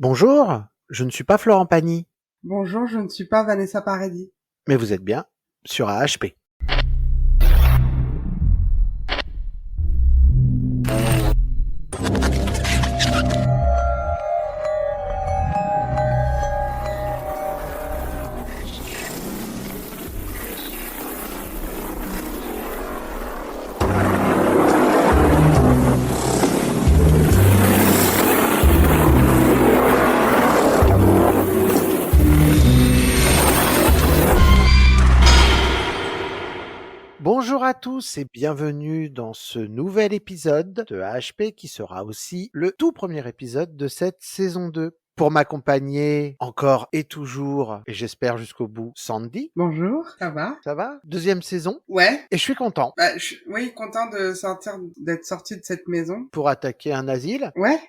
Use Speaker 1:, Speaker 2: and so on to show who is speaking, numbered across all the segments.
Speaker 1: Bonjour, je ne suis pas Florent Pagny,
Speaker 2: Bonjour, je ne suis pas Vanessa Paradis.
Speaker 1: mais vous êtes bien sur AHP. Bonjour à tous et bienvenue dans ce nouvel épisode de AHP qui sera aussi le tout premier épisode de cette saison 2. Pour m'accompagner encore et toujours, et j'espère jusqu'au bout, Sandy.
Speaker 2: Bonjour, ça va?
Speaker 1: Ça va? Deuxième saison.
Speaker 2: Ouais.
Speaker 1: Et je suis content.
Speaker 2: Oui, content d'être sorti de cette maison.
Speaker 1: Pour attaquer un asile.
Speaker 2: Ouais.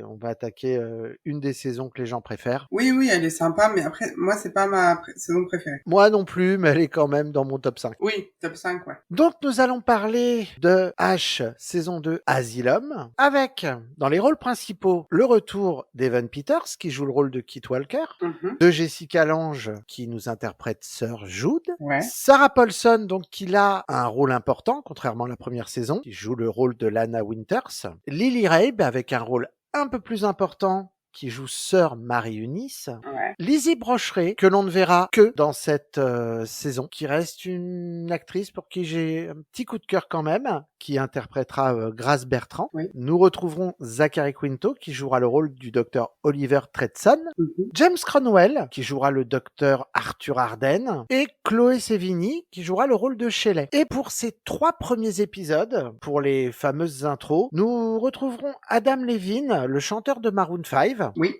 Speaker 1: On va attaquer une des saisons que les gens préfèrent.
Speaker 2: Oui, elle est sympa, mais après, moi, c'est pas ma saison préférée.
Speaker 1: Moi non plus, mais elle est quand même dans mon top 5.
Speaker 2: Oui, top 5, ouais.
Speaker 1: Donc nous allons parler de H saison 2 Asylum, avec dans les rôles principaux le retour d'Evan Peters qui joue le rôle de Kit Walker, de Jessica Lange qui nous interprète Sir Jude,
Speaker 2: Ouais.
Speaker 1: Sarah Paulson donc qui a un rôle important contrairement à la première saison, qui joue le rôle de Lana Winters, Lily Rabe avec un rôle un peu plus important qui joue Sœur Marie-Eunice,
Speaker 2: Ouais.
Speaker 1: Lizzie Brocheret, que l'on ne verra que dans cette saison, qui reste une actrice pour qui j'ai un petit coup de cœur quand même, qui interprétera Grace Bertrand.
Speaker 2: Oui.
Speaker 1: Nous retrouverons Zachary Quinto, qui jouera le rôle du docteur Oliver Tredson, James Cronwell, qui jouera le docteur Arthur Arden, et Chloé Sevigny, qui jouera le rôle de Shelley. Et pour ces 3 premiers épisodes, pour les fameuses intros, nous retrouverons Adam Levine, le chanteur de Maroon 5.
Speaker 2: Oui.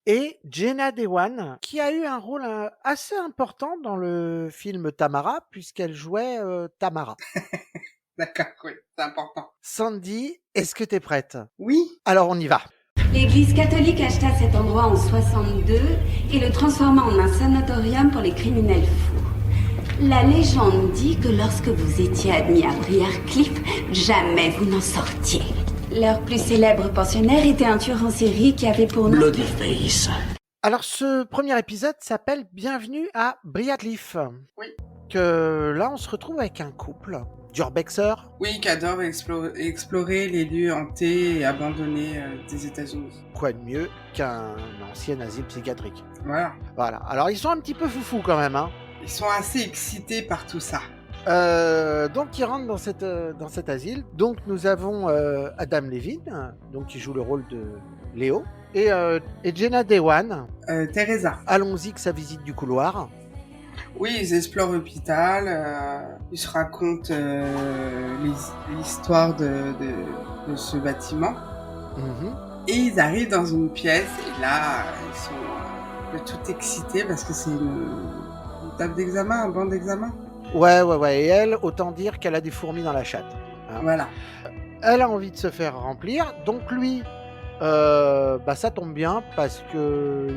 Speaker 1: Et Jenna Dewan, qui a eu un rôle assez important dans le film Tamara, puisqu'elle jouait Tamara.
Speaker 2: D'accord, oui, c'est important.
Speaker 1: Sandy, est-ce que t'es prête?
Speaker 2: Oui.
Speaker 1: Alors on y va.
Speaker 3: L'Église catholique acheta cet endroit en 62 et le transforma en un sanatorium pour les criminels fous. La légende dit que lorsque vous étiez admis à Briarcliff, jamais vous n'en sortiez. Leur plus célèbre pensionnaire était un tueur en série qui avait pour nom...
Speaker 4: Bloodyface.
Speaker 1: Alors ce premier épisode s'appelle Bienvenue à Briarcliff.
Speaker 2: Oui.
Speaker 1: Que là on se retrouve avec un couple d'urbexers.
Speaker 2: Oui, qui adore explorer les lieux hantés et abandonnés des États-Unis.
Speaker 1: Quoi de mieux qu'un ancien asile psychiatrique?
Speaker 2: Voilà.
Speaker 1: Alors ils sont un petit peu foufous quand même, hein.
Speaker 2: Ils sont assez excités par tout ça.
Speaker 1: Donc ils rentrent dans cet asile. Donc nous avons Adam Levine, donc qui joue le rôle de Léo, et Jenna Dewan.
Speaker 2: Teresa.
Speaker 1: Allons-y que sa visite du couloir.
Speaker 2: Oui, ils explorent l'hôpital, ils se racontent l'histoire de ce bâtiment. Et ils arrivent dans une pièce et là, ils sont tout excités parce que c'est une table d'examen, un banc d'examen.
Speaker 1: Ouais. Et elle, autant dire qu'elle a des fourmis dans la chatte. Hein.
Speaker 2: Voilà.
Speaker 1: Elle a envie de se faire remplir. Donc lui, ça tombe bien parce que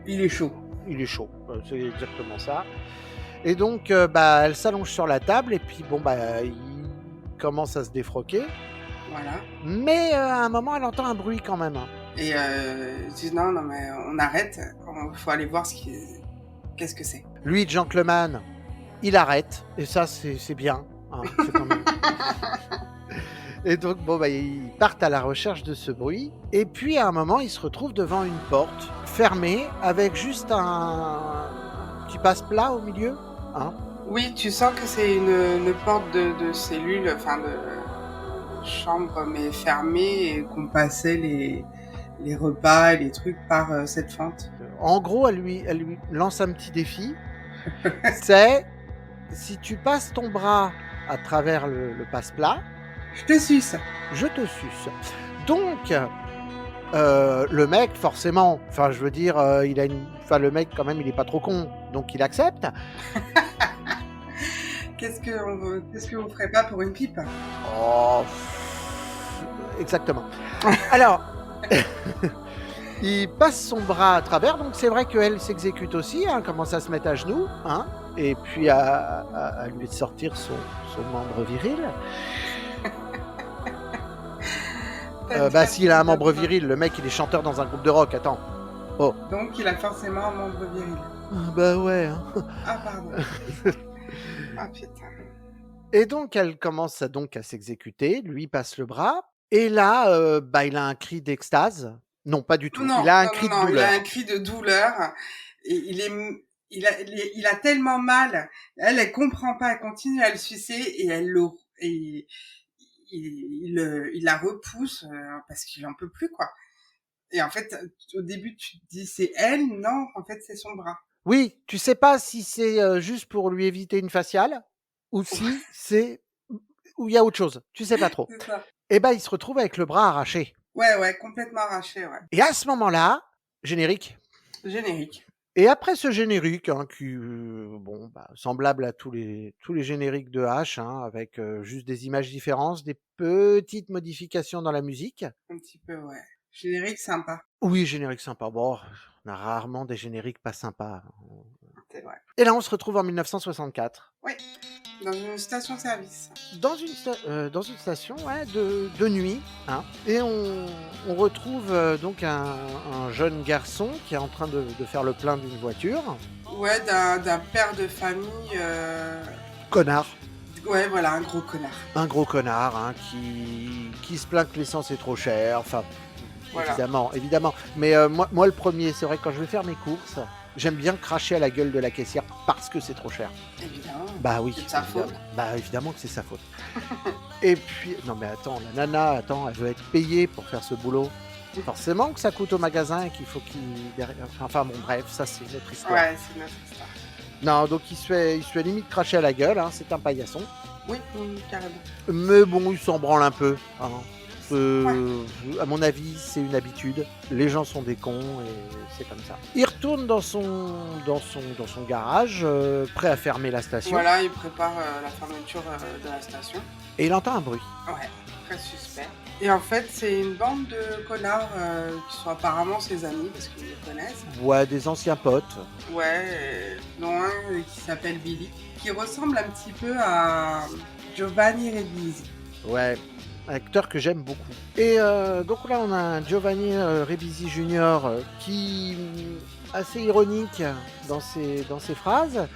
Speaker 2: il est chaud.
Speaker 1: Il est chaud, c'est exactement ça. Et donc, elle s'allonge sur la table et puis il commence à se défroquer.
Speaker 2: Voilà.
Speaker 1: Mais à un moment, elle entend un bruit quand même.
Speaker 2: Et ils disent non, mais on arrête. Il faut aller voir qu'est-ce que c'est.
Speaker 1: Lui, gentleman, il arrête. Et ça, c'est bien. Hein, c'est quand même... Et donc, ils partent à la recherche de ce bruit. Et puis, à un moment, ils se retrouvent devant une porte fermée avec juste un petit passe-plat au milieu. Hein.
Speaker 2: Oui, tu sens que c'est une porte de cellule, enfin de chambre, mais fermée, et qu'on passait les repas et les trucs par cette fente.
Speaker 1: En gros, elle lui lance un petit défi. C'est, si tu passes ton bras à travers le passe-plat,
Speaker 2: je te suce.
Speaker 1: Donc, le mec, forcément, le mec, quand même, il est pas trop con, donc il accepte.
Speaker 2: Qu'est-ce que vous ferez pas pour une pipe?
Speaker 1: Oh, exactement. Alors, Il passe son bras à travers, donc c'est vrai qu'elle s'exécute aussi, hein, commence à se mettre à genoux, hein, et puis à lui sortir son membre viril. S'il a un membre viril, le mec il est chanteur dans un groupe de rock, attends. Oh.
Speaker 2: Donc il a forcément un membre viril.
Speaker 1: Bah ouais. Hein.
Speaker 2: Ah pardon. Ah putain.
Speaker 1: Et donc elle commence à s'exécuter, lui passe le bras, et là, il a un cri d'extase. Non, pas du tout. Il a un cri de douleur.
Speaker 2: Il a un cri de douleur et il a tellement mal. Elle comprend pas, elle continue à le sucer et il la repousse parce qu'il en peut plus, quoi. Et en fait, au début, tu te dis c'est elle, non, en fait, c'est son bras.
Speaker 1: Oui, tu sais pas si c'est juste pour lui éviter une faciale ou si c'est où il y a autre chose. Tu sais pas trop.
Speaker 2: C'est ça.
Speaker 1: Et il se retrouve avec le bras arraché.
Speaker 2: Ouais, complètement arraché, ouais.
Speaker 1: Et à ce moment-là, générique. Et après ce générique, hein, qui semblable à tous les génériques de H, hein, avec juste des images différentes, des petites modifications dans la musique.
Speaker 2: Un petit peu, ouais. Générique sympa.
Speaker 1: Oui, générique sympa. Bon, on a rarement des génériques pas sympas.
Speaker 2: C'est vrai.
Speaker 1: Et là, on se retrouve en 1964.
Speaker 2: Oui, dans une station-service.
Speaker 1: Dans une station, ouais, de nuit, hein. Et on retrouve donc un jeune garçon qui est en train de faire le plein d'une voiture.
Speaker 2: Ouais, d'un père de famille.
Speaker 1: Connard.
Speaker 2: Ouais, voilà, un gros connard.
Speaker 1: Un gros connard, hein, qui se plaint que l'essence est trop chère. Enfin, voilà. Évidemment. Mais moi, le premier, c'est vrai que quand je vais faire mes courses, j'aime bien cracher à la gueule de la caissière parce que c'est trop cher.
Speaker 2: Évidemment.
Speaker 1: Bah oui.
Speaker 2: C'est sa faute.
Speaker 1: Bah évidemment que c'est sa faute. Et puis, non mais attends, la nana, elle veut être payée pour faire ce boulot. Forcément que ça coûte au magasin et qu'il faut qu'il... Enfin bon, bref, ça c'est notre histoire.
Speaker 2: Ouais, c'est notre histoire.
Speaker 1: Non, donc il se fait limite cracher à la gueule, hein, c'est un paillasson.
Speaker 2: Oui, carrément.
Speaker 1: Mais bon, il s'en branle un peu. Hein. À mon avis, c'est une habitude. Les gens sont des cons et c'est comme ça. Il retourne dans son garage, prêt à fermer la station.
Speaker 2: Voilà, il prépare la fermeture de la station.
Speaker 1: Et il entend un bruit.
Speaker 2: Ouais, très suspect. Et en fait, c'est une bande de connards qui sont apparemment ses amis, parce qu'ils les connaissent.
Speaker 1: Ouais, des anciens potes.
Speaker 2: Ouais, dont un qui s'appelle Billy, qui ressemble un petit peu à Giovanni Ribisi.
Speaker 1: Ouais, acteur que j'aime beaucoup. Et donc là, on a un Giovanni Ribisi Jr. Qui assez ironique dans ses phrases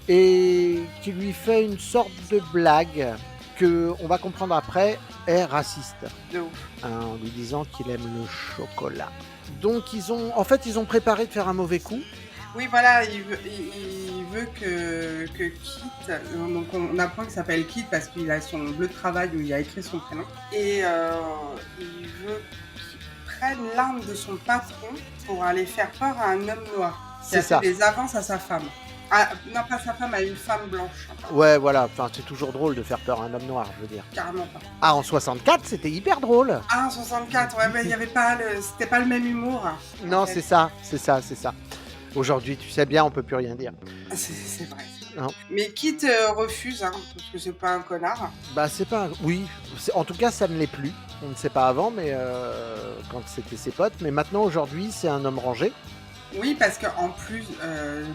Speaker 1: et qui lui fait une sorte de blague que on va comprendre après est raciste.
Speaker 2: De ouf.
Speaker 1: En lui disant qu'il aime le chocolat. Donc ils ont préparé de faire un mauvais coup.
Speaker 2: Oui, voilà, il veut que Kit, donc on apprend qu'il s'appelle Kit parce qu'il a son bleu de travail où il a écrit son prénom, et il veut qu'il prenne l'arme de son patron pour aller faire peur à un homme noir qui a fait des avances à sa femme. Ah, non, pas sa femme, à une femme blanche.
Speaker 1: Ouais, voilà, enfin, c'est toujours drôle de faire peur à un homme noir, je veux dire.
Speaker 2: Carrément pas.
Speaker 1: Ah, en 64, c'était hyper drôle.
Speaker 2: Ah, en 64, ouais, mais il y avait pas c'était pas le même humour.
Speaker 1: Non, c'est ça. Aujourd'hui, tu sais bien, on peut plus rien dire.
Speaker 2: C'est vrai.
Speaker 1: Non.
Speaker 2: Mais Kit refuse, hein, parce que c'est pas un connard.
Speaker 1: Bah, c'est pas... Oui, en tout cas, ça ne l'est plus. On ne sait pas avant, mais quand c'était ses potes. Mais maintenant, aujourd'hui, c'est un homme rangé.
Speaker 2: Oui, parce qu'en plus,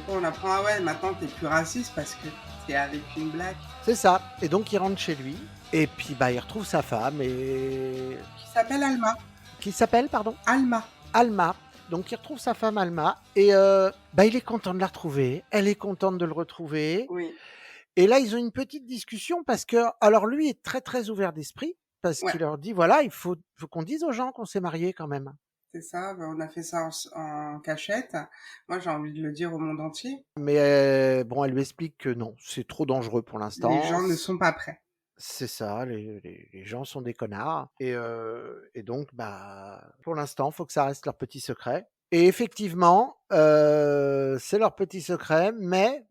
Speaker 2: on apprend, ah ouais, maintenant t'es plus raciste parce que t'es avec une blague.
Speaker 1: C'est ça. Et donc, il rentre chez lui. Et puis, il retrouve sa femme et...
Speaker 2: Qui s'appelle Alma.
Speaker 1: Qui s'appelle, pardon ?
Speaker 2: Alma.
Speaker 1: Donc, il retrouve sa femme Alma. Et il est content de la retrouver. Elle est contente de le retrouver.
Speaker 2: Oui.
Speaker 1: Et là, ils ont une petite discussion parce que... Alors, lui est très, très ouvert d'esprit. Parce qu'il leur dit, voilà, il faut qu'on dise aux gens qu'on s'est mariés quand même.
Speaker 2: C'est ça, on a fait ça en cachette. Moi, j'ai envie de le dire au monde entier.
Speaker 1: Mais elle lui explique que non, c'est trop dangereux pour l'instant.
Speaker 2: Les gens ne sont pas prêts.
Speaker 1: C'est ça, les gens sont des connards. Et donc, pour l'instant, il faut que ça reste leur petit secret. Et effectivement, c'est leur petit secret, mais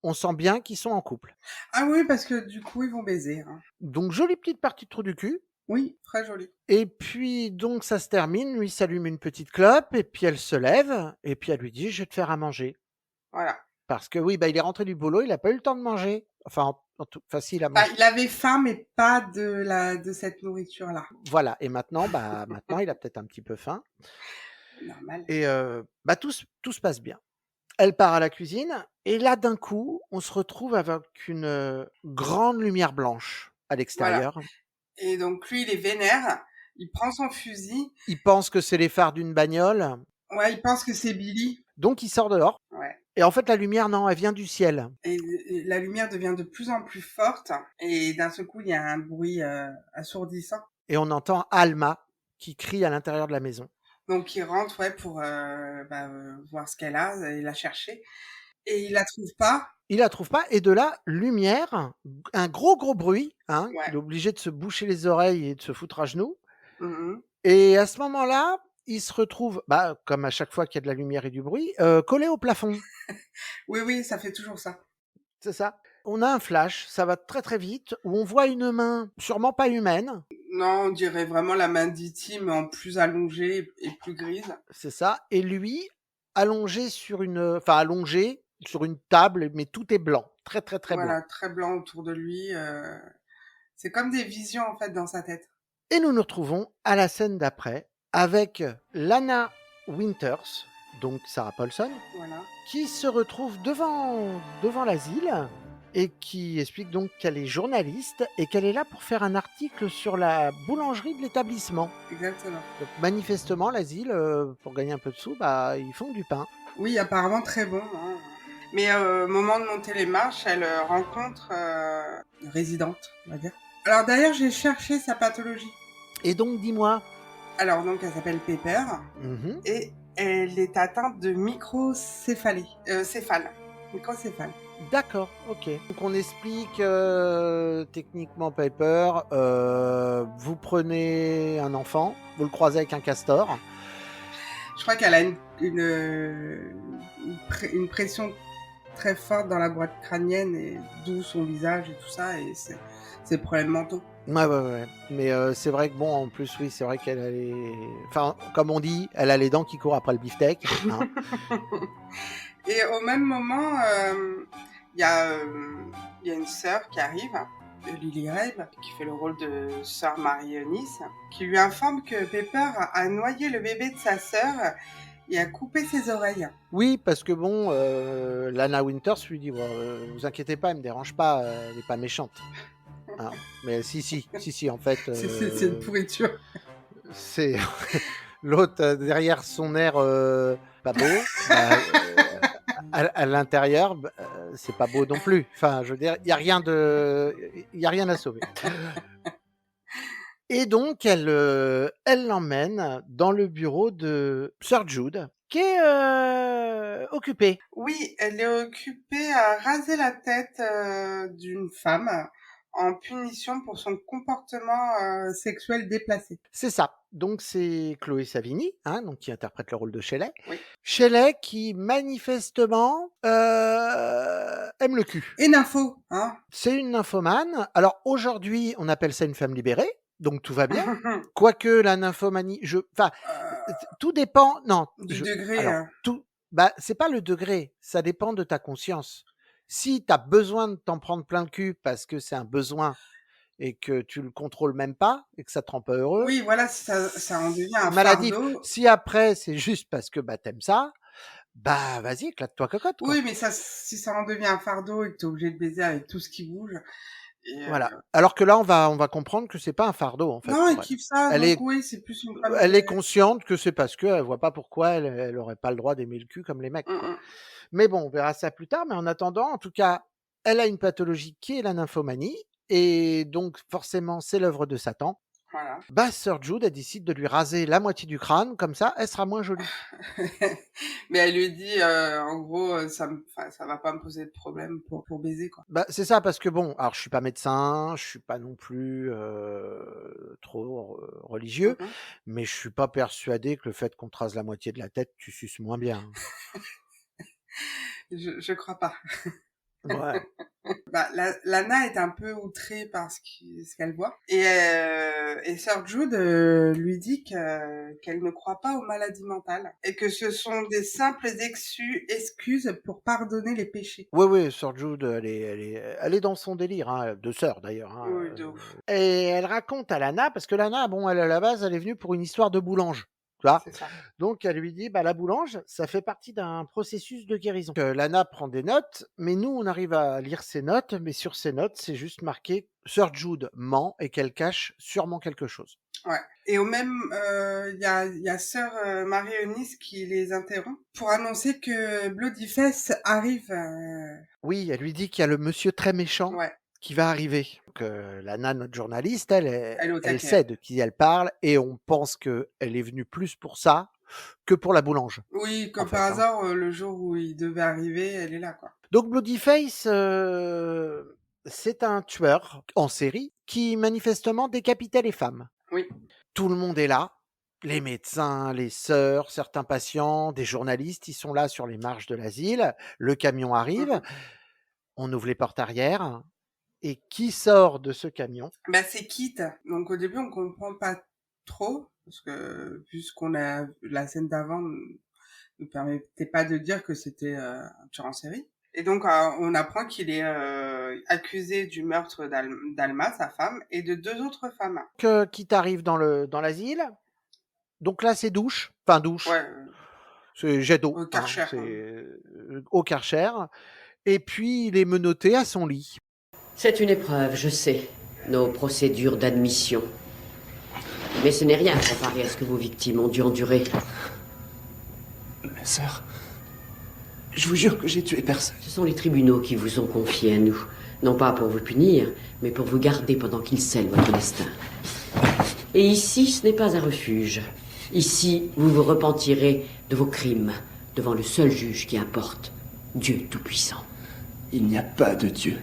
Speaker 1: on sent bien qu'ils sont en couple.
Speaker 2: Ah oui, parce que du coup, ils vont baiser. Hein.
Speaker 1: Donc, jolie petite partie de trou du cul.
Speaker 2: Oui, très joli.
Speaker 1: Et puis, donc, ça se termine. Lui s'allume une petite clope, et puis elle se lève, et puis elle lui dit, je vais te faire à manger.
Speaker 2: Voilà.
Speaker 1: Parce que oui, il est rentré du boulot, il a pas eu le temps de manger. Enfin, si, il a
Speaker 2: Bah,
Speaker 1: mangé.
Speaker 2: il avait faim, mais pas de cette nourriture-là.
Speaker 1: Voilà, et maintenant, il a peut-être un petit peu faim.
Speaker 2: Normal.
Speaker 1: Et tout se passe bien. Elle part à la cuisine et là, d'un coup, on se retrouve avec une, grande lumière blanche à
Speaker 2: Voilà.
Speaker 1: l'extérieur.
Speaker 2: Et donc lui, il est vénère, il prend son fusil.
Speaker 1: Il pense que c'est les phares d'une bagnole,
Speaker 2: Ouais, il pense que c'est Billy.
Speaker 1: donc il sort dehors
Speaker 2: Ouais.
Speaker 1: et en fait, la lumière, non, elle vient du ciel
Speaker 2: Et la lumière devient de plus en plus forte et d'un seul coup, il y a un bruit assourdissant.
Speaker 1: et on entend Alma qui crie à l'intérieur de la maison.
Speaker 2: Donc il rentre pour voir ce qu'elle a et la chercher. Et il la trouve pas.
Speaker 1: Il la trouve pas et de là, lumière, un gros, gros bruit, hein,
Speaker 2: Ouais.
Speaker 1: il est obligé de se boucher les oreilles et de se foutre à genoux.
Speaker 2: Mhm.
Speaker 1: Et à ce moment-là, il se retrouve, comme à chaque fois qu'il y a de la lumière et du bruit, collé au plafond.
Speaker 2: Oui, oui, ça fait toujours ça.
Speaker 1: C'est ça. On a un flash, ça va très très vite, où on voit une main, sûrement pas humaine,
Speaker 2: Non, on dirait vraiment la main d'E.T., mais en plus allongée et plus grise.
Speaker 1: c'est ça, et lui allongé allongé sur une table, mais tout est blanc, très très très blanc.
Speaker 2: Voilà, très blanc autour de lui. C'est comme des visions, en fait, dans sa tête.
Speaker 1: Et nous nous retrouvons à la scène d'après avec Lana Winters, donc Sarah Paulson,
Speaker 2: Voilà.
Speaker 1: qui se retrouve devant l'asile et qui explique donc qu'elle est journaliste et qu'elle est là pour faire un article sur la boulangerie de l'établissement.
Speaker 2: Exactement.
Speaker 1: Donc manifestement, l'asile, pour gagner un peu de sous, ils font du pain.
Speaker 2: Oui, apparemment très bon. Hein. Mais au moment de monter les marches, elle rencontre une résidente, on va dire. Alors d'ailleurs, j'ai cherché sa pathologie.
Speaker 1: Et donc, dis-moi.
Speaker 2: Alors donc, elle s'appelle Pepper
Speaker 1: Mhm.
Speaker 2: et elle est atteinte de microcéphalie. Microcéphale.
Speaker 1: D'accord, ok. Donc on explique techniquement Piper, vous prenez un enfant, vous le croisez avec un castor.
Speaker 2: Je crois qu'elle a une pression très forte dans la boîte crânienne et d'où son visage et tout ça et ses problèmes mentaux.
Speaker 1: Ouais. Mais c'est vrai que en plus, oui, c'est vrai qu'elle a les... Enfin, comme on dit, elle a les dents qui courent après le beefsteak. Hein.
Speaker 2: Et au même moment, il y a une sœur qui arrive, Lily Rabe, qui fait le rôle de sœur Marie Eunice, qui lui informe que Pepper a noyé le bébé de sa sœur et a coupé ses oreilles.
Speaker 1: Oui, parce que Lana Winters lui dit, vous inquiétez pas, elle me dérange pas, elle n'est pas méchante. Hein. Mais si, en fait...
Speaker 2: C'est une pourriture.
Speaker 1: C'est l'autre derrière son air pas beau. À l'intérieur, c'est pas beau non plus. Enfin, je veux dire, il y a rien à sauver. Et donc, elle l'emmène dans le bureau de Sir Jude, qui est occupé.
Speaker 2: Oui, elle est occupée à raser la tête d'une femme en punition pour son comportement sexuel déplacé.
Speaker 1: C'est ça. Donc c'est Chloé Savini, donc qui interprète le rôle de Shelley.
Speaker 2: Oui.
Speaker 1: Shelley qui manifestement aime le cul.
Speaker 2: Et nympho, hein.
Speaker 1: C'est une nymphomane. Alors aujourd'hui, on appelle ça une femme libérée, donc tout va bien. Quoique la nymphomanie, tout dépend. Non,
Speaker 2: du degré.
Speaker 1: Alors, c'est pas le degré, ça dépend de ta conscience. Si tu as besoin de t'en prendre plein le cul parce que c'est un besoin et que tu le contrôles même pas et que ça te rend pas heureux.
Speaker 2: Oui, voilà, ça en devient un
Speaker 1: maladif.
Speaker 2: fardeau.
Speaker 1: Si après c'est juste parce que t'aimes ça, vas-y, éclate-toi cocotte. Quoi.
Speaker 2: Oui, mais si ça en devient un fardeau et que t'es obligé de baiser avec tout ce qui bouge. Et
Speaker 1: voilà. Alors que là, on va comprendre que c'est pas un fardeau en fait.
Speaker 2: Non, elle kiffe ça. Oui, c'est plus une femme.
Speaker 1: Elle est consciente que c'est parce que elle voit pas pourquoi elle aurait pas le droit d'aimer le cul comme les mecs. Quoi. Mais bon, on verra ça plus tard. Mais en attendant, en tout cas, elle a une pathologie qui est la nymphomanie. Et donc, forcément, c'est l'œuvre de Satan.
Speaker 2: Voilà.
Speaker 1: Sir Jude, elle décide de lui raser la moitié du crâne, comme ça, elle sera moins jolie.
Speaker 2: Mais elle lui dit, en gros, ça va pas me poser de problème pour baiser, quoi.
Speaker 1: C'est ça, parce que alors je suis pas médecin, je suis pas non plus trop religieux, mais je suis pas persuadé que le fait qu'on te rase la moitié de la tête, tu suces moins bien.
Speaker 2: Je crois pas.
Speaker 1: Ouais.
Speaker 2: Bah, Lana est un peu outrée par ce qu'elle voit. Et Sir Jude lui dit qu'elle ne croit pas aux maladies mentales et que ce sont des simples excuses pour pardonner les péchés.
Speaker 1: Oui, Sir Jude, elle est dans son délire, hein, de sœur d'ailleurs. Hein,
Speaker 2: Oui, de ouf.
Speaker 1: Et elle raconte à Lana, parce que Lana, bon, elle à la base, elle est venue pour une histoire de boulange. Tu vois.
Speaker 2: C'est ça.
Speaker 1: Donc elle lui dit, bah, la boulange, ça fait partie d'un processus de guérison. Lana prend des notes, mais nous, on arrive à lire ses notes, mais sur ces notes, c'est juste marqué Sir Jude ment et qu'elle cache sûrement quelque chose.
Speaker 2: Ouais. Et au même, il y a Sœur Marie-Eunice qui les interrompt pour annoncer que Bloodyface arrive.
Speaker 1: Oui, elle lui dit qu'il y a le monsieur très méchant
Speaker 2: Ouais.
Speaker 1: qui va arriver. Donc, Lana, notre journaliste, elle
Speaker 2: taquet.
Speaker 1: sait de qui elle parle et on pense qu'elle est venue plus pour ça que pour la boulange.
Speaker 2: Oui, comme
Speaker 1: En fait,
Speaker 2: par
Speaker 1: hein.
Speaker 2: hasard, le jour où il devait arriver, elle est là, quoi.
Speaker 1: Donc Bloodyface, c'est un tueur en série qui manifestement décapitait les femmes.
Speaker 2: Oui.
Speaker 1: Tout le monde est là. Les médecins, les sœurs, certains patients, des journalistes, ils sont là sur les marches de l'asile. Le camion arrive. On ouvre les portes arrière. Et qui sort de ce camion?
Speaker 2: Bah, c'est Kit. Donc au début, on comprend pas trop, parce que puisqu'on a la scène d'avant nous permettait pas de dire que c'était un tueur en série. Et donc on apprend qu'il est accusé du meurtre d'Alma, sa femme, et de 2 autres femmes.
Speaker 1: Qui t'arrive dans l'asile. Donc là, c'est douche. Enfin, douche.
Speaker 2: Ouais.
Speaker 1: C'est jet d'eau.
Speaker 2: Au Karcher.
Speaker 1: C'est au Karcher. Et puis, il est menotté à son lit.
Speaker 4: C'est une épreuve, je sais. Nos procédures d'admission. Mais ce n'est rien comparé à ce que vos victimes ont dû endurer.
Speaker 5: Ma sœur, je vous jure que j'ai tué personne.
Speaker 4: Ce sont les tribunaux qui vous ont confié à nous. Non pas pour vous punir, mais pour vous garder pendant qu'ils scellent votre destin. Et ici, ce n'est pas un refuge. Ici, vous vous repentirez de vos crimes devant le seul juge qui importe, Dieu Tout-Puissant.
Speaker 5: Il n'y a pas de Dieu.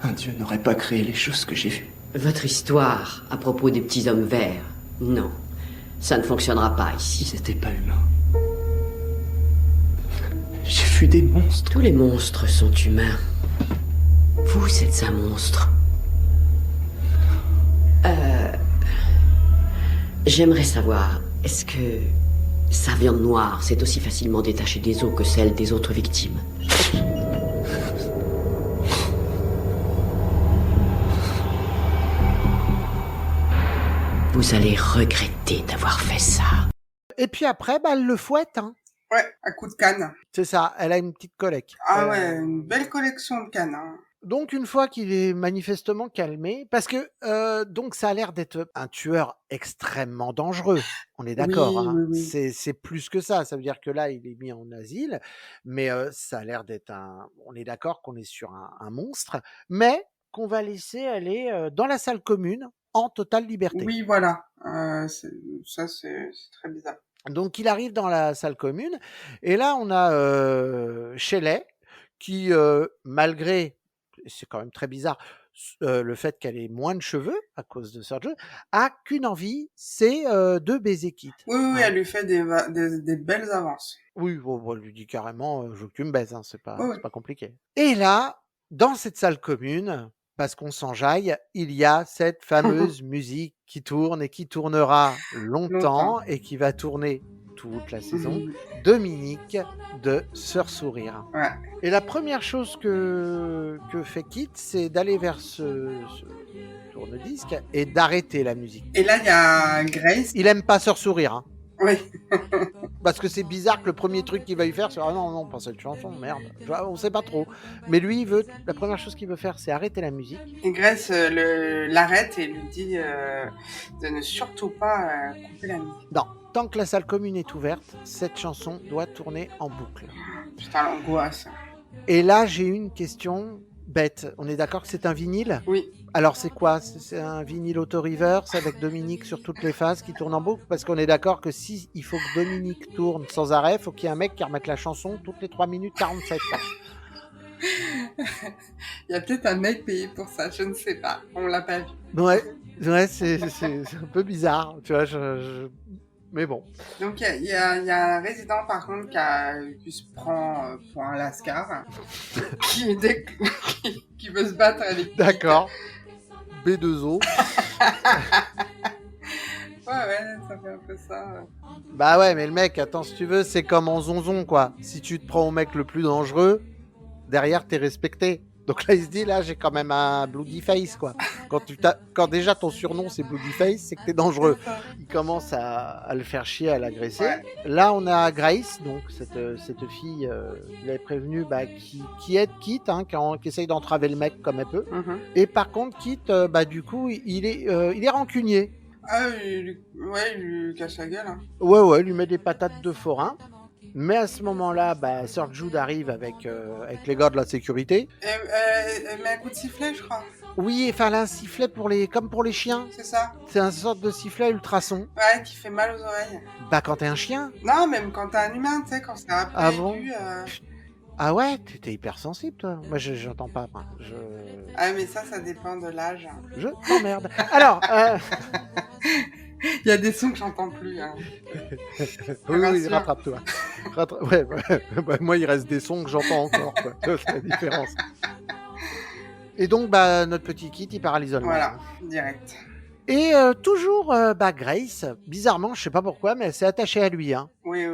Speaker 5: Un Dieu n'aurait pas créé les choses que j'ai vues.
Speaker 4: Votre histoire à propos des petits hommes verts, non. Ça ne fonctionnera pas ici.
Speaker 5: Ils n'étaient pas humains. J'ai vu des monstres.
Speaker 4: Tous les monstres sont humains. Vous êtes un monstre. J'aimerais savoir, est-ce que sa viande noire s'est aussi facilement détachée des os que celle des autres victimes? Vous allez regretter d'avoir fait ça.
Speaker 1: Et puis après, bah, elle le fouette. Hein.
Speaker 2: Ouais, à coup de canne.
Speaker 1: C'est ça, elle a une petite collecte.
Speaker 2: Ah ouais, une belle collection de cannes. Hein.
Speaker 1: Donc une fois qu'il est manifestement calmé, parce que donc ça a l'air d'être un tueur extrêmement dangereux, on est d'accord.
Speaker 2: Oui,
Speaker 1: hein.
Speaker 2: oui, oui.
Speaker 1: C'est plus que ça veut dire que là il est mis en asile, mais ça a l'air d'être on est d'accord qu'on est sur un monstre, mais qu'on va laisser aller dans la salle commune en totale liberté.
Speaker 2: Oui, voilà. C'est très bizarre.
Speaker 1: Donc il arrive dans la salle commune, et là on a Shelley qui, malgré, c'est quand même très bizarre, le fait qu'elle ait moins de cheveux à cause de Sir Jude, a qu'une envie, c'est de baiser Kit.
Speaker 2: Oui,
Speaker 1: Hein.
Speaker 2: elle lui fait des belles avances.
Speaker 1: Oui, bon, elle lui dit carrément, je veux que tu me baises, hein, c'est pas
Speaker 2: Oui.
Speaker 1: compliqué. Et là, dans cette salle commune, parce qu'on s'enjaille, il y a cette fameuse musique qui tourne et qui tournera longtemps et qui va tourner toute la saison. Dominique de Sœur Sourire.
Speaker 2: Ouais.
Speaker 1: Et la première chose que fait Kit, c'est d'aller vers ce tourne-disque et d'arrêter la musique.
Speaker 2: Et là, il y a Grace.
Speaker 1: Il aime pas Sœur Sourire. Hein.
Speaker 2: Oui.
Speaker 1: Parce que c'est bizarre que le premier truc qu'il va lui faire, c'est ah non, pas cette chanson, merde. On sait pas trop. Mais lui, la première chose qu'il veut faire, c'est arrêter la musique.
Speaker 2: Et Grace l'arrête et lui dit de ne surtout pas couper la musique.
Speaker 1: Non, tant que la salle commune est ouverte, cette chanson doit tourner en boucle.
Speaker 2: Putain, l'angoisse.
Speaker 1: Et là, j'ai une question bête. On est d'accord que c'est un vinyle?
Speaker 2: Oui.
Speaker 1: Alors c'est quoi? C'est un vinyle auto-reverse avec Dominique sur toutes les phases qui tourne en boucle? Parce qu'on est d'accord que si il faut que Dominique tourne sans arrêt, il faut qu'il y ait un mec qui remette la chanson toutes les 3 minutes 47.
Speaker 2: Il y a peut-être un mec payé pour ça, je ne sais pas. On l'a pas vu.
Speaker 1: Ouais, c'est un peu bizarre. Tu vois, Mais bon.
Speaker 2: Donc il y a un résident par contre qui se prend pour un lascar, qui veut se battre avec.
Speaker 1: D'accord. B2O.
Speaker 2: Ouais, ça fait un peu ça.
Speaker 1: Bah ouais, mais le mec, attends, si tu veux, c'est comme en zonzon, quoi. Si tu te prends au mec le plus dangereux, derrière, t'es respecté. Donc là, il se dit, là, j'ai quand même un Bloody Face, quoi. Quand déjà ton surnom, c'est Bloody Face, c'est que t'es dangereux.
Speaker 2: C'est ça.
Speaker 1: Il commence à le faire chier, à l'agresser.
Speaker 2: Ouais.
Speaker 1: Là, on a Grace, donc cette fille, il avait prévenu, bah, qui aide Kit, hein, qui essaye d'entraver le mec comme elle peut.
Speaker 2: Mhm.
Speaker 1: Et par contre, Kit, bah, du coup, il est rancunier.
Speaker 2: Ah, il lui casse la gueule. Hein.
Speaker 1: Ouais, il lui met des patates de forain. Mais à ce moment-là, bah, Sir Jude arrive avec les gars de la sécurité.
Speaker 2: Elle met un coup de sifflet, je crois.
Speaker 1: Oui, enfin, elle a un sifflet comme pour les chiens.
Speaker 2: C'est ça.
Speaker 1: C'est un sorte de sifflet ultrason.
Speaker 2: Ouais, qui fait mal aux oreilles.
Speaker 1: Bah, quand t'es un chien.
Speaker 2: Non, même quand t'es un humain, tu sais, quand c'est un peu
Speaker 1: Ah bon
Speaker 2: aigu,
Speaker 1: Ah ouais, t'es hyper sensible, toi. Moi, j'entends pas. Moi.
Speaker 2: Ah, mais ça dépend de l'âge.
Speaker 1: Je t'emmerde. Alors,
Speaker 2: Il y a des sons que j'entends plus. Hein.
Speaker 1: oui, rattrape-toi. Ouais, bah, moi, il reste des sons que j'entends encore, quoi. C'est la différence. Et donc, bah, notre petit Kit, il part à l'isolement.
Speaker 2: Voilà, direct.
Speaker 1: Et toujours, bah, Grace, bizarrement, je sais pas pourquoi, mais elle s'est attachée à lui. Hein.
Speaker 2: Oui.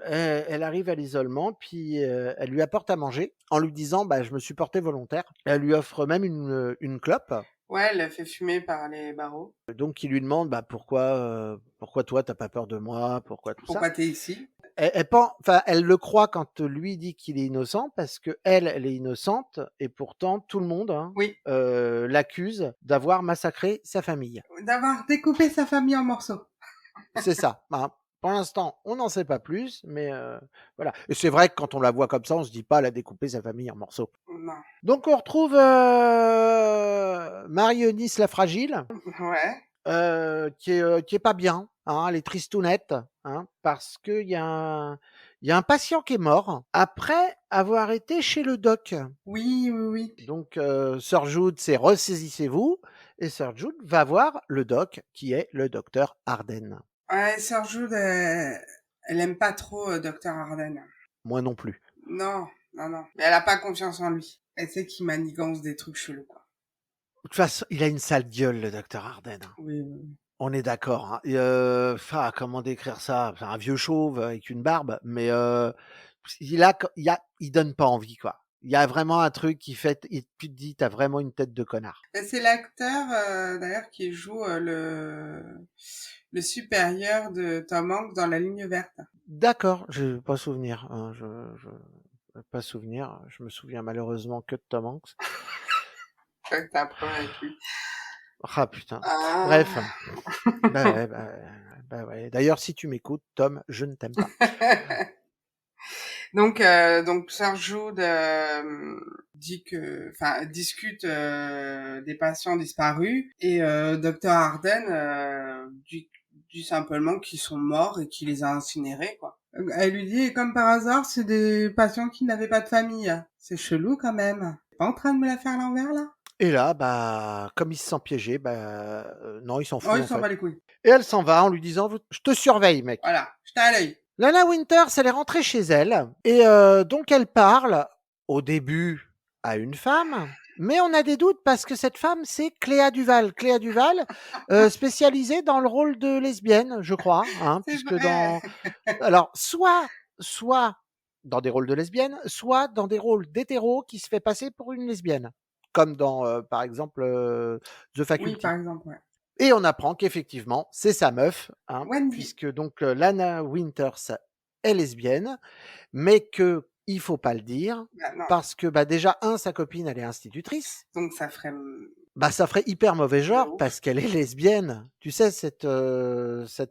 Speaker 1: Elle arrive à l'isolement, puis elle lui apporte à manger en lui disant, bah, je me suis porté volontaire. Elle lui offre même une clope.
Speaker 2: Ouais, elle l'a fait fumer par les barreaux.
Speaker 1: Donc, il lui demande, bah, pourquoi toi, t'as pas peur de moi, pourquoi tout
Speaker 2: Pourquoi
Speaker 1: ça.
Speaker 2: t'es ici?
Speaker 1: Elle le croit quand lui dit qu'il est innocent, parce que elle est innocente, et pourtant, tout le monde
Speaker 2: Oui.
Speaker 1: l'accuse d'avoir massacré sa famille.
Speaker 2: D'avoir découpé sa famille en morceaux.
Speaker 1: C'est ça. Hein. Pour l'instant, on n'en sait pas plus, mais voilà. Et c'est vrai que quand on la voit comme ça, on se dit pas, elle a découpé sa famille en morceaux.
Speaker 2: Non.
Speaker 1: Donc on retrouve Marie-Eunice la fragile,
Speaker 2: Ouais.
Speaker 1: qui est pas bien. Hein, elle est tristounette, hein, parce qu'il y a un patient qui est mort après avoir été chez le doc.
Speaker 2: Oui.
Speaker 1: Donc Sir Jude, c'est ressaisissez-vous, et Sir Jude va voir le doc, qui est le docteur Arden.
Speaker 2: Ouais, Sir Jude, elle aime pas trop Dr. Arden.
Speaker 1: Moi non plus.
Speaker 2: Non. Mais elle a pas confiance en lui. Elle sait qu'il manigance des trucs chelous, quoi.
Speaker 1: De toute façon, il a une sale gueule, le docteur Arden.
Speaker 2: Oui.
Speaker 1: On est d'accord. Hein. Comment décrire ça? C'est un vieux chauve avec une barbe, mais il donne pas envie, quoi. Il y a vraiment un truc qui fait, tu te dis, t'as vraiment une tête de connard.
Speaker 2: Et c'est l'acteur, d'ailleurs, qui joue le supérieur de Tom Hanks dans La Ligne Verte.
Speaker 1: D'accord, je n'ai pas souvenir. Hein, pas souvenir. Je me souviens malheureusement que de Tom Hanks.
Speaker 2: Je crois que t'as un problème avec lui.
Speaker 1: Ah putain.
Speaker 2: Ah.
Speaker 1: Bref. Bah ouais. D'ailleurs, si tu m'écoutes, Tom, je ne t'aime pas.
Speaker 2: Donc Sir Jude discute des patients disparus et Dr. Arden dit simplement qu'ils sont morts et qu'il les a incinérés, quoi. Elle lui dit, comme par hasard, c'est des patients qui n'avaient pas de famille. C'est chelou quand même. T'es pas en train de me la faire à l'envers, là?
Speaker 1: Et là, bah, comme il se sent piégé, bah, non, il s'en fout.
Speaker 2: Oh, il s'en bat les couilles.
Speaker 1: Et elle s'en va en lui disant, je te surveille, mec.
Speaker 2: Voilà, je t'ai à l'œil.
Speaker 1: Lana Winters, elle est rentrée chez elle. Et donc, elle parle, au début, à une femme. Mais on a des doutes parce que cette femme, c'est Cléa Duval. Cléa Duval, spécialisée dans le rôle de lesbienne, je crois. Hein, puisque
Speaker 2: vrai.
Speaker 1: Alors, soit dans des rôles de lesbienne, soit dans des rôles d'hétéro qui se fait passer pour une lesbienne. Comme dans, par exemple, The Faculty.
Speaker 2: Oui, par exemple, ouais.
Speaker 1: Et on apprend qu'effectivement, c'est sa meuf, hein,
Speaker 2: Wendy.
Speaker 1: puisque donc Lana Winters est lesbienne, mais que il faut pas le dire,
Speaker 2: Bah, non.
Speaker 1: parce que bah, déjà, sa copine, elle est institutrice.
Speaker 2: Donc ça ferait...
Speaker 1: Bah, ça ferait hyper mauvais genre,
Speaker 2: ouf.
Speaker 1: parce qu'elle est lesbienne. Tu sais, cette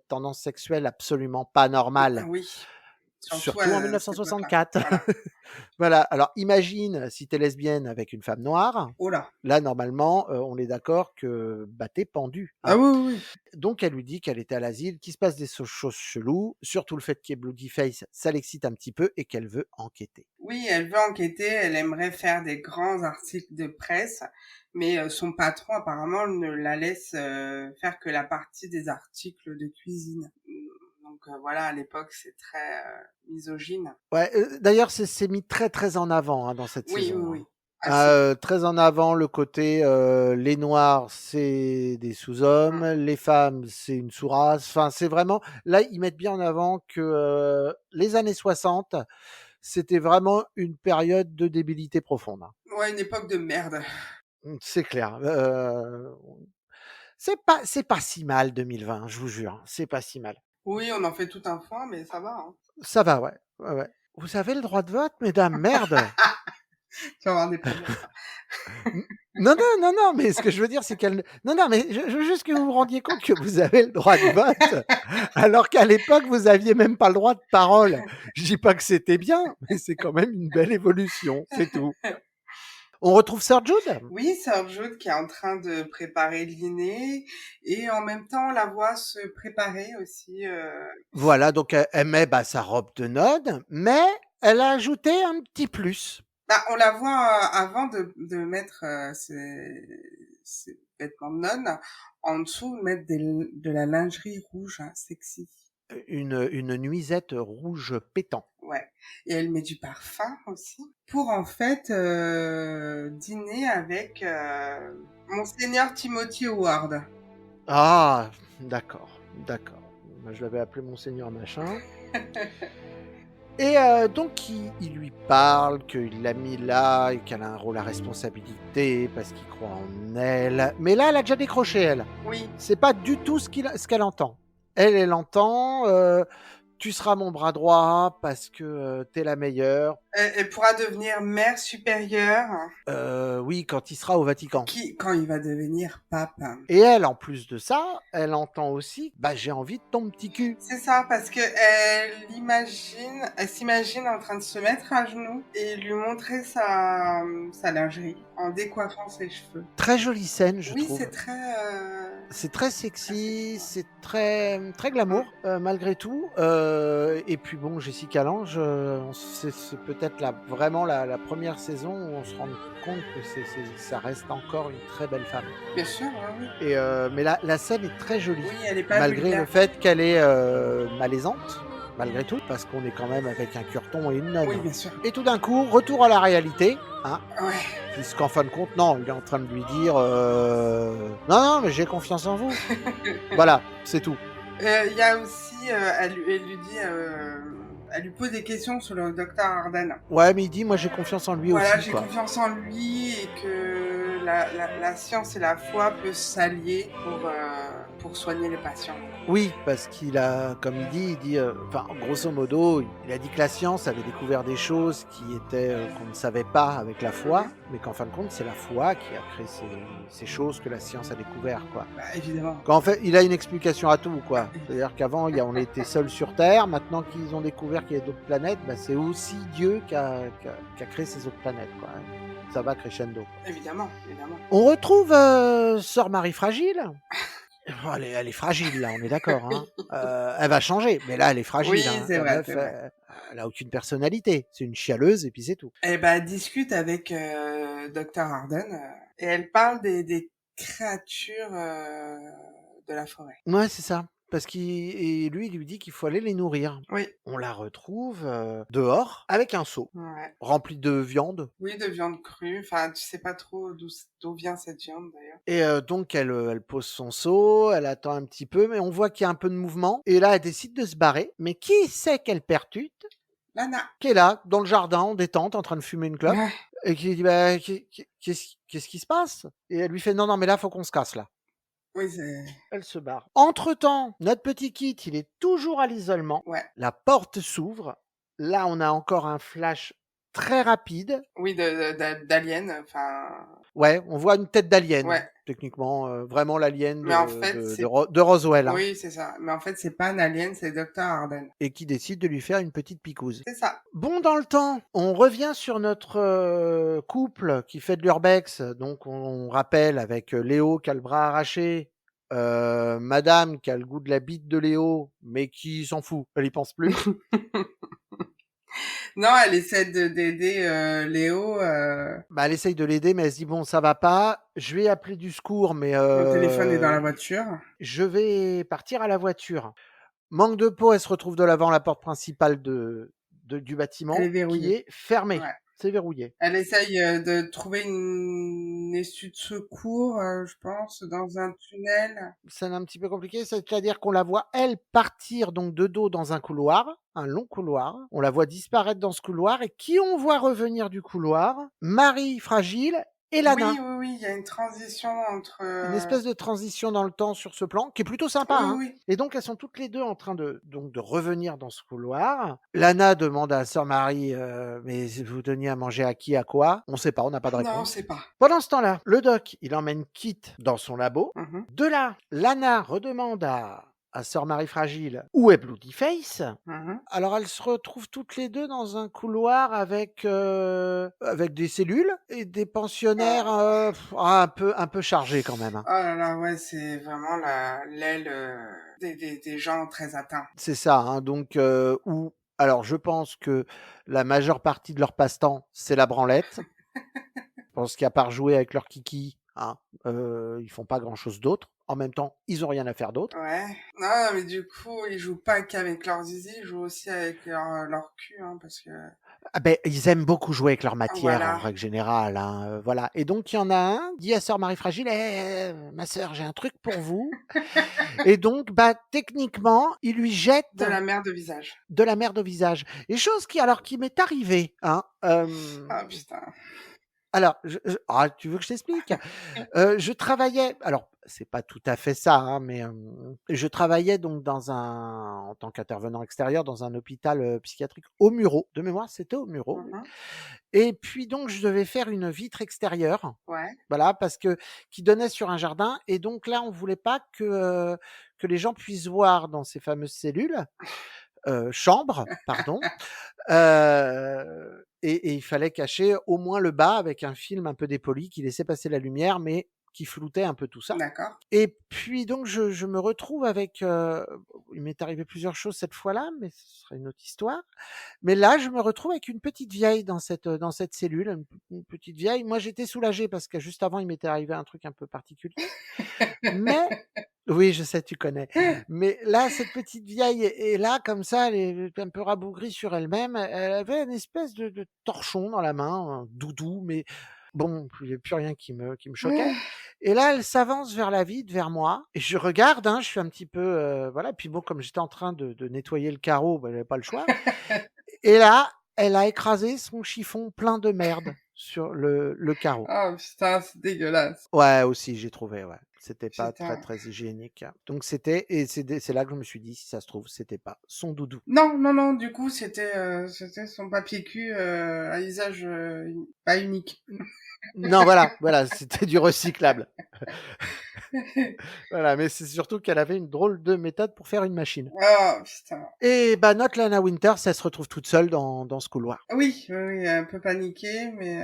Speaker 1: tendance sexuelle absolument pas normale.
Speaker 2: Oui.
Speaker 1: Surtout en 1964. Voilà. Alors, imagine si t'es lesbienne avec une femme noire.
Speaker 2: Oh là.
Speaker 1: Là, normalement, on est d'accord que bah, t'es pendu. Hein.
Speaker 2: Ah oui.
Speaker 1: Donc, elle lui dit qu'elle était à l'asile, qu'il se passe des choses cheloues, surtout le fait qu'il y ait Bloody Face, ça l'excite un petit peu et qu'elle veut enquêter.
Speaker 2: Oui, elle veut enquêter, elle aimerait faire des grands articles de presse, mais son patron apparemment ne la laisse faire que la partie des articles de cuisine. voilà, à l'époque, c'est très misogyne.
Speaker 1: Ouais, d'ailleurs, c'est mis très, très en avant, hein, dans cette
Speaker 2: Oui,
Speaker 1: saison,
Speaker 2: oui,
Speaker 1: hein.
Speaker 2: oui. Assez.
Speaker 1: Très en avant le côté, les noirs, c'est des
Speaker 2: Mm.
Speaker 1: sous-hommes, les femmes, c'est une sous-race. Enfin, c'est vraiment là, ils mettent bien en avant que, les années 60, c'était vraiment une période de débilité profonde, hein.
Speaker 2: Ouais, une époque de merde.
Speaker 1: C'est clair. C'est pas si mal 2020, je vous jure, hein, c'est pas si mal.
Speaker 2: Oui, on en fait tout un foin, mais ça va, hein.
Speaker 1: Ça va, ouais. Ouais, ouais. Vous avez le droit de vote, mesdames, merde!
Speaker 2: Tu vas avoir des problèmes.
Speaker 1: N non, non, non, non, mais ce que je veux dire, c'est qu'elle non, non, mais je veux juste que vous vous rendiez compte que vous avez le droit de vote, alors qu'à l'époque, vous aviez même pas le droit de parole. Je dis pas que c'était bien, mais c'est quand même une belle évolution, c'est tout. On retrouve Sir Jude?
Speaker 2: Oui, Sir Jude qui est en train de préparer le dîner et en même temps, on la voit se préparer aussi.
Speaker 1: Voilà, donc elle met, bah, sa robe de nonne, mais elle a ajouté un petit plus.
Speaker 2: Bah, on la voit avant de mettre ses vêtements de nonne, en dessous, mettre de la lingerie rouge, hein, sexy.
Speaker 1: Une nuisette rouge pétant.
Speaker 2: Ouais. Et elle met du parfum aussi pour en fait dîner avec Monseigneur Timothy Howard.
Speaker 1: Ah! D'accord, d'accord. Moi, je l'avais appelé monseigneur machin. Et donc il lui parle qu'il l'a mis là et qu'elle a un rôle à responsabilité parce qu'il croit en elle. Mais là, elle a déjà décroché, elle.
Speaker 2: Oui.
Speaker 1: C'est pas du tout ce qu'elle entend. Elle entend, «Tu seras mon bras droit parce que, tu la meilleure».
Speaker 2: Elle pourra devenir mère supérieure
Speaker 1: Oui, quand il sera au Vatican.
Speaker 2: quand il va devenir pape.
Speaker 1: Et elle, en plus de ça, elle entend aussi: «Bah, j'ai envie de ton petit cul».
Speaker 2: C'est ça, parce que elle s'imagine en train de se mettre à genoux et lui montrer sa lingerie en décoiffant ses cheveux.
Speaker 1: Très jolie scène, je
Speaker 2: Oui,
Speaker 1: trouve.
Speaker 2: c'est très...
Speaker 1: C'est très
Speaker 2: assez
Speaker 1: sexy,
Speaker 2: fort.
Speaker 1: c'est très glamour, malgré tout, et puis bon, Jessica Lange, c'est peut-être vraiment la 1re saison où on se rend compte que ça reste encore une très belle femme.
Speaker 2: Bien sûr, oui, oui.
Speaker 1: Et mais la scène est très jolie,
Speaker 2: Oui, elle est pas
Speaker 1: malgré le
Speaker 2: vulgaire.
Speaker 1: fait qu'elle est, malaisante, malgré tout, parce qu'on est quand même avec un curton et une nonne.
Speaker 2: Oui, bien sûr.
Speaker 1: Et tout d'un coup, retour à la réalité, hein,
Speaker 2: Ouais.
Speaker 1: puisqu'en fin de compte, non, il est en train de lui dire, «Non, non, mais j'ai confiance en vous». Voilà, c'est tout.
Speaker 2: Il y a aussi, elle lui dit, elle lui pose des questions sur le docteur Arden.
Speaker 1: Ouais, mais il dit: «Moi, j'ai confiance en lui
Speaker 2: Voilà,
Speaker 1: aussi,
Speaker 2: j'ai
Speaker 1: quoi».
Speaker 2: confiance en lui et que la science et la foi peuvent s'allier pour soigner les patients.
Speaker 1: Oui, parce qu'il a, comme il dit, enfin, grosso modo, il a dit que la science avait découvert des choses qui étaient, qu'on ne savait pas avec la foi, mais qu'en fin de compte, c'est la foi qui a créé ces choses que la science a découvert, quoi.
Speaker 2: Bah, évidemment.
Speaker 1: Qu'en fait, il a une explication à tout, quoi. C'est-à-dire qu'avant, on était seuls sur Terre. Maintenant qu'ils ont découvert qu'il y a d'autres planètes, bah, c'est aussi Dieu qui a créé ces autres planètes, quoi. Ça va crescendo.
Speaker 2: Évidemment, évidemment.
Speaker 1: On retrouve Sœur Marie Fragile. Oh, elle est fragile, là, on est d'accord, hein. Elle va changer, mais là, elle est fragile,
Speaker 2: Oui,
Speaker 1: hein.
Speaker 2: c'est
Speaker 1: La
Speaker 2: vrai,
Speaker 1: meuf,
Speaker 2: c'est vrai.
Speaker 1: elle a aucune personnalité. C'est une chialeuse et puis c'est tout.
Speaker 2: Eh ben, elle discute avec Dr. Arden et elle parle des créatures de la forêt.
Speaker 1: Ouais, c'est ça. Parce qu'il lui, il lui dit qu'il faut aller les nourrir.
Speaker 2: Oui,
Speaker 1: On la retrouve dehors avec un seau
Speaker 2: ouais.
Speaker 1: rempli de viande.
Speaker 2: Oui, de viande crue. Enfin, tu sais pas trop d'où vient cette viande d'ailleurs.
Speaker 1: Et donc elle pose son seau, elle attend un petit peu, mais on voit qu'il y a un peu de mouvement. Et là, elle décide de se barrer. Mais qui c'est qu'elle percute?
Speaker 2: Lana.
Speaker 1: Qui est là, dans le jardin, en détente, en train de fumer une clope.
Speaker 2: Ouais.
Speaker 1: Et qui lui dit, bah, qu'est-ce qui se passe? Et elle lui fait, non, non, mais là, faut qu'on se casse, là.
Speaker 2: Oui, c'est...
Speaker 1: Elle se barre. Entre-temps, notre petit Kit, il est toujours à l'isolement.
Speaker 2: Ouais.
Speaker 1: La porte s'ouvre. Là, on a encore un flash très rapide.
Speaker 2: Oui, d'alien, enfin...
Speaker 1: Ouais, on voit une tête d'alien.
Speaker 2: Ouais.
Speaker 1: Techniquement, vraiment l'alien
Speaker 2: Mais en fait,
Speaker 1: de Roswell. Hein,
Speaker 2: oui, c'est ça. Mais en fait, c'est pas un alien, c'est Dr. Arden.
Speaker 1: et qui décide de lui faire une petite picouse.
Speaker 2: C'est ça.
Speaker 1: Bon, dans le temps, on revient sur notre couple qui fait de l'urbex. Donc, on rappelle avec Léo qui a le bras arraché, Madame qui a le goût de la bite de Léo, mais qui s'en fout, elle y pense plus.
Speaker 2: Non, elle essaie d'aider Léo.
Speaker 1: Bah, elle essaye de l'aider, mais elle se dit bon, ça va pas, je vais appeler du secours, mais
Speaker 2: Le téléphone est dans la voiture.
Speaker 1: je vais partir à la voiture. Manque de peau, elle se retrouve devant la porte principale du
Speaker 2: Elle
Speaker 1: bâtiment
Speaker 2: est
Speaker 1: qui
Speaker 2: verrouillée.
Speaker 1: est fermée.
Speaker 2: Ouais.
Speaker 1: C'est verrouillé.
Speaker 2: Elle essaye de trouver une issue de secours, je pense, dans un tunnel.
Speaker 1: C'est un petit peu compliqué, c'est-à-dire qu'on la voit, elle, partir donc de dos dans un couloir, un long couloir. On la voit disparaître dans ce couloir et qui on voit revenir du couloir? Marie Fragile et Lana.
Speaker 2: Oui, oui, oui, il y a une transition entre...
Speaker 1: Une espèce de transition dans le temps sur ce plan qui est plutôt sympa.
Speaker 2: Oui,
Speaker 1: Hein.
Speaker 2: oui.
Speaker 1: Et donc, elles sont toutes les deux en train de revenir dans ce couloir. Lana demande à Sœur Marie mais vous donniez à manger à qui, à quoi? On sait pas, on n'a pas de
Speaker 2: Non, on
Speaker 1: réponse.
Speaker 2: sait pas.
Speaker 1: Pendant ce temps-là, le doc, il emmène Kit dans son labo.
Speaker 2: Mhm.
Speaker 1: De là, Lana redemande à Sœur Marie Fragile où est Bloody Face.
Speaker 2: Mhm.
Speaker 1: Alors elles se retrouvent toutes les deux dans un couloir avec des cellules et des pensionnaires un peu chargés quand même. Hein.
Speaker 2: Oh là là, ouais, c'est vraiment l'aile des gens très atteints.
Speaker 1: C'est ça, hein, donc où alors je pense que la majeure partie de leur passe-temps, c'est la branlette. Je pense qu'à part jouer avec leur kiki, hein, ils font pas grand-chose d'autre. En même temps, ils ont rien à faire d'autre.
Speaker 2: Ouais. Non, mais du coup, ils jouent pas qu'avec leur zizi, ils jouent aussi avec leur cul, hein, parce que...
Speaker 1: Ah ben, ils aiment beaucoup jouer avec leur matière
Speaker 2: Voilà.
Speaker 1: en règle générale, hein, voilà. Et donc il y en a un dit à Sœur Marie Fragile, ma sœur, j'ai un truc pour vous. Et donc, bah techniquement, il lui jette
Speaker 2: De la merde au visage.
Speaker 1: de la merde au visage. Et chose qui m'est arrivée, hein.
Speaker 2: Ah putain.
Speaker 1: Alors, tu veux que je t'explique? Je travaillais, alors c'est pas tout à fait ça, hein, mais je travaillais donc en tant qu'intervenant extérieur dans un hôpital psychiatrique au Mureau. De mémoire, c'était au Mureau. Oui.
Speaker 2: Mhm.
Speaker 1: Et puis donc, je devais faire une vitre extérieure,
Speaker 2: Ouais.
Speaker 1: voilà, parce que qui donnait sur un jardin. Et donc là, on voulait pas que les gens puissent voir dans ces fameuses cellules, chambres, pardon. Et il fallait cacher au moins le bas avec un film un peu dépoli qui laissait passer la lumière, mais qui floutait un peu tout ça.
Speaker 2: D'accord.
Speaker 1: Et puis donc je me retrouve avec, il m'est arrivé plusieurs choses cette fois-là, mais ce sera une autre histoire. Mais là, je me retrouve avec une petite vieille dans cette cellule, une petite vieille. Moi, j'étais soulagé parce que juste avant, il m'était arrivé un truc un peu particulier. Mais oui, je sais, tu connais. Mais là, cette petite vieille est là comme ça, elle est un peu rabougrie sur elle-même. Elle avait une espèce de torchon dans la main, un doudou, mais bon, il n'y avait plus rien qui me choquait. Et là, elle s'avance vers la vide, vers moi, et je regarde, hein, je suis un petit peu, voilà. Puis bon, comme j'étais en train de nettoyer le carreau, bah, j'avais pas le choix. Et là, elle a écrasé son chiffon plein de merde sur le carreau.
Speaker 2: Oh putain, c'est dégueulasse.
Speaker 1: Ouais, aussi, j'ai trouvé, ouais. C'était pas
Speaker 2: Putain.
Speaker 1: très hygiénique. Donc c'est là que je me suis dit, si ça se trouve, c'était pas son doudou.
Speaker 2: Non, non, non, du coup, c'était son papier cul à usage pas unique.
Speaker 1: Non, voilà, c'était du recyclable. Voilà, mais c'est surtout qu'elle avait une drôle de méthode pour faire une machine.
Speaker 2: Oh putain.
Speaker 1: Et bah, notre Lana Winters, elle se retrouve toute seule dans ce couloir.
Speaker 2: Oui, oui, oui, un peu paniquée, mais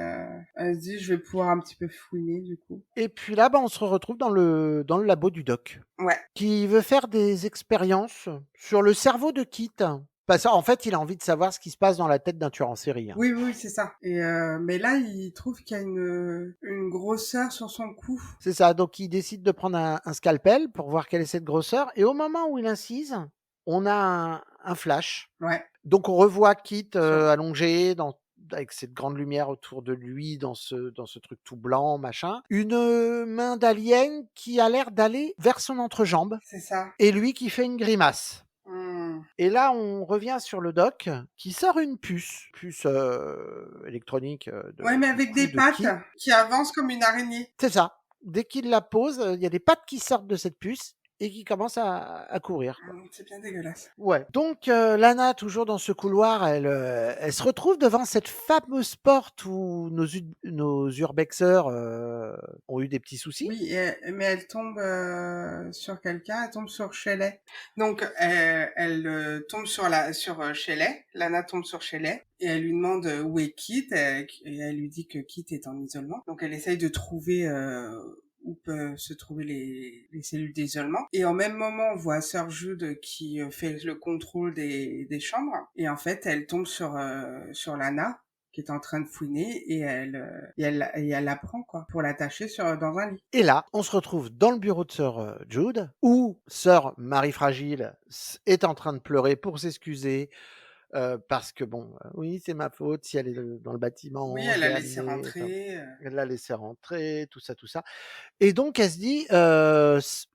Speaker 2: elle se dit, je vais pouvoir un petit peu fouiner, du coup.
Speaker 1: Et puis là, bah, on se retrouve dans le labo du doc,
Speaker 2: Ouais.
Speaker 1: qui veut faire des expériences sur le cerveau de Kit. Parce qu'en fait, il a envie de savoir ce qui se passe dans la tête d'un tueur en série. Hein.
Speaker 2: Oui, oui, c'est ça. Et mais là, il trouve qu'il y a une grosseur sur son cou.
Speaker 1: C'est ça, donc il décide de prendre un scalpel pour voir quelle est cette grosseur. Et au moment où il incise, on a un flash.
Speaker 2: Ouais.
Speaker 1: Donc on revoit Kit allongé avec cette grande lumière autour de lui dans ce truc tout blanc, machin. Une main d'alien qui a l'air d'aller vers son entrejambe.
Speaker 2: C'est ça.
Speaker 1: Et lui qui fait une grimace. Et là, on revient sur le doc qui sort une puce électronique.
Speaker 2: Ouais, mais avec des pattes
Speaker 1: Kit.
Speaker 2: qui avancent comme une araignée.
Speaker 1: C'est ça. Dès qu'il la pose, il y a des pattes qui sortent de cette puce et qui commencent à courir. Quoi.
Speaker 2: C'est bien dégueulasse.
Speaker 1: Ouais. Donc Lana, toujours dans ce couloir, elle se retrouve devant cette fameuse porte où nos urbexeurs ont eu des petits soucis.
Speaker 2: Oui, mais elle tombe sur quelqu'un, elle tombe sur Shelley. Donc elle tombe sur Shelley. Lana tombe sur Shelley et elle lui demande où est Kit et elle lui dit que Kit est en isolement. Donc elle essaye de trouver où peuvent se trouver les cellules d'isolement. Et en même moment, on voit Sir Jude qui fait le contrôle des chambres. Et en fait, elle tombe sur Lana, qui est en train de fouiner et elle la prend quoi pour l'attacher dans un lit.
Speaker 1: Et là, on se retrouve dans le bureau de sœur Jude, où sœur Marie Fragile est en train de pleurer pour s'excuser. Parce que bon, oui, c'est ma faute si elle est dans le bâtiment,
Speaker 2: Oui,
Speaker 1: je
Speaker 2: elle a
Speaker 1: l'ai
Speaker 2: laissé
Speaker 1: amenée, enfin,
Speaker 2: rentrer.
Speaker 1: elle l'a laissé rentrer, tout ça, tout ça. Et donc elle se dit,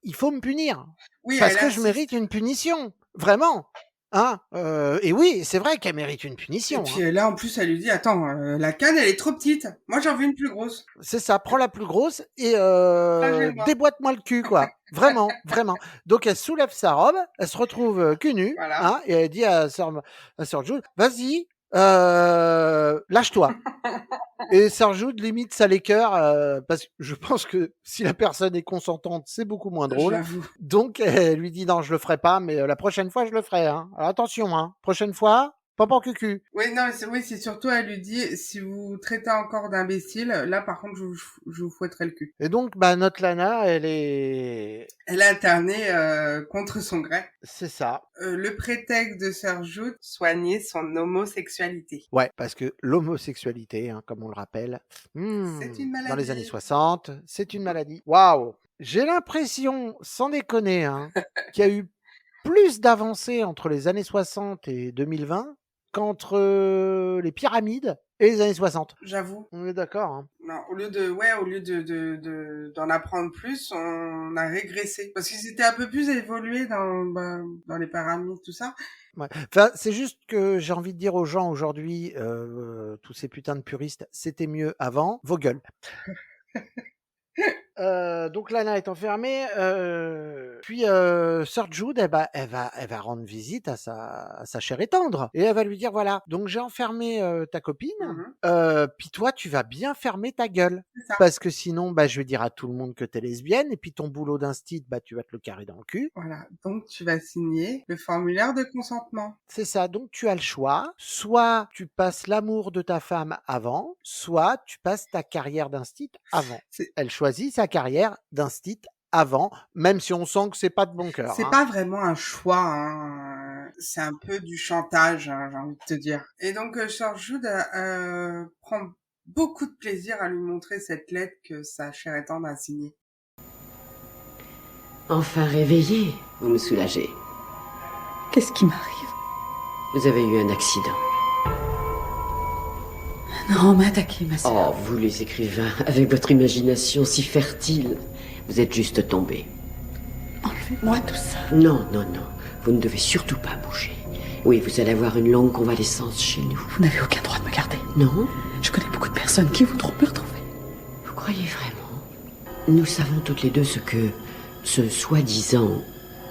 Speaker 1: il faut me punir,
Speaker 2: Oui,
Speaker 1: parce
Speaker 2: elle
Speaker 1: que je mérite
Speaker 2: insiste.
Speaker 1: une punition, vraiment. Hein, et oui, c'est vrai qu'elle mérite une
Speaker 2: Et
Speaker 1: punition.
Speaker 2: puis
Speaker 1: Hein.
Speaker 2: là, en plus, elle lui dit, attends, la canne, elle est trop petite. Moi, j'en veux une plus grosse.
Speaker 1: C'est ça, prends la plus grosse et
Speaker 2: Flagelle-moi.
Speaker 1: déboîte-moi le cul, quoi. Vraiment, vraiment. Donc elle soulève sa robe, elle se retrouve cul nu,
Speaker 2: Voilà.
Speaker 1: hein, et elle dit à sœur Jude, vas-y, lâche-toi. Et sœur Jude limite ça l'écœure, parce que je pense que si la personne est consentante, c'est beaucoup moins drôle.
Speaker 2: J'avoue.
Speaker 1: Donc elle lui dit non, je le ferai pas, mais la prochaine fois je le ferai. Hein. Alors attention, hein. Prochaine fois, pas pour cucu.
Speaker 2: Oui, non, c'est surtout, elle lui dit, si vous traitez encore d'imbécile, là, par contre, je vous fouetterai le cul.
Speaker 1: Et donc, bah, notre Lana, elle est...
Speaker 2: Elle a interné contre son gré.
Speaker 1: C'est ça.
Speaker 2: Le prétexte de Sir Jude, soigner son homosexualité.
Speaker 1: Ouais, parce que l'homosexualité, hein, comme on le rappelle,
Speaker 2: C'est une
Speaker 1: dans les
Speaker 2: maladie.
Speaker 1: années 60, c'est une maladie. Waouh! J'ai l'impression, sans déconner, hein, qu'il y a eu plus d'avancées entre les années 60 et 2020 qu'entre les pyramides et les années 60.
Speaker 2: J'avoue.
Speaker 1: On est d'accord, hein?
Speaker 2: Non, au lieu d'en apprendre plus, on a régressé. Parce qu'ils étaient un peu plus évolués dans les pyramides, tout ça.
Speaker 1: Ouais. Enfin, c'est juste que j'ai envie de dire aux gens aujourd'hui, tous ces putains de puristes, c'était mieux avant, vos gueules. Donc Lana est enfermée, puis sœur Jude, elle va rendre visite à sa chère et tendre, et elle va lui dire voilà, donc j'ai enfermé ta copine, puis toi tu vas bien fermer ta gueule,
Speaker 2: C'est ça.
Speaker 1: parce que sinon bah je vais dire à tout le monde que t'es lesbienne, et puis ton boulot d'instit, bah tu vas te le carrer dans le cul.
Speaker 2: Voilà. Donc, tu vas signer le formulaire de consentement.
Speaker 1: C'est ça, donc tu as le choix, soit tu passes l'amour de ta femme avant, soit tu passes ta carrière d'instit avant.
Speaker 2: C'est
Speaker 1: Elle choisit sa carrière d'instit avant, même si on sent que c'est pas de bon cœur.
Speaker 2: c'est
Speaker 1: Hein.
Speaker 2: pas vraiment un choix, hein. C'est un peu du chantage, hein, j'ai envie de te dire. Et donc, Sir Jude prend beaucoup de plaisir à lui montrer cette lettre que sa chère et tendre a signée.
Speaker 4: Enfin réveillé, vous me soulagez.
Speaker 6: Qu'est-ce qui m'arrive?
Speaker 4: Vous avez eu un accident.
Speaker 6: Non, on m'a attaqué, ma sœur.
Speaker 4: Oh, vous les écrivains, avec votre imagination si fertile, vous êtes juste tombés.
Speaker 6: Enlevez-moi tout ça.
Speaker 4: Non, non, non, vous ne devez surtout pas bouger. Oui, vous allez avoir une longue convalescence chez nous.
Speaker 6: Vous n'avez aucun droit de me garder.
Speaker 4: Non?
Speaker 6: Je connais beaucoup de personnes qui voudront me retrouver.
Speaker 4: Vous croyez vraiment? Nous savons toutes les deux ce que ce soi-disant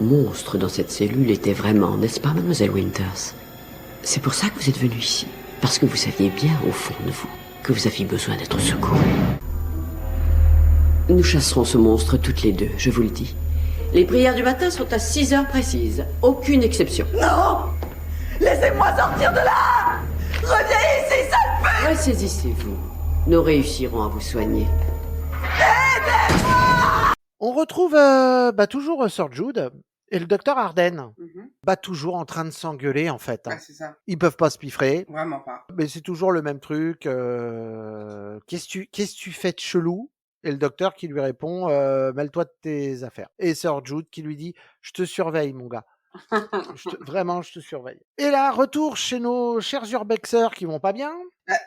Speaker 4: monstre dans cette cellule était vraiment, n'est-ce pas, mademoiselle Winters? C'est pour ça que vous êtes venue ici. Parce que vous saviez bien, au fond de vous, que vous aviez besoin d'être secouru. Nous chasserons ce monstre toutes les deux, je vous le dis. Les prières du matin sont à 6 heures précises. Aucune exception.
Speaker 6: Non! Laissez-moi sortir de là! Reviens ici, sale pute!
Speaker 4: Ressaisissez-vous. Nous réussirons à vous soigner.
Speaker 1: On retrouve toujours Sir Jude et le docteur Arden, toujours en train de s'engueuler en fait. Hein.
Speaker 2: Ouais, c'est ça.
Speaker 1: Ils peuvent pas se piffrer.
Speaker 2: Vraiment pas.
Speaker 1: Mais c'est toujours le même truc. Qu'est-ce que tu fais de chelou? Et le docteur qui lui répond, mêle-toi de tes affaires. Et Sir Jude qui lui dit, je te surveille mon gars. Vraiment, je te surveille. Et là, retour chez nos chers urbexeurs qui vont pas bien.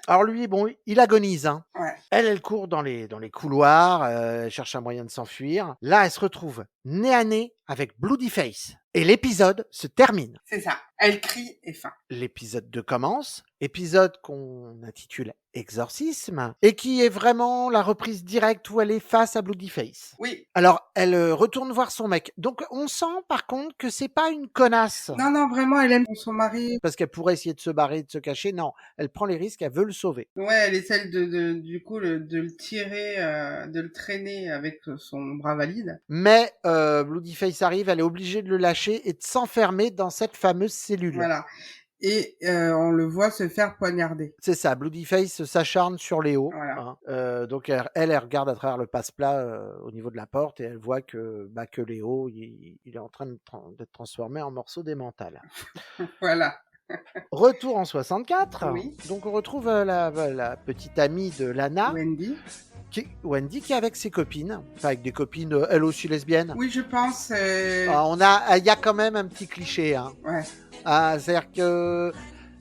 Speaker 1: Alors lui, bon, il agonise. Hein.
Speaker 2: Ouais.
Speaker 1: Elle court dans les couloirs, elle cherche un moyen de s'enfuir. Là, elle se retrouve nez à nez avec Bloody Face. Et l'épisode se termine.
Speaker 2: C'est ça. Elle crie et faim.
Speaker 1: L'épisode 2 commence. Épisode qu'on intitule Exorcisme. Et qui est vraiment la reprise directe où elle est face à Bloody Face.
Speaker 2: Oui.
Speaker 1: Alors, elle retourne voir son mec. Donc, on sent par contre que c'est pas une connasse.
Speaker 2: Non, non, vraiment, elle aime son mari.
Speaker 1: Parce qu'elle pourrait essayer de se barrer, de se cacher. Non, elle prend les risques, elle veut le sauver.
Speaker 2: Ouais, elle essaie du coup, de le tirer, de le traîner avec son bras valide.
Speaker 1: Mais Bloody Face arrive, elle est obligée de le lâcher et de s'enfermer dans cette fameuse cellule.
Speaker 2: Voilà. Et on le voit se faire poignarder.
Speaker 1: C'est ça, Bloody Face s'acharne sur Léo.
Speaker 2: Voilà.
Speaker 1: Hein. Donc elle regarde à travers le passe-plat au niveau de la porte et elle voit que Léo, il est en train d'être transformé en morceaux d'émental.
Speaker 2: Voilà.
Speaker 1: Retour en 64.
Speaker 2: Oui.
Speaker 1: Donc on retrouve la petite amie de Lana,
Speaker 2: Wendy.
Speaker 1: Wendy, qui est avec ses copines, enfin avec des copines elles aussi lesbiennes.
Speaker 2: Oui, je pense.
Speaker 1: Il y a quand même un petit cliché, hein.
Speaker 2: Ouais.
Speaker 1: C'est-à-dire que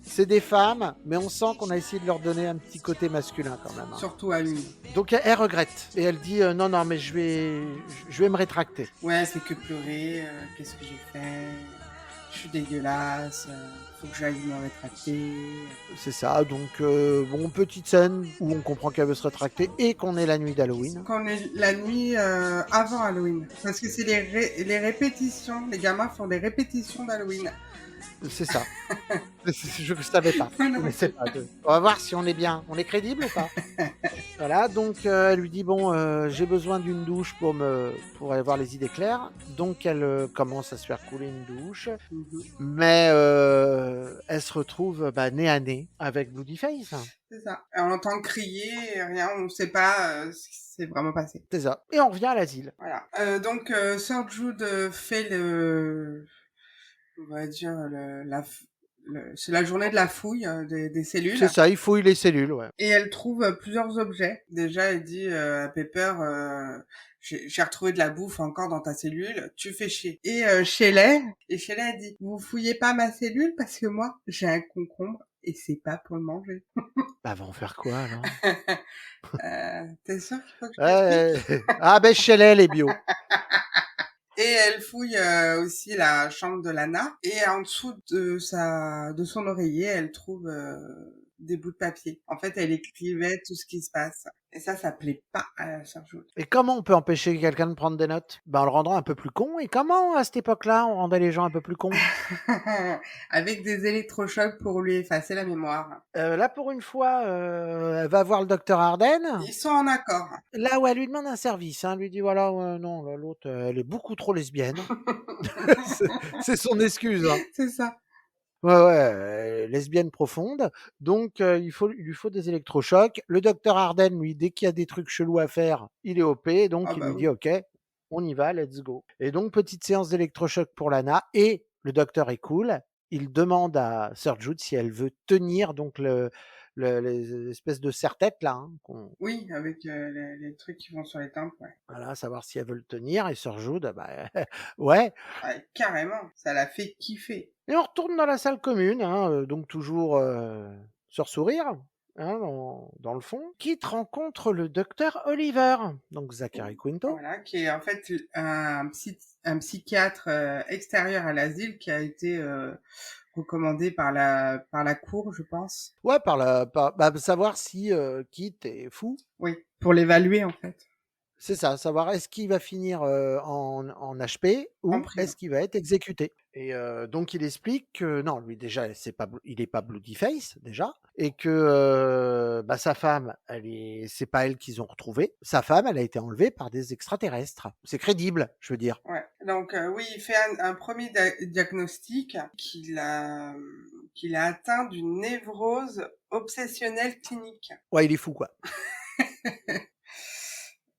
Speaker 1: c'est des femmes, mais on sent qu'on a essayé de leur donner un petit côté masculin quand même, hein.
Speaker 2: Surtout à une.
Speaker 1: Donc elle regrette et elle dit non, non, mais je vais me rétracter.
Speaker 2: Ouais, c'est que pleurer. Qu'est-ce que j'ai fait? Je suis dégueulasse. Faut que j'aille me rétracter.
Speaker 1: C'est ça, donc bon, petite scène où on comprend qu'elle veut se rétracter et qu'on est la nuit d'Halloween.
Speaker 2: Qu'on est la nuit avant Halloween. Parce que c'est les répétitions. Les gamins font des répétitions d'Halloween.
Speaker 1: C'est ça. Je ne savais pas. Je ne sais pas. On va voir si on est bien. On est crédible ou pas? Voilà, donc elle lui dit bon, j'ai besoin d'une douche pour avoir les idées claires. Donc elle commence à se faire couler une douche, mais elle se retrouve nez à nez avec Bloodyface.
Speaker 2: C'est ça. Et on l'entend crier, et rien, on ne sait pas ce qui s'est vraiment passé.
Speaker 1: C'est ça. Et on revient à l'asile.
Speaker 2: Voilà. Donc Sir Jude fait on va dire c'est la journée de la fouille des cellules.
Speaker 1: C'est ça, il fouille les cellules, ouais.
Speaker 2: Et elle trouve plusieurs objets. Déjà, elle dit à Pepper, j'ai retrouvé de la bouffe encore dans ta cellule, tu fais chier. Et Shelley elle dit, vous fouillez pas ma cellule parce que moi, j'ai un concombre et c'est pas pour le manger.
Speaker 1: Bah, va en faire quoi alors?
Speaker 2: T'es sûr qu'il faut que je t'explique?
Speaker 1: Ah ben Shelley, les bio.
Speaker 2: Et elle fouille aussi la chambre de Lana. Et en dessous de son oreiller, elle trouve des bouts de papier. En fait, elle écrivait tout ce qui se passe. Et ça plaît pas à Sergio.
Speaker 1: Et comment on peut empêcher quelqu'un de prendre des notes? En le rendant un peu plus con. Et comment, à cette époque-là, on rendait les gens un peu plus cons?
Speaker 2: Avec des électrochocs pour lui effacer la mémoire.
Speaker 1: Là, pour une fois, elle va voir le docteur Arden.
Speaker 2: Ils sont en accord.
Speaker 1: Là où elle lui demande un service, hein, elle lui dit voilà, non, l'autre, elle est beaucoup trop lesbienne. C'est son excuse, hein.
Speaker 2: C'est ça.
Speaker 1: Ouais, lesbienne profonde. Donc, il lui faut des électrochocs. Le docteur Arden, lui, dès qu'il y a des trucs chelous à faire, il est OP. Donc, il lui dit ok, on y va, let's go. Et donc, petite séance d'électrochoc pour Lana. Et le docteur est cool. Il demande à Sir Jude si elle veut tenir donc les espèces de serre-tête là. Hein,
Speaker 2: oui, avec les trucs qui vont sur les tempes, ouais.
Speaker 1: Voilà, savoir si elle veut le tenir. Et Sir Jude, ouais.
Speaker 2: Carrément, ça l'a fait kiffer.
Speaker 1: Et on retourne dans la salle commune, hein, donc toujours sur sourire, hein, dans le fond. Qui te rencontre le docteur Oliver, donc Zachary Quinto.
Speaker 2: Voilà, qui est en fait un psychiatre extérieur à l'asile qui a été recommandé par la cour, je pense.
Speaker 1: Ouais, savoir si Kit est fou.
Speaker 2: Oui, pour l'évaluer en fait.
Speaker 1: C'est ça, savoir est-ce qu'il va finir en HP ou est-ce qu'il va être exécuté. Et donc il explique que non, lui déjà, il est pas Bloodyface déjà, et que sa femme, c'est pas elle qu'ils ont retrouvée. Sa femme, elle a été enlevée par des extraterrestres. C'est crédible, je veux dire.
Speaker 2: Ouais. Donc oui, il fait un premier diagnostic qu'il a atteint d'une névrose obsessionnelle clinique.
Speaker 1: Ouais, il est fou quoi.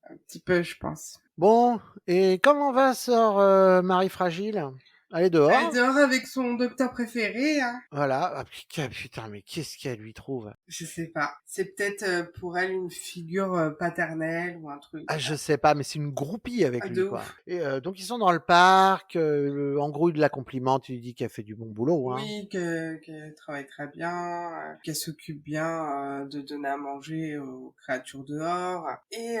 Speaker 2: Un petit peu, je pense.
Speaker 1: Bon, et comment va sœur Marie Fragile? Elle est dehors.
Speaker 2: Elle est dehors avec son docteur préféré. Hein.
Speaker 1: Voilà. Ah, putain, mais qu'est-ce qu'elle lui trouve?
Speaker 2: Je sais pas. C'est peut-être pour elle une figure paternelle ou un truc.
Speaker 1: Ah, je sais pas, mais c'est une groupie avec lui, quoi. Et donc ils sont dans le parc. En gros, il la complimente, il lui dit qu'elle fait du bon boulot. Hein.
Speaker 2: Oui, qu'elle travaille très bien, qu'elle s'occupe bien de donner à manger aux créatures dehors. Et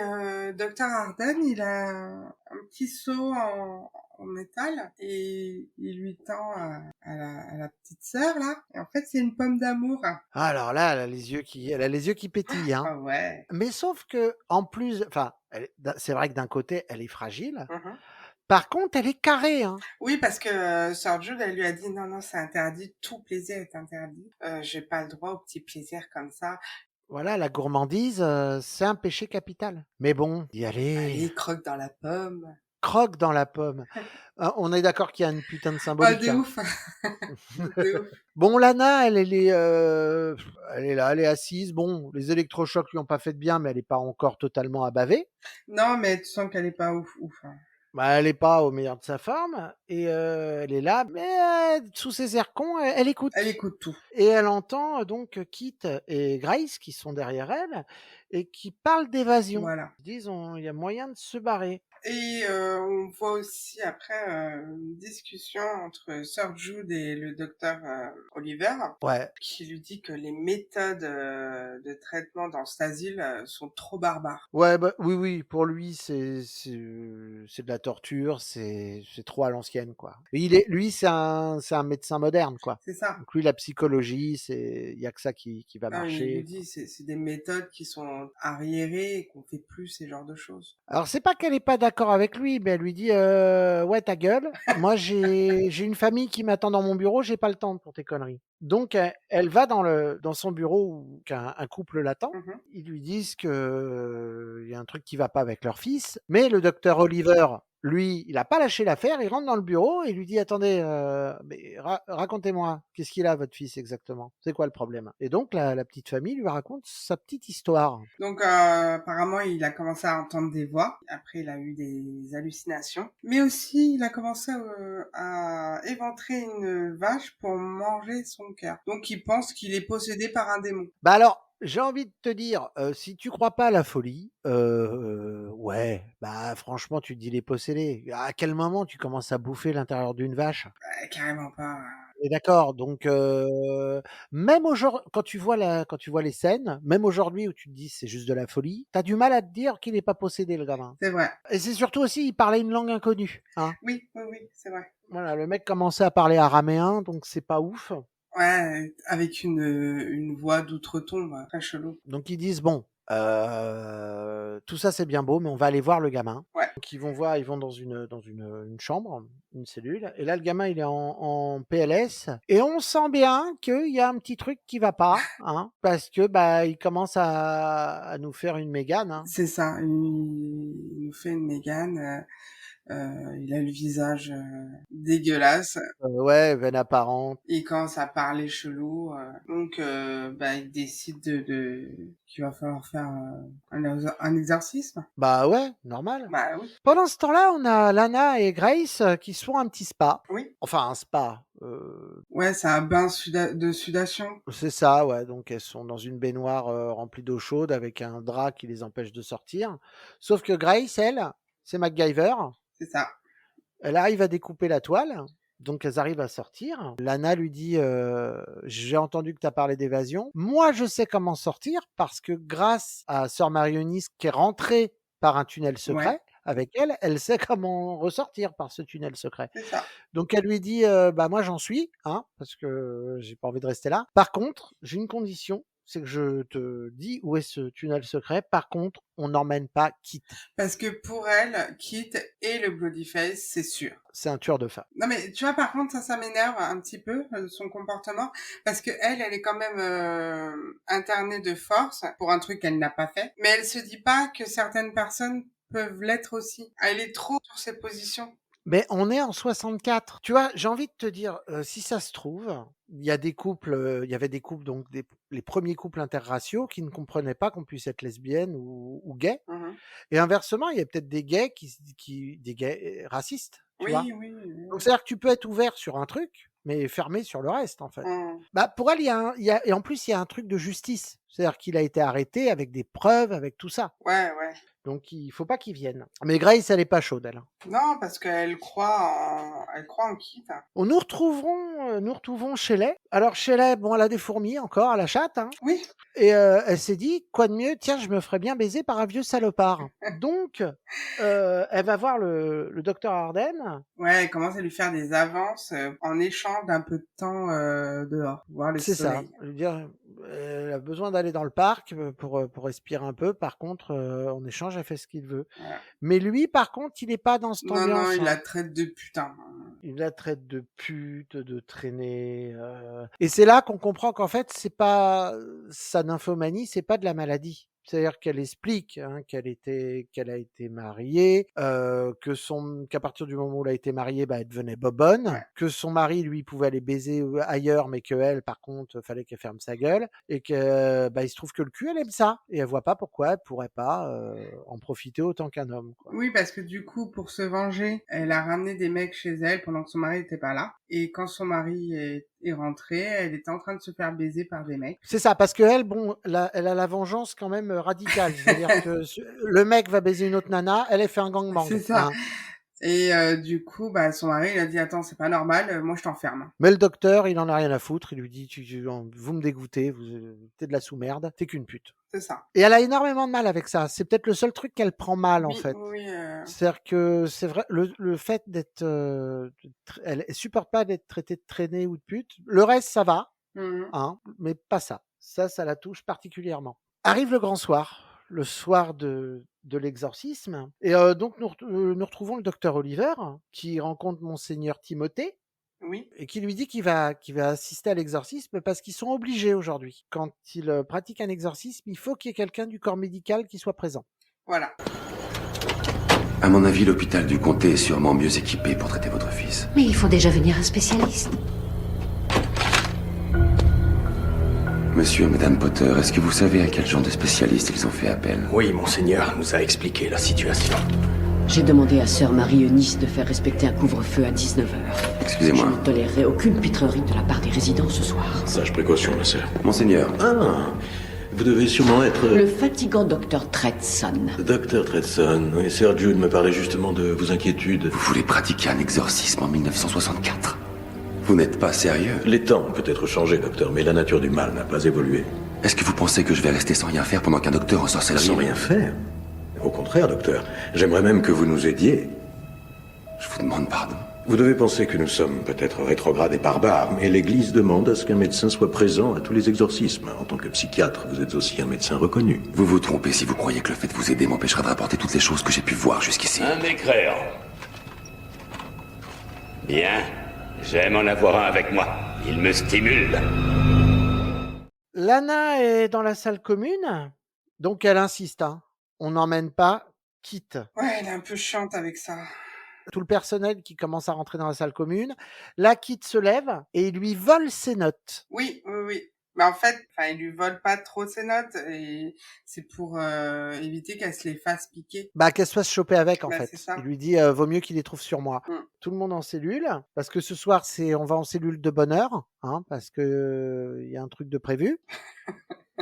Speaker 2: Dr Arden, il a un petit seau en métal et il lui tend à la petite sœur là. Et en fait, c'est une pomme d'amour.
Speaker 1: Alors là, elle a les yeux qui pétillent. Hein.
Speaker 2: Ah ouais.
Speaker 1: Mais sauf que en plus, enfin, c'est vrai que d'un côté, elle est fragile. Par contre, elle est carrée. Hein.
Speaker 2: Oui, parce que Sir Jude, elle lui a dit non, c'est interdit, tout plaisir est interdit. J'ai pas le droit aux petits plaisirs comme ça.
Speaker 1: Voilà, la gourmandise, c'est un péché capital. Mais bon, y aller.
Speaker 2: Allez, croque dans la pomme.
Speaker 1: Croque dans la pomme. On est d'accord qu'il y a une putain de symbolique.
Speaker 2: Ah, de ouf. De ouf.
Speaker 1: Bon, Lana, elle est là, elle est assise. Bon, les électrochocs lui ont pas fait de bien, mais elle est pas encore totalement à baver.
Speaker 2: Non, mais tu sens qu'elle est pas ouf. Hein.
Speaker 1: Bah, elle est pas au meilleur de sa forme et elle est là, mais sous ses airs cons, elle écoute
Speaker 2: Elle écoute tout.
Speaker 1: et elle entend donc Kit et Grace qui sont derrière elle et qui parlent d'évasion.
Speaker 2: Voilà.
Speaker 1: Ils disent: «On il y a moyen de se barrer».
Speaker 2: Et on voit aussi après une discussion entre Sir Jude et le docteur Oliver,
Speaker 1: Ouais.
Speaker 2: qui lui dit que les méthodes de traitement dans cet asile sont trop barbares.
Speaker 1: Ouais, bah, oui, oui, pour lui, c'est de la torture, c'est trop à l'ancienne, quoi. Et lui, c'est un médecin moderne, quoi.
Speaker 2: C'est ça.
Speaker 1: Donc lui, la psychologie, il y a que ça qui va
Speaker 2: Ah, il lui
Speaker 1: marcher.
Speaker 2: dit c'est des méthodes qui sont arriérées et qu'on fait plus ces genres de choses.
Speaker 1: Alors, c'est pas qu'elle est pas d'accord avec lui, mais elle lui dit, ouais, ta gueule. Moi, j'ai une famille qui m'attend dans mon bureau, j'ai pas le temps pour tes conneries. Donc, elle va dans son bureau où un couple l'attend.
Speaker 2: Mhm.
Speaker 1: Ils lui disent que il y a un truc qui va pas avec leur fils, mais le docteur Oliver, lui, il a pas lâché l'affaire, il rentre dans le bureau et il lui dit: «Attendez, mais racontez-moi, qu'est-ce qu'il a votre fils exactement? C'est quoi le problème?» Et donc la petite famille lui raconte sa petite histoire.
Speaker 2: Donc apparemment il a commencé à entendre des voix, après il a eu des hallucinations, mais aussi il a commencé à éventrer une vache pour manger son cœur. Donc il pense qu'il est possédé par un démon.
Speaker 1: Bah alors, j'ai envie de te dire, si tu crois pas à la folie, ouais, bah franchement, tu te dis les possédés. À quel moment tu commences à bouffer l'intérieur d'une vache?
Speaker 2: Carrément pas.
Speaker 1: Et d'accord, donc même aujourd quand tu vois les scènes, même aujourd'hui où tu te dis: «C'est juste de la folie», tu as du mal à te dire qu'il est pas possédé le gamin.
Speaker 2: C'est vrai.
Speaker 1: Et c'est surtout aussi, il parlait une langue inconnue, hein.
Speaker 2: Oui, oui, oui, c'est vrai.
Speaker 1: Voilà, le mec commençait à parler araméen, donc c'est pas ouf.
Speaker 2: Ouais, avec une voix d'outre-tombe, très chelou.
Speaker 1: Donc ils disent: «Bon, tout ça c'est bien beau, mais on va aller voir le gamin».
Speaker 2: Ouais.
Speaker 1: Donc ils vont dans une chambre, une cellule et là le gamin il est en PLS et on sent bien qu'il y a un petit truc qui va pas, hein, parce que, bah, il commence à nous faire une Mégane, hein.
Speaker 2: C'est ça, il nous fait une Mégane, il a le visage dégueulasse.
Speaker 1: Ouais, veine apparente.
Speaker 2: Il commence à parler chelou, donc bah, il décide qu'il va falloir faire un exorcisme.
Speaker 1: Bah, ouais, normal.
Speaker 2: Bah oui,
Speaker 1: Pendant ce temps-là, on a Lana et Grace, qui se font un petit spa.
Speaker 2: oui.
Speaker 1: Enfin un spa,
Speaker 2: Ouais, c'est un bain de sudation.
Speaker 1: c'est ça, ouais, donc elles sont dans une baignoire, remplie d'eau chaude avec un drap qui les empêche de sortir. Sauf que Grace, elle, c'est MacGyver,
Speaker 2: C'est ça.
Speaker 1: elle arrive à découper la toile, donc elles arrivent à sortir. Lana lui dit, «J'ai entendu que tu as parlé d'évasion. Moi, je sais comment sortir parce que grâce à sœur Marionis qui est rentrée par un tunnel
Speaker 2: Ouais,
Speaker 1: secret avec elle, elle sait comment ressortir par ce tunnel secret».
Speaker 2: c'est ça.
Speaker 1: Donc elle lui dit, «Bah, moi j'en suis, hein, parce que j'ai pas envie de rester là. Par contre, j'ai une condition, c'est que je te dis où est ce tunnel secret. Par contre, on n'emmène pas Kit.
Speaker 2: Parce que pour elle, Kit et le Bloodyface, c'est sûr.
Speaker 1: C'est un tueur de femmes».
Speaker 2: Non mais tu vois, par contre, ça m'énerve un petit peu, son comportement, parce que elle est quand même internée de force pour un truc qu'elle n'a pas fait, mais elle se dit pas que certaines personnes peuvent l'être aussi. Elle est trop sur ses positions.
Speaker 1: Mais on est en 64. Tu vois, j'ai envie de te dire, si ça se trouve, il y a des couples, il y avait des couples donc les premiers couples interraciaux qui ne comprenaient pas qu'on puisse être lesbienne ou gay
Speaker 2: Mhm.
Speaker 1: et inversement, il y a peut-être des gays des gays racistes, tu vois?
Speaker 2: Oui, oui, oui.
Speaker 1: Donc c'est-à-dire que tu peux être ouvert sur un truc, mais fermé sur le reste, en fait.
Speaker 2: Mhm.
Speaker 1: Bah, pour elle, et en plus, il y a un truc de justice. C'est-à-dire qu'il a été arrêté avec des preuves, avec tout ça.
Speaker 2: Ouais, ouais.
Speaker 1: Donc il faut pas qu'il vienne. Mais Grace, elle est pas chaude, elle, hein.
Speaker 2: Non, parce elle croit en Kit.
Speaker 1: On nous retrouvons Shelley. Alors Shelley, bon, elle a des fourmis encore à la chatte, hein,
Speaker 2: Oui,
Speaker 1: et elle s'est dit: «Quoi de mieux? Tiens, je me ferais bien baiser par un vieux salopard». Donc elle va voir le docteur Arden.
Speaker 2: ouais, elle commence à lui faire des avances en échange d'un peu de temps dehors, voir le
Speaker 1: C'est ça.
Speaker 2: soleil.
Speaker 1: Je veux dire, elle a besoin d'aller dans le parc, pour respirer un peu. Par contre, en échange, elle fait ce qu'il veut.
Speaker 2: Voilà.
Speaker 1: Mais lui, par contre, il est pas dans cette
Speaker 2: Non, non,
Speaker 1: ambiance,
Speaker 2: il
Speaker 1: hein.
Speaker 2: la traite de putain.
Speaker 1: Il la traite de pute, de traînée, et c'est là qu'on comprend qu'en fait, c'est pas sa nymphomanie, c'est pas de la maladie. C'est-à-dire qu'elle explique qu'elle a été mariée, qu'à partir du moment où elle a été mariée, elle devenait bobonne, que son mari, lui, pouvait aller baiser ailleurs, mais qu'elle, par contre, fallait qu'elle ferme sa gueule, et que il se trouve que le cul, elle aime ça, et elle voit pas pourquoi elle pourrait pas en profiter autant qu'un homme, quoi.
Speaker 2: Oui, parce que du coup, pour se venger, elle a ramené des mecs chez elle pendant que son mari était pas là. Et quand son mari est rentré, elle était en train de se faire baiser par des mecs.
Speaker 1: C'est ça, parce que elle, bon, elle a la vengeance quand même radicale. C'est-à-dire que le mec va baiser une autre nana, elle fait un gangbang.
Speaker 2: C'est ça. Et du coup, son mari, il a dit, attends, c'est pas normal, moi je t'enferme.
Speaker 1: Mais le docteur, il en a rien à foutre. Il lui dit, vous me dégoûtez, t'es de la sous-merde, t'es qu'une pute.
Speaker 2: C'est ça.
Speaker 1: Et elle a énormément de mal avec ça. C'est peut-être le seul truc qu'elle prend mal, en fait.
Speaker 2: Oui.
Speaker 1: C'est-à-dire que c'est vrai, le fait d'être... elle supporte pas d'être traitée de traînée ou de pute. Le reste, ça va, mais pas ça. Ça la touche particulièrement. Arrive le grand soir, le soir de l'exorcisme. Et donc, nous retrouvons le docteur Oliver, qui rencontre Monseigneur Timothée.
Speaker 2: Oui.
Speaker 1: Et qui lui dit qu'il va assister à l'exorcisme parce qu'ils sont obligés aujourd'hui. Quand ils pratiquent un exorcisme, il faut qu'il y ait quelqu'un du corps médical qui soit présent.
Speaker 2: Voilà.
Speaker 7: À mon avis, l'hôpital du comté est sûrement mieux équipé pour traiter votre fils.
Speaker 8: Mais il faut déjà venir un spécialiste.
Speaker 7: Monsieur et Madame Potter, est-ce que vous savez à quel genre de spécialiste ils ont fait appel?
Speaker 5: Oui, monseigneur nous a expliqué la situation.
Speaker 4: J'ai demandé à sœur Marie-Eunice de faire respecter un couvre-feu à 19h.
Speaker 7: Excusez-moi.
Speaker 4: Je ne tolérerai aucune pitrerie de la part des résidents ce soir.
Speaker 9: Sage précaution, ma sœur.
Speaker 7: Monseigneur.
Speaker 9: Ah, vous devez sûrement être...
Speaker 4: Le fatigant docteur Tredson.
Speaker 9: Docteur Tredson. Oui, Sir Jude me parlait justement de vos inquiétudes.
Speaker 7: Vous voulez pratiquer un exorcisme en 1964? Vous n'êtes pas sérieux?
Speaker 9: Les temps ont peut-être changé, docteur, mais la nature du mal n'a pas évolué.
Speaker 7: Est-ce que vous pensez que je vais rester sans rien faire pendant qu'un docteur en sorcellerie...
Speaker 9: Sans rien faire? Au contraire, docteur. J'aimerais même que vous nous aidiez.
Speaker 7: Je vous demande pardon.
Speaker 9: Vous devez penser que nous sommes peut-être rétrogrades et barbares, mais l'Église demande à ce qu'un médecin soit présent à tous les exorcismes. En tant que psychiatre, vous êtes aussi un médecin reconnu.
Speaker 7: Vous vous trompez si vous croyez que le fait de vous aider m'empêchera de rapporter toutes les choses que j'ai pu voir jusqu'ici.
Speaker 10: Un mécréant. Bien. J'aime en avoir un avec moi. Il me stimule.
Speaker 1: Lana est dans la salle commune, donc elle insiste. On n'emmène pas Kit.
Speaker 2: Ouais, elle est un peu chiante avec ça.
Speaker 1: Tout le personnel qui commence à rentrer dans la salle commune. Là, Kit se lève et il lui vole ses notes.
Speaker 2: Oui. Mais en fait, il lui vole pas trop ses notes et c'est pour éviter qu'elle se les fasse piquer.
Speaker 1: Qu'elle se fasse choper avec, en fait.
Speaker 2: C'est ça.
Speaker 1: Il lui dit, vaut mieux qu'il les trouve sur moi. Tout le monde en cellule, parce que ce soir, on va en cellule de bonheur, parce que il y a un truc de prévu.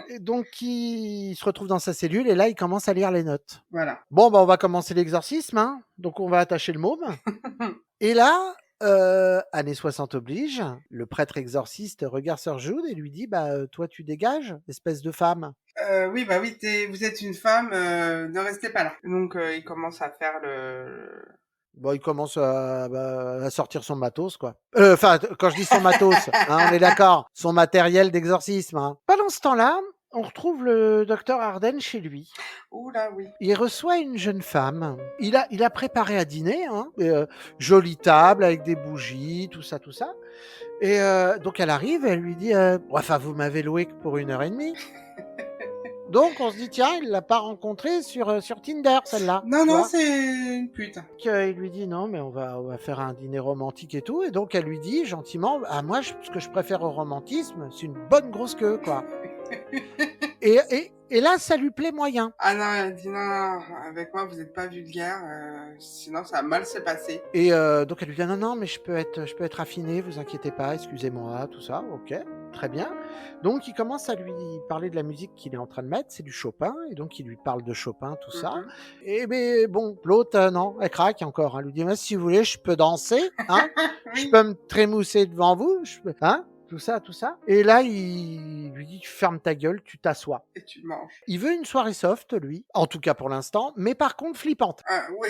Speaker 1: Et donc, il se retrouve dans sa cellule et là, il commence à lire les notes.
Speaker 2: Voilà.
Speaker 1: Bon, on va commencer l'exorcisme. Donc, on va attacher le môme. Et là, années 60 oblige, le prêtre exorciste regarde Sir Jude et lui dit, toi, tu dégages, espèce de femme.
Speaker 2: Oui, vous êtes une femme, ne restez pas là. Donc, il commence à faire le...
Speaker 1: Bon, il commence à sortir son matos, quoi. Enfin, quand je dis son matos, on est d'accord, son matériel d'exorcisme. Pendant ce temps-là, on retrouve le docteur Arden chez lui.
Speaker 2: Ouh là, oui.
Speaker 1: Il reçoit une jeune femme. Il a préparé à dîner, jolie table avec des bougies, tout ça. Et donc elle arrive, et elle lui dit, vous m'avez loué que pour 1h30. Donc on se dit, tiens, il l'a pas rencontrée sur Tinder, celle-là.
Speaker 2: Non, c'est une pute.
Speaker 1: Il lui dit, non, mais on va faire un dîner romantique et tout. Et donc elle lui dit gentiment, moi, ce que je préfère au romantisme, c'est une bonne grosse queue, quoi. Et là, ça lui plaît moyen.
Speaker 2: Ah non, elle dit non, avec moi, vous n'êtes pas vulgaire, sinon ça va mal se passer.
Speaker 1: Et donc elle lui dit, non, mais je peux être affiné, vous inquiétez pas, excusez-moi, tout ça, ok, très bien. Donc il commence à lui parler de la musique qu'il est en train de mettre, c'est du Chopin, et donc il lui parle de Chopin, tout ça. Et mais bon, l'autre, non, elle craque encore, elle lui dit, si vous voulez, je peux danser,
Speaker 2: Oui.
Speaker 1: Je peux me trémousser devant vous, tout ça. Et là, il lui dit, tu fermes ta gueule, tu t'assois.
Speaker 2: Et tu manges.
Speaker 1: Il veut une soirée soft, lui, en tout cas pour l'instant, mais par contre flippante.
Speaker 2: Oui,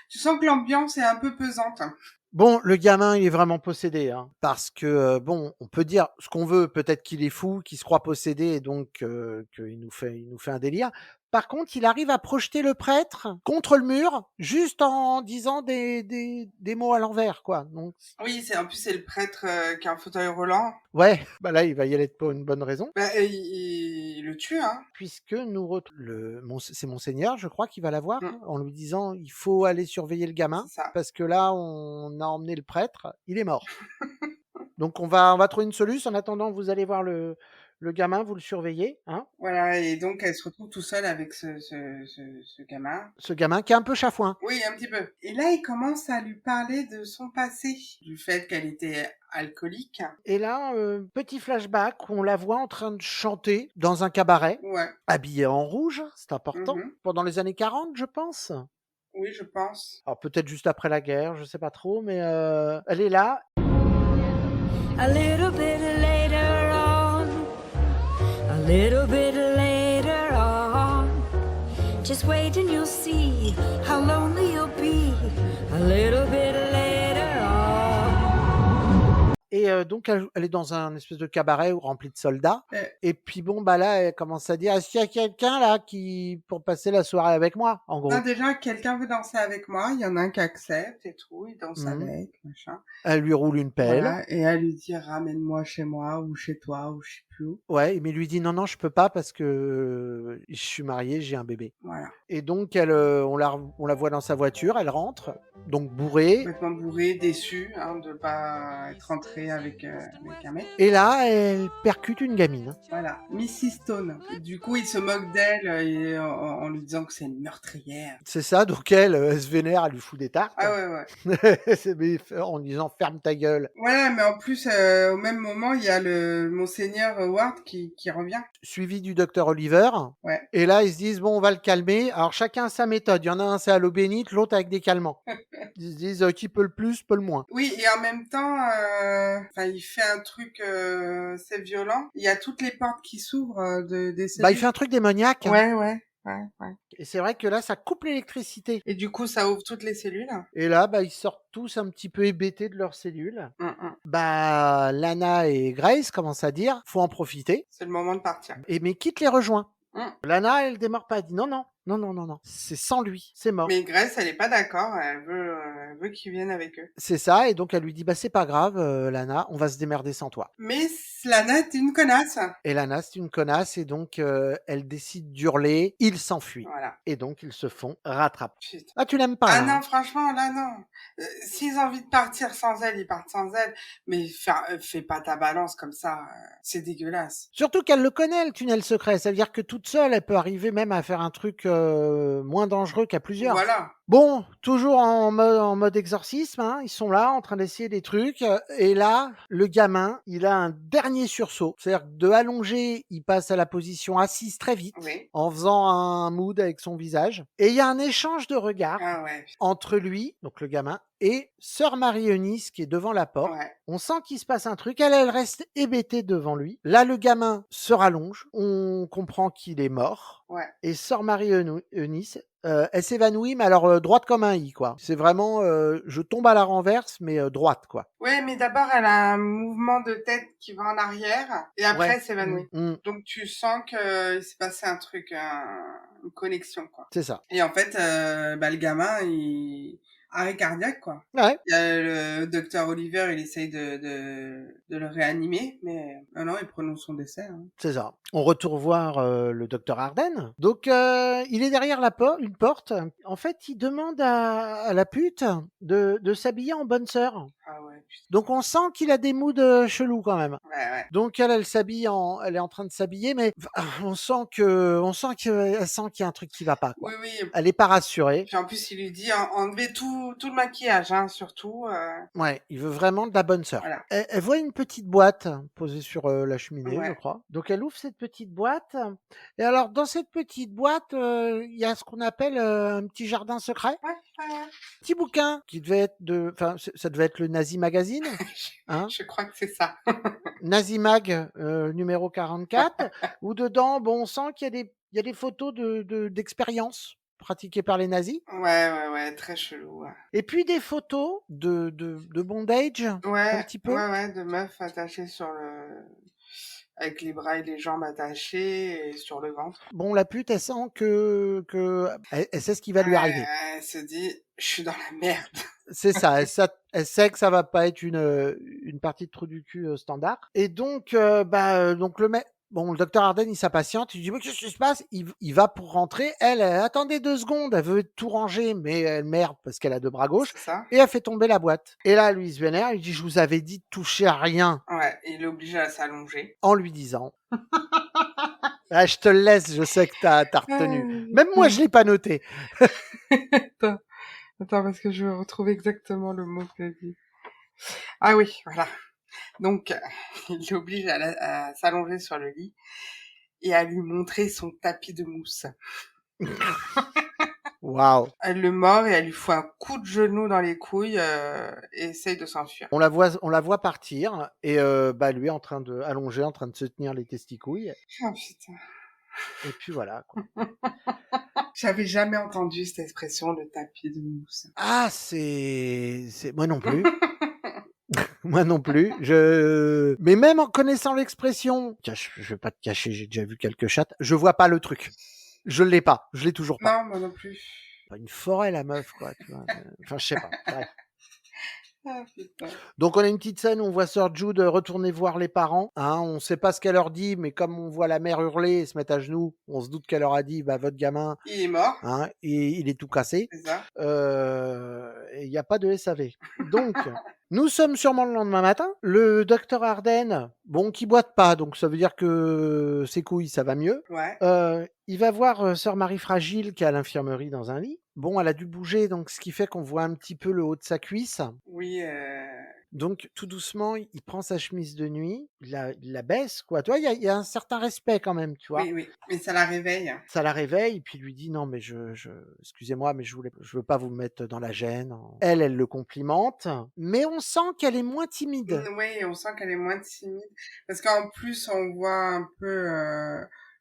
Speaker 2: tu sens que l'ambiance est un peu pesante.
Speaker 1: Bon, le gamin, il est vraiment possédé, hein, parce que, bon, on peut dire ce qu'on veut, peut-être qu'il est fou, qu'il se croit possédé et donc qu'il nous fait un délire. Par contre, il arrive à projeter le prêtre contre le mur, juste en disant des mots à l'envers, quoi. Donc
Speaker 2: Oui, en plus, c'est le prêtre qui a un fauteuil roulant.
Speaker 1: ouais, bah là, il va y aller pour une bonne raison.
Speaker 2: Bah, il le tue, hein.
Speaker 1: Puisque c'est Monseigneur, je crois, qui va la voir,
Speaker 2: Mm.
Speaker 1: en lui disant: «Il faut aller surveiller le gamin,
Speaker 2: C'est ça.
Speaker 1: parce que là, on a emmené le prêtre, il est mort». Donc on va trouver une solution. En attendant, vous allez voir le gamin, vous le surveillez, hein.
Speaker 2: Voilà, et donc elle se retrouve tout seule avec ce gamin.
Speaker 1: Ce gamin qui est un peu chafouin.
Speaker 2: Oui, un petit peu. Et là, il commence à lui parler de son passé, du fait qu'elle était alcoolique.
Speaker 1: Et là, petit flashback, on la voit en train de chanter dans un cabaret,
Speaker 2: Ouais.
Speaker 1: habillée en rouge, c'est important,
Speaker 2: Mhm.
Speaker 1: pendant les années 40, je pense.
Speaker 2: Oui, je pense.
Speaker 1: Alors peut-être juste après la guerre, je sais pas trop, mais elle est là.
Speaker 11: A little bit later on, a little bit later on. Just wait and you'll see how lonely you'll be. A little bit later on.
Speaker 1: Et donc elle est dans un espèce de cabaret rempli de soldats.
Speaker 2: Ouais.
Speaker 1: Et puis bon, bah là, elle commence à dire: «Est-ce qu'il y a quelqu'un là pour passer la soirée avec moi?» En gros.
Speaker 2: Ah, déjà, quelqu'un veut danser avec moi, il y en a un qui accepte et tout, il danse
Speaker 1: Mhm.
Speaker 2: avec, machin.
Speaker 1: Elle lui roule une pelle.
Speaker 2: Voilà, et elle lui dit ramène-moi chez moi ou chez toi ou je sais plus où.
Speaker 1: Ouais, mais il lui dit: «Non, non, je peux pas parce que je suis marié, j'ai un bébé».
Speaker 2: Voilà.
Speaker 1: Et donc on la voit dans sa voiture, elle rentre, donc bourrée.
Speaker 2: Complètement bourrée, déçue hein, de pas être rentrée avec un mec.
Speaker 1: Et là, elle percute une gamine.
Speaker 2: Voilà, Mrs. Stone. Du coup, il se moque d'elle en lui disant que c'est une meurtrière.
Speaker 1: C'est ça, donc elle se vénère, elle lui fout des tartes.
Speaker 2: Ah ouais.
Speaker 1: En disant: «Ferme ta gueule».
Speaker 2: Voilà, mais en plus, au même moment, il y a le Monseigneur Howard qui revient.
Speaker 1: Suivi du docteur Oliver.
Speaker 2: Ouais.
Speaker 1: Et là, ils se disent: «Bon, on va le calmer». Alors chacun a sa méthode. Il y en a un, c'est à l'eau bénite, l'autre avec des calmants. Ils se disent: qui peut le plus, peut le moins.
Speaker 2: Oui, et en même temps, il fait un truc c'est violent. Il y a toutes les portes qui s'ouvrent des cellules.
Speaker 1: Bah, il fait un truc démoniaque.
Speaker 2: Ouais.
Speaker 1: Et c'est vrai que là, ça coupe l'électricité.
Speaker 2: Et du coup, ça ouvre toutes les cellules.
Speaker 1: Et là, bah, ils sortent tous un petit peu hébétés de leurs cellules.
Speaker 2: Mm.
Speaker 1: Bah, Lana et Grace commencent à dire: faut en profiter.
Speaker 2: C'est le moment de partir.
Speaker 1: Mais Kit les rejoint.
Speaker 2: Mm.
Speaker 1: Lana, elle démarre pas. Elle dit: non. C'est sans lui. C'est mort.
Speaker 2: Mais Grace, elle est pas d'accord. Elle veut qu'ils viennent avec eux.
Speaker 1: C'est ça. Et donc, elle lui dit: bah, c'est pas grave, Lana, on va se démerder sans toi.
Speaker 2: Mais Lana est une connasse.
Speaker 1: Et Lana, c'est une connasse. Et donc, elle décide d'hurler. Ils s'enfuient.
Speaker 2: Voilà.
Speaker 1: Et donc, ils se font rattraper.
Speaker 2: Putain.
Speaker 1: Ah, tu l'aimes pas?
Speaker 2: Ah
Speaker 1: là,
Speaker 2: non,
Speaker 1: hein.
Speaker 2: franchement, là, non. S'ils ont envie de partir sans elle, ils partent sans elle. Mais fais pas ta balance comme ça. C'est dégueulasse.
Speaker 1: Surtout qu'elle le connaît, le tunnel secret. Ça veut dire que toute seule, elle peut arriver même à faire un truc moins dangereux qu'à plusieurs.
Speaker 2: Voilà.
Speaker 1: Bon, toujours en mode exorcisme, hein, ils sont là en train d'essayer des trucs, et là, le gamin, il a un dernier sursaut. C'est-à-dire que de allongé, il passe à la position assise très vite,
Speaker 2: Oui.
Speaker 1: en faisant un mood avec son visage. Et il y a un échange de regards
Speaker 2: Ah ouais.
Speaker 1: entre lui, donc le gamin, et sœur Marie-Eunice qui est devant la porte.
Speaker 2: Ouais.
Speaker 1: On sent qu'il se passe un truc, elle reste hébétée devant lui. Là, le gamin se rallonge, on comprend qu'il est mort.
Speaker 2: Ouais.
Speaker 1: Et sœur Marie-Eunice, elle s'évanouit, mais alors droite comme un i, quoi. C'est vraiment, je tombe à la renverse, mais droite, quoi.
Speaker 2: Ouais, mais d'abord, elle a un mouvement de tête qui va en arrière, et après,
Speaker 1: Ouais.
Speaker 2: elle s'évanouit. Donc, tu sens qu'il s'est passé un truc, une connexion, quoi.
Speaker 1: C'est ça.
Speaker 2: Et en fait, le gamin, arrêt cardiaque, quoi.
Speaker 1: Ouais.
Speaker 2: Il y a le docteur Oliver, il essaye de le réanimer, mais non, il prononce son décès. Hein.
Speaker 1: C'est ça. On retourne voir le docteur Arden. Donc, il est derrière une porte. En fait, il demande à la pute de s'habiller en bonne sœur.
Speaker 2: Ah ouais, putain.
Speaker 1: Donc, on sent qu'il a des moods chelous quand même.
Speaker 2: Ouais.
Speaker 1: Donc, elle s'habille elle est en train de s'habiller, mais on sent qu'il y a un truc qui va pas, quoi.
Speaker 2: Oui.
Speaker 1: Elle est pas rassurée.
Speaker 2: Puis en plus, il lui dit enlevez tout le maquillage, hein, surtout.
Speaker 1: Ouais, il veut vraiment de la bonne sœur.
Speaker 2: Voilà.
Speaker 1: Elle voit une petite boîte posée sur la cheminée,
Speaker 2: Ouais.
Speaker 1: je crois. Donc, elle ouvre cette petite boîte. Et alors, dans cette petite boîte, il y a ce qu'on appelle un petit jardin secret.
Speaker 2: Ouais.
Speaker 1: Petit bouquin qui devait être ça devait être le Nazi Magazine. Hein,
Speaker 2: Je crois que c'est ça.
Speaker 1: Nazi Mag numéro 44, où dedans, bon, on sent qu'il y a des photos d'expérience pratiquée par les nazis.
Speaker 2: Ouais, très chelou. Ouais,
Speaker 1: Et puis des photos de bondage, un petit peu.
Speaker 2: ouais, de meufs attachées avec les bras et les jambes attachés et sur le ventre.
Speaker 1: Bon, la pute, elle sent que elle sait ce qui va lui arriver.
Speaker 2: Elle se dit, je suis dans la merde.
Speaker 1: C'est ça, elle sait que ça va pas être une partie de trou du cul standard. Et donc, donc le docteur Arden, il s'impatiente, il dit, mais qu'est-ce qui se passe? Il va pour rentrer, attendez 2 secondes, elle veut tout ranger, mais elle merde parce qu'elle a 2 bras gauches,
Speaker 2: Ça.
Speaker 1: et elle fait tomber la boîte. Et là, lui, il se vénère, il dit, je vous avais dit de toucher à rien.
Speaker 2: Ouais, il l'oblige à s'allonger.
Speaker 1: En lui disant, ah, je te le laisse, je sais que t'as retenu. Même moi, je l'ai pas noté.
Speaker 2: Attends, parce que je retrouve exactement le mot que dit. Ah oui, voilà. Donc, il l'oblige à s'allonger sur le lit et à lui montrer son tapis de mousse.
Speaker 1: Waouh.
Speaker 2: Elle le mord et elle lui fout un coup de genou dans les couilles et essaye de s'enfuir.
Speaker 1: On la voit partir et lui allongé, en train de se tenir les testicouilles.
Speaker 2: Oh putain.
Speaker 1: Et puis voilà, quoi.
Speaker 2: J'avais jamais entendu cette expression, le tapis de mousse.
Speaker 1: Ah, c'est moi non plus. Moi non plus. Mais même en connaissant l'expression, tiens, je vais pas te cacher, j'ai déjà vu quelques chattes. Je vois pas le truc. Je l'ai pas. Je l'ai toujours pas.
Speaker 2: Non, moi non plus.
Speaker 1: Pas une forêt, la meuf, quoi. Tu vois. Enfin, je sais pas. Bref.
Speaker 2: Ah, putain.
Speaker 1: Donc on a une petite scène où on voit Sir Jude retourner voir les parents. Hein, on sait pas ce qu'elle leur dit, mais comme on voit la mère hurler et se mettre à genoux, on se doute qu'elle leur a dit, votre gamin,
Speaker 2: il est mort.
Speaker 1: Hein, et il est tout cassé.
Speaker 2: C'est ça.
Speaker 1: Et il n'y a pas de SAV. Donc, nous sommes sûrement le lendemain matin. Le docteur Arden, qui boite pas, donc ça veut dire que ses couilles, ça va mieux.
Speaker 2: Ouais.
Speaker 1: Il va voir Sœur Marie Fragile qui est à l'infirmerie dans un lit. Bon, elle a dû bouger, donc ce qui fait qu'on voit un petit peu le haut de sa cuisse.
Speaker 2: Oui.
Speaker 1: Donc, tout doucement, il prend sa chemise de nuit, il la baisse, quoi. Tu vois, il y a un certain respect quand même, tu vois.
Speaker 2: Oui, mais ça la réveille.
Speaker 1: Ça la réveille, puis lui dit, non, mais excusez-moi, mais je veux pas vous mettre dans la gêne. Elle le complimente, mais on sent qu'elle est moins timide.
Speaker 2: Oui, on sent qu'elle est moins timide. Parce qu'en plus, on voit un peu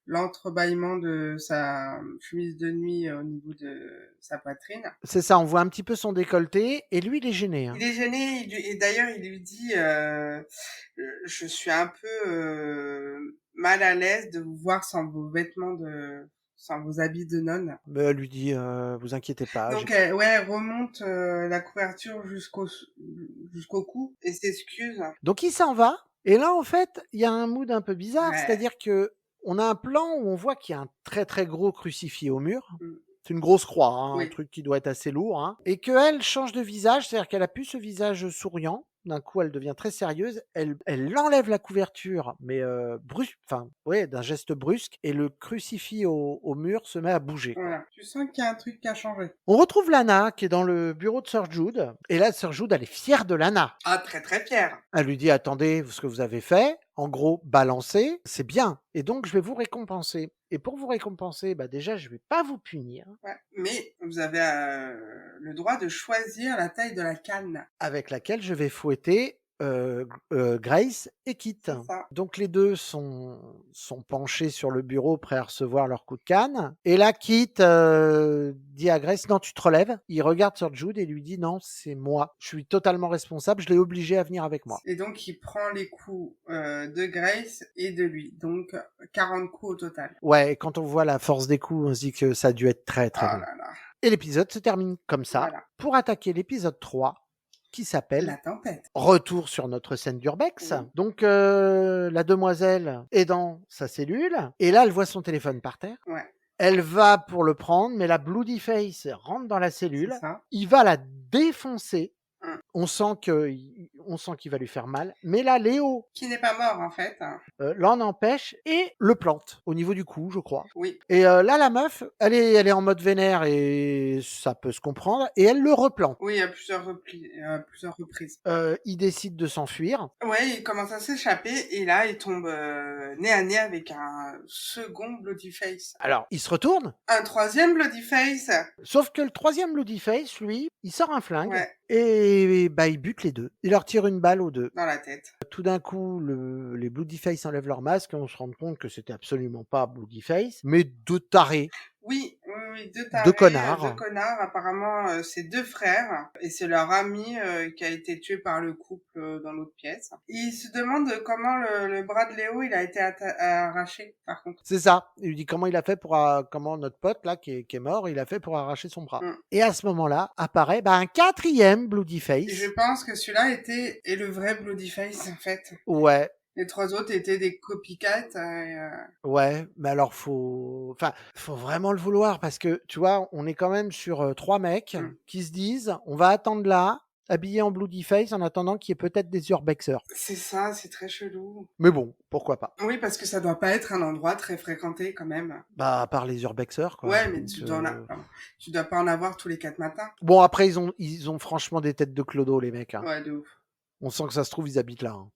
Speaker 2: l'entrebâillement de sa chemise de nuit au niveau de sa poitrine.
Speaker 1: C'est ça, on voit un petit peu son décolleté, et lui, il est gêné. Hein.
Speaker 2: Il est gêné, et d'ailleurs, il lui dit je suis un peu mal à l'aise de vous voir sans vos vêtements sans vos habits de nonne.
Speaker 1: Mais elle lui dit, vous inquiétez pas.
Speaker 2: Donc, elle remonte la couverture jusqu'au cou, et s'excuse.
Speaker 1: Donc, il s'en va, et là, en fait, il y a un mood un peu bizarre, c'est-à-dire que on a un plan où on voit qu'il y a un très très gros crucifix au mur. C'est une grosse croix, hein, un truc qui doit être assez lourd. Hein, et qu'elle change de visage, c'est-à-dire qu'elle a plus ce visage souriant. D'un coup, elle devient très sérieuse. Elle enlève la couverture, mais d'un geste brusque, et le crucifix au mur se met à bouger.
Speaker 2: Voilà. Tu sens qu'il y a un truc qui a changé.
Speaker 1: On retrouve Lana qui est dans le bureau de Sir Jude. Et là, Sir Jude, elle est fière de Lana.
Speaker 2: Ah, très très fière.
Speaker 1: Elle lui dit, attendez, ce que vous avez fait, en gros, balancer, c'est bien. Et donc, je vais vous récompenser. Et pour vous récompenser, déjà, je vais pas vous punir.
Speaker 2: Ouais, mais vous avez le droit de choisir la taille de la canne.
Speaker 1: Avec laquelle je vais fouetter Grace et Kit. Donc les deux sont penchés sur le bureau prêts à recevoir leur coup de canne. Et là, Kit dit à Grace, non, tu te relèves. Il regarde Sir Jude et lui dit, non, c'est moi. Je suis totalement responsable, je l'ai obligé à venir avec moi.
Speaker 2: Et donc, il prend les coups de Grace et de lui. Donc, 40 coups au total.
Speaker 1: Ouais, et quand on voit la force des coups, on se dit que ça a dû être très, très long. Et l'épisode se termine comme ça, pour attaquer l'épisode 3, qui s'appelle
Speaker 2: La Tempête.
Speaker 1: Retour sur notre scène d'Urbex. Donc, la demoiselle est dans sa cellule, et là, elle voit son téléphone par terre.
Speaker 2: Ouais.
Speaker 1: Elle va pour le prendre, mais la Bloody Face rentre dans la cellule. Il va la défoncer. On sent qu'il va lui faire mal. Mais là, Léo,
Speaker 2: qui n'est pas mort en fait,
Speaker 1: l'en empêche et le plante au niveau du cou, je crois.
Speaker 2: Oui.
Speaker 1: Et là, la meuf, elle est en mode vénère et ça peut se comprendre. Et elle le replante.
Speaker 2: Oui, à plusieurs reprises.
Speaker 1: Il décide de s'enfuir.
Speaker 2: Ouais, il commence à s'échapper et là, il tombe nez à nez avec un second Bloody Face.
Speaker 1: Alors, il se retourne.
Speaker 2: Un troisième Bloody Face.
Speaker 1: Sauf que le troisième Bloody Face, lui, il sort un flingue.
Speaker 2: Ouais.
Speaker 1: Et il bute les deux. Il leur tire une balle aux deux.
Speaker 2: Dans la tête.
Speaker 1: Tout d'un coup, les Bloody Face enlèvent leur masque et on se rend compte que c'était absolument pas Bloody Face, mais deux tarés.
Speaker 2: Oui, oui, deux
Speaker 1: Deux
Speaker 2: tarés, deux
Speaker 1: connards.
Speaker 2: connards. Apparemment, c'est deux frères et c'est leur ami qui a été tué par le couple dans l'autre pièce. Ils se demandent comment le bras de Léo il a été arraché. Par contre.
Speaker 1: C'est ça. Il lui dit comment il a fait pour comment notre pote là qui est mort, il a fait pour arracher son bras. Et à ce moment-là apparaît un quatrième Bloody
Speaker 2: Et
Speaker 1: Face.
Speaker 2: je pense que celui-là est le vrai Bloody Face en fait.
Speaker 1: Ouais.
Speaker 2: Les trois autres étaient des copycats.
Speaker 1: Ouais, mais alors faut vraiment le vouloir parce que tu vois, on est quand même sur 3 mecs qui se disent on va attendre là, habillés en Bloody Face en attendant qu'il y ait peut-être des urbexers.
Speaker 2: C'est ça, c'est très chelou.
Speaker 1: Mais bon, pourquoi pas.
Speaker 2: Oui, parce que ça doit pas être un endroit très fréquenté quand même.
Speaker 1: Bah à part les urbexers quoi.
Speaker 2: Ouais, mais
Speaker 1: Donc,
Speaker 2: tu dois pas en avoir tous les 4 matins.
Speaker 1: Bon après ils ont franchement des têtes de clodo les mecs. Hein.
Speaker 2: Ouais, de ouf.
Speaker 1: On sent que ça se trouve ils habitent là. Hein.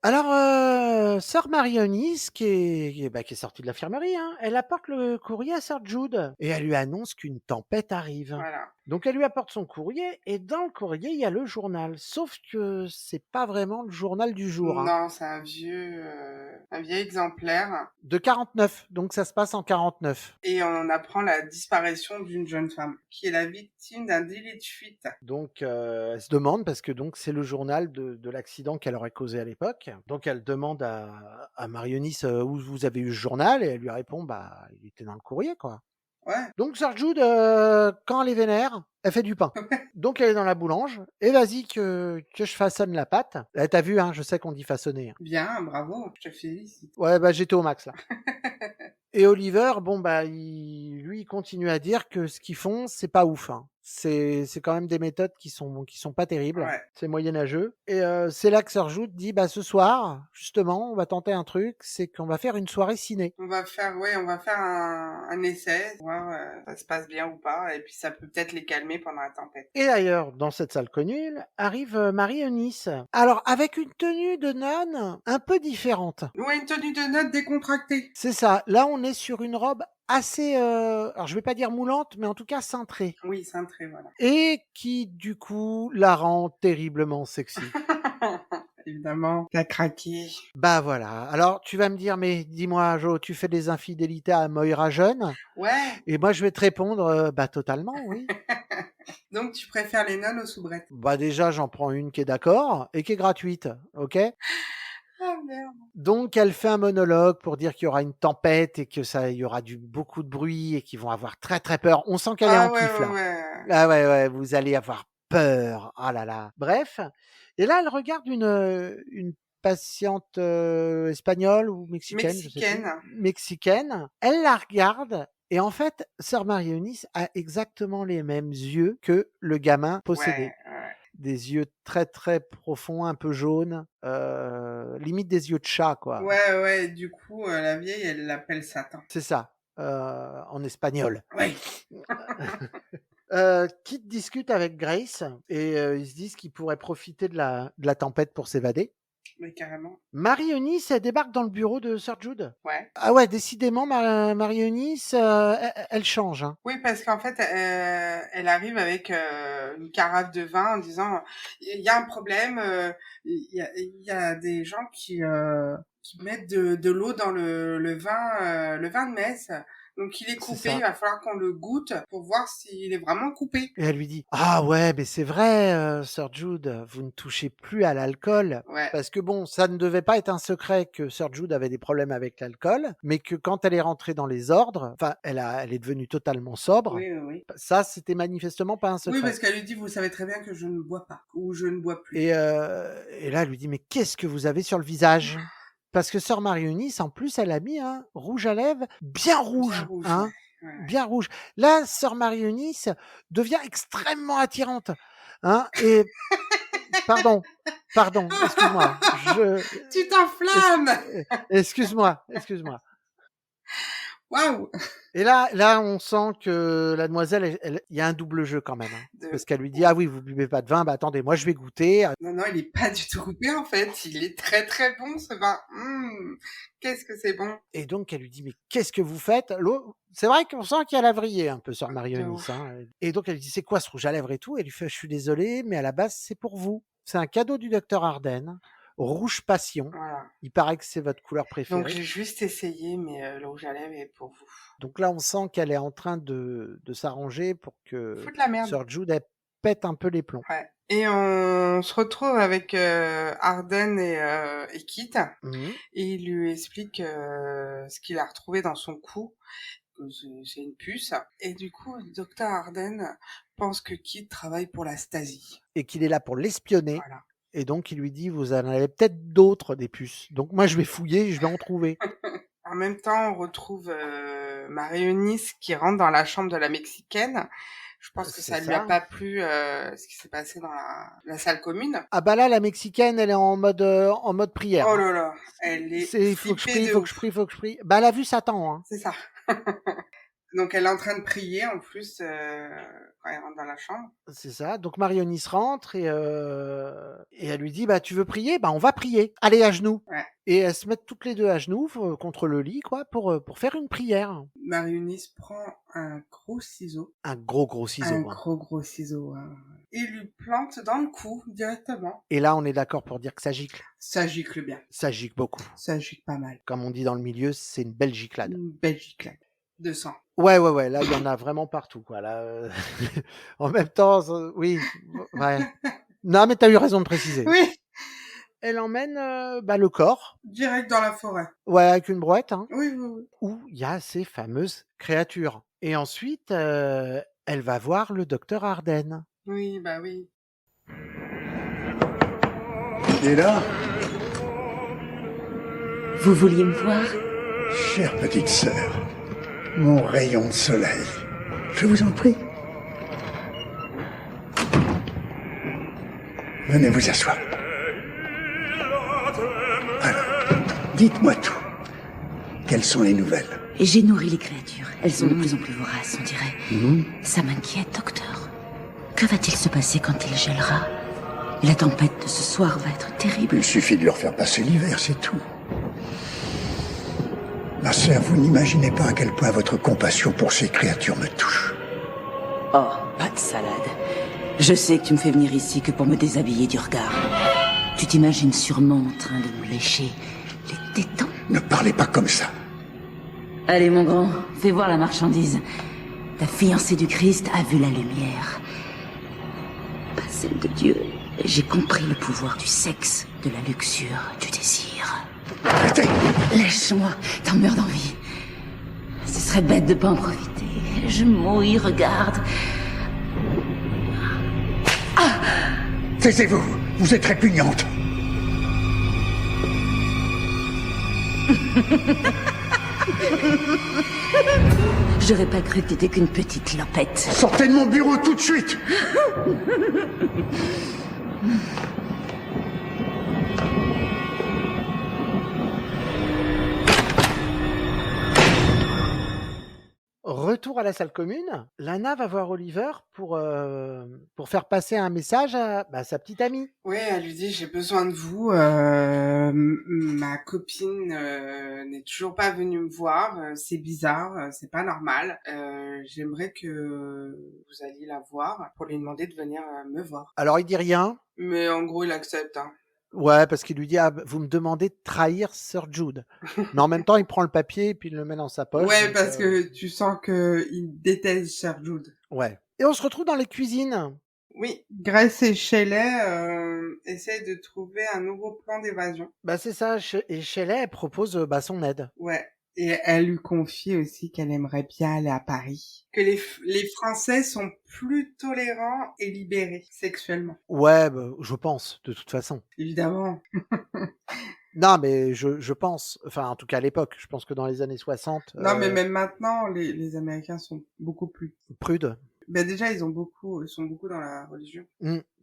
Speaker 1: Alors, sœur Marionis, qui est sortie de l'infirmerie, hein, elle apporte le courrier à sœur Jude et elle lui annonce qu'une tempête arrive.
Speaker 2: Voilà.
Speaker 1: Donc elle lui apporte son courrier et dans le courrier il y a le journal, sauf que c'est pas vraiment le journal du jour. Hein.
Speaker 2: Non, c'est un vieil exemplaire.
Speaker 1: De 49, donc ça se passe en 49.
Speaker 2: Et on apprend la disparition d'une jeune femme qui est la victime d'un délit de fuite.
Speaker 1: Donc elle se demande parce que donc c'est le journal de l'accident qu'elle aurait causé à l'époque. Donc elle demande à Marionis où vous avez eu ce journal et elle lui répond il était dans le courrier quoi.
Speaker 2: Ouais.
Speaker 1: Donc sœur Jude, quand elle est vénère, elle fait du pain. Donc elle est dans la boulange et vas-y que je façonne la pâte. T'as vu, hein, je sais qu'on dit façonner.
Speaker 2: Bien, bravo, je te félicite.
Speaker 1: Ouais, j'étais au max là. Et Oliver, il continue à dire que ce qu'ils font, c'est pas ouf. Hein. C'est quand même des méthodes qui sont pas terribles.
Speaker 2: Ouais.
Speaker 1: C'est moyenâgeux. Et c'est là que sœur Jude dit, ce soir, justement, on va tenter un truc, c'est qu'on va faire une soirée ciné.
Speaker 2: On va faire un essai, voir ça se passe bien ou pas, et puis ça peut peut-être les calmer pendant la tempête.
Speaker 1: Et d'ailleurs, dans cette salle connue, arrive Marie-Eunice. Alors, avec une tenue de nonne un peu différente.
Speaker 2: Ouais, une tenue de note décontractée.
Speaker 1: C'est ça. Là, on est sur une robe assez, alors je vais pas dire moulante, mais en tout cas cintrée.
Speaker 2: Oui, cintrée, voilà.
Speaker 1: Et qui, du coup, la rend terriblement sexy.
Speaker 2: Évidemment, t'as craqué.
Speaker 1: Voilà. Alors, tu vas me dire, mais dis-moi, Jo, tu fais des infidélités à Moira jeune?
Speaker 2: Ouais.
Speaker 1: Et moi, je vais te répondre, totalement, oui.
Speaker 2: Donc, tu préfères les nonnes aux soubrettes?
Speaker 1: Déjà, j'en prends une qui est d'accord et qui est gratuite, ok?
Speaker 2: Ah merde.
Speaker 1: Donc, elle fait un monologue pour dire qu'il y aura une tempête et que il y aura beaucoup de bruit et qu'ils vont avoir très très peur. On sent qu'elle est en kiff là.
Speaker 2: Ouais.
Speaker 1: Ah ouais, vous allez avoir peur. Ah là là. Bref. Et là, elle regarde une patiente espagnole ou mexicaine.
Speaker 2: Mexicaine.
Speaker 1: Je sais plus. Mexicaine. Elle la regarde. Et en fait, sœur Marie-Eunice a exactement les mêmes yeux que le gamin possédé.
Speaker 2: Ouais.
Speaker 1: Des yeux très très profonds, un peu jaunes, limite des yeux de chat, quoi.
Speaker 2: Ouais, du coup, la vieille, elle l'appelle Satan.
Speaker 1: C'est ça, en espagnol.
Speaker 2: Oui.
Speaker 1: Kit discute avec Grace et ils se disent qu'ils pourraient profiter de la tempête pour s'évader.
Speaker 2: Mais carrément.
Speaker 1: Marie-Eunice, elle débarque dans le bureau de Sir Jude.
Speaker 2: Ouais.
Speaker 1: Ah ouais, décidément, Marie-Eunice, elle change. Hein.
Speaker 2: Oui, parce qu'en fait, elle arrive avec une carafe de vin en disant il y a un problème, il y a des gens qui mettent de l'eau dans le vin de messe. Donc il est coupé, il va falloir qu'on le goûte pour voir s'il est vraiment coupé.
Speaker 1: Et elle lui dit ah ouais, mais c'est vrai, Sir Jude, vous ne touchez plus à l'alcool.
Speaker 2: Ouais.
Speaker 1: Parce que bon, ça ne devait pas être un secret que Sir Jude avait des problèmes avec l'alcool, mais que quand elle est rentrée dans les ordres, elle est devenue totalement sobre.
Speaker 2: Oui.
Speaker 1: Ça, c'était manifestement pas un secret.
Speaker 2: Oui, parce qu'elle lui dit vous savez très bien que je ne bois pas ou je ne bois plus.
Speaker 1: Et là, elle lui dit mais qu'est-ce que vous avez sur le visage? Parce que sœur Marie-Eunice, en plus, elle a mis un rouge à lèvres bien rouge. Hein,
Speaker 2: ouais.
Speaker 1: Bien rouge. Là, sœur Marie-Eunice devient extrêmement attirante. Hein, et pardon, excuse-moi.
Speaker 2: Tu t'enflammes.
Speaker 1: Excuse-moi.
Speaker 2: Waouh.
Speaker 1: Et là, on sent que la demoiselle, il y a un double jeu quand même. Hein, parce qu'elle lui dit, ah oui, vous buvez pas de vin, attendez, moi je vais goûter.
Speaker 2: Non, il est pas du tout coupé en fait. Il est très très bon ce vin. Qu'est-ce que c'est bon.
Speaker 1: Et donc elle lui dit, mais qu'est-ce que vous faites? C'est vrai qu'on sent qu'elle a vrillé un peu sur Marie-Eunice. Hein. Et donc elle lui dit, c'est quoi ce rouge à lèvres et tout? Elle lui fait, je suis désolée, mais à la base, c'est pour vous. C'est un cadeau du docteur Arden. rouge passion.
Speaker 2: Voilà.
Speaker 1: Il paraît que c'est votre couleur préférée.
Speaker 2: Donc j'ai juste essayé, mais le rouge à lèvres est pour vous.
Speaker 1: Donc là, on sent qu'elle est en train de s'arranger pour que
Speaker 2: Foutre la merde.
Speaker 1: Sir Jude, elle pète un peu les plombs.
Speaker 2: Ouais. Et on se retrouve avec Arden et Kit.
Speaker 1: Mhm.
Speaker 2: Et il lui explique ce qu'il a retrouvé dans son cou. C'est une puce. Et du coup, le docteur Arden pense que Kit travaille pour la Stasi.
Speaker 1: Et qu'il est là pour l'espionner.
Speaker 2: Voilà.
Speaker 1: Et donc, il lui dit, vous en avez peut-être d'autres, des puces. Donc, moi, je vais fouiller, je vais en trouver.
Speaker 2: En même temps, on retrouve Marionis qui rentre dans la chambre de la Mexicaine. Je pense que ça lui a pas plu ce qui s'est passé dans la salle commune.
Speaker 1: Ah bah là, la Mexicaine, elle est en mode prière.
Speaker 2: Oh là là, elle est
Speaker 1: faut que je prie. Bah, elle a vu Satan. Hein.
Speaker 2: C'est ça. Donc elle est en train de prier en plus quand elle rentre dans la chambre.
Speaker 1: C'est ça. Donc Marionis rentre et elle lui dit, bah tu veux prier? Bah on va prier. Allez, à genoux.
Speaker 2: Ouais.
Speaker 1: Et elles se mettent toutes les deux à genoux contre le lit, quoi, pour faire une prière.
Speaker 2: Marionis prend un gros ciseau.
Speaker 1: Un gros ciseau.
Speaker 2: Un gros ciseau. Et lui plante dans le cou directement.
Speaker 1: Et là, on est d'accord pour dire que ça gicle.
Speaker 2: Ça gicle bien.
Speaker 1: Ça gicle beaucoup.
Speaker 2: Ça gicle pas mal.
Speaker 1: Comme on dit dans le milieu, c'est une belle giclade.
Speaker 2: Une belle giclade. De sang.
Speaker 1: Ouais, là, il y en a vraiment partout, quoi. Là, en même temps, oui. Ouais. Non, mais t'as eu raison de préciser.
Speaker 2: Oui.
Speaker 1: Elle emmène le corps.
Speaker 2: Direct dans la forêt.
Speaker 1: Ouais, avec une brouette. Hein,
Speaker 2: oui.
Speaker 1: Où il y a ces fameuses créatures. Et ensuite, elle va voir le docteur Arden.
Speaker 2: Oui, bah oui.
Speaker 12: Il est là?
Speaker 8: Vous vouliez me voir?
Speaker 12: Chère petite sœur, mon rayon de soleil, je vous en prie. Venez vous asseoir. Alors, dites-moi tout. Quelles sont les nouvelles?
Speaker 8: J'ai nourri les créatures. Elles sont de plus en plus voraces, on dirait. Ça m'inquiète, docteur. Que va-t-il se passer quand il gèlera? La tempête de ce soir va être terrible.
Speaker 12: Il suffit de leur faire passer l'hiver, c'est tout. Ma sœur, vous n'imaginez pas à quel point votre compassion pour ces créatures me touche.
Speaker 8: Oh, pas de salade. Je sais que tu me fais venir ici que pour me déshabiller du regard. Tu t'imagines sûrement en train de me lécher les tétons.
Speaker 12: Ne parlez pas comme ça.
Speaker 8: Allez, mon grand, fais voir la marchandise. Ta fiancée du Christ a vu la lumière. Pas celle de Dieu. J'ai compris le pouvoir du sexe, de la luxure, du désir.
Speaker 12: Arrêtez!
Speaker 8: Lâche-moi, t'en meurs d'envie. Ce serait bête de pas en profiter. Je mouille, regarde.
Speaker 12: Taisez-vous, vous êtes répugnante.
Speaker 8: J'aurais pas cru que t'étais qu'une petite lopette.
Speaker 12: Sortez de mon bureau tout de suite!
Speaker 1: Retour à la salle commune, Lana va voir Oliver pour faire passer un message à sa petite amie.
Speaker 2: Oui, elle lui dit, j'ai besoin de vous. Ma copine n'est toujours pas venue me voir. C'est bizarre, c'est pas normal. J'aimerais que vous alliez la voir pour lui demander de venir me voir.
Speaker 1: Alors il dit rien.
Speaker 2: Mais en gros, il accepte. Hein.
Speaker 1: Ouais, parce qu'il lui dit, vous me demandez de trahir Sir Jude. Mais en même temps, il prend le papier et puis il le met dans sa poche.
Speaker 2: Ouais, parce que tu sens que il déteste Sir Jude.
Speaker 1: Ouais. Et on se retrouve dans les cuisines.
Speaker 2: Oui, Grace et Shelley essayent de trouver un nouveau plan d'évasion.
Speaker 1: Bah c'est ça, et Shelley elle propose son aide.
Speaker 2: Ouais. Et elle lui confie aussi qu'elle aimerait bien aller à Paris. Que les Français sont plus tolérants et libérés sexuellement.
Speaker 1: Ouais, je pense, de toute façon.
Speaker 2: Évidemment.
Speaker 1: Non, mais je pense, enfin en tout cas à l'époque, je pense que dans les années 60...
Speaker 2: Non, mais même maintenant, les Américains sont beaucoup plus...
Speaker 1: Prudes.
Speaker 2: Ben déjà, ils sont beaucoup dans la religion.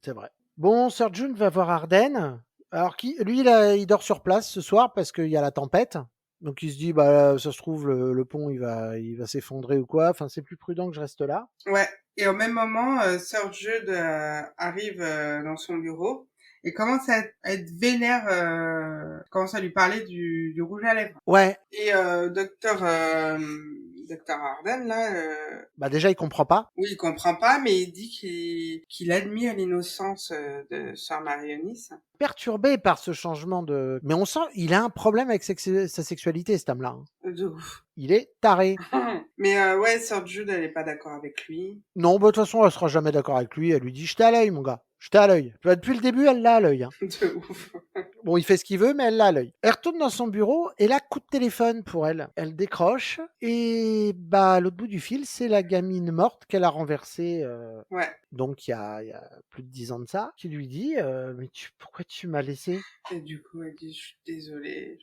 Speaker 1: C'est vrai. Bon, Sir Jude va voir Arden. Alors, lui, il dort sur place ce soir parce qu'il y a la tempête. Donc il se dit, ça se trouve, le pont, il va s'effondrer ou quoi. Enfin, c'est plus prudent que je reste là.
Speaker 2: Ouais. Et au même moment, Sir Jude arrive dans son bureau et commence à être vénère, commence à lui parler du rouge à lèvres.
Speaker 1: Ouais.
Speaker 2: Et Docteur Arden, là...
Speaker 1: Bah déjà, il comprend pas.
Speaker 2: Oui, il comprend pas, mais il dit qu'il admire l'innocence de Sœur Marionis.
Speaker 1: Perturbé par ce changement de... Mais on sent, il a un problème avec sa sexualité, cet homme-là.
Speaker 2: De ouf.
Speaker 1: Il est taré.
Speaker 2: Mais ouais, Sœur Jude, elle est pas d'accord avec lui.
Speaker 1: Non, bah de toute façon, elle sera jamais d'accord avec lui. Elle lui dit, j'étais à l'œil, mon gars. J'étais à l'œil. Tu vois, depuis le début, elle l'a à l'œil. Hein.
Speaker 2: De ouf.
Speaker 1: Bon, il fait ce qu'il veut, mais elle l'a à l'œil. Elle retourne dans son bureau et là, coup de téléphone pour elle. Elle décroche et bah, à l'autre bout du fil, c'est la gamine morte qu'elle a renversée.
Speaker 2: Ouais.
Speaker 1: Donc, il y a plus de 10 ans de ça, qui lui dit, mais pourquoi tu m'as laissé?
Speaker 2: Et du coup, elle dit, je suis désolée.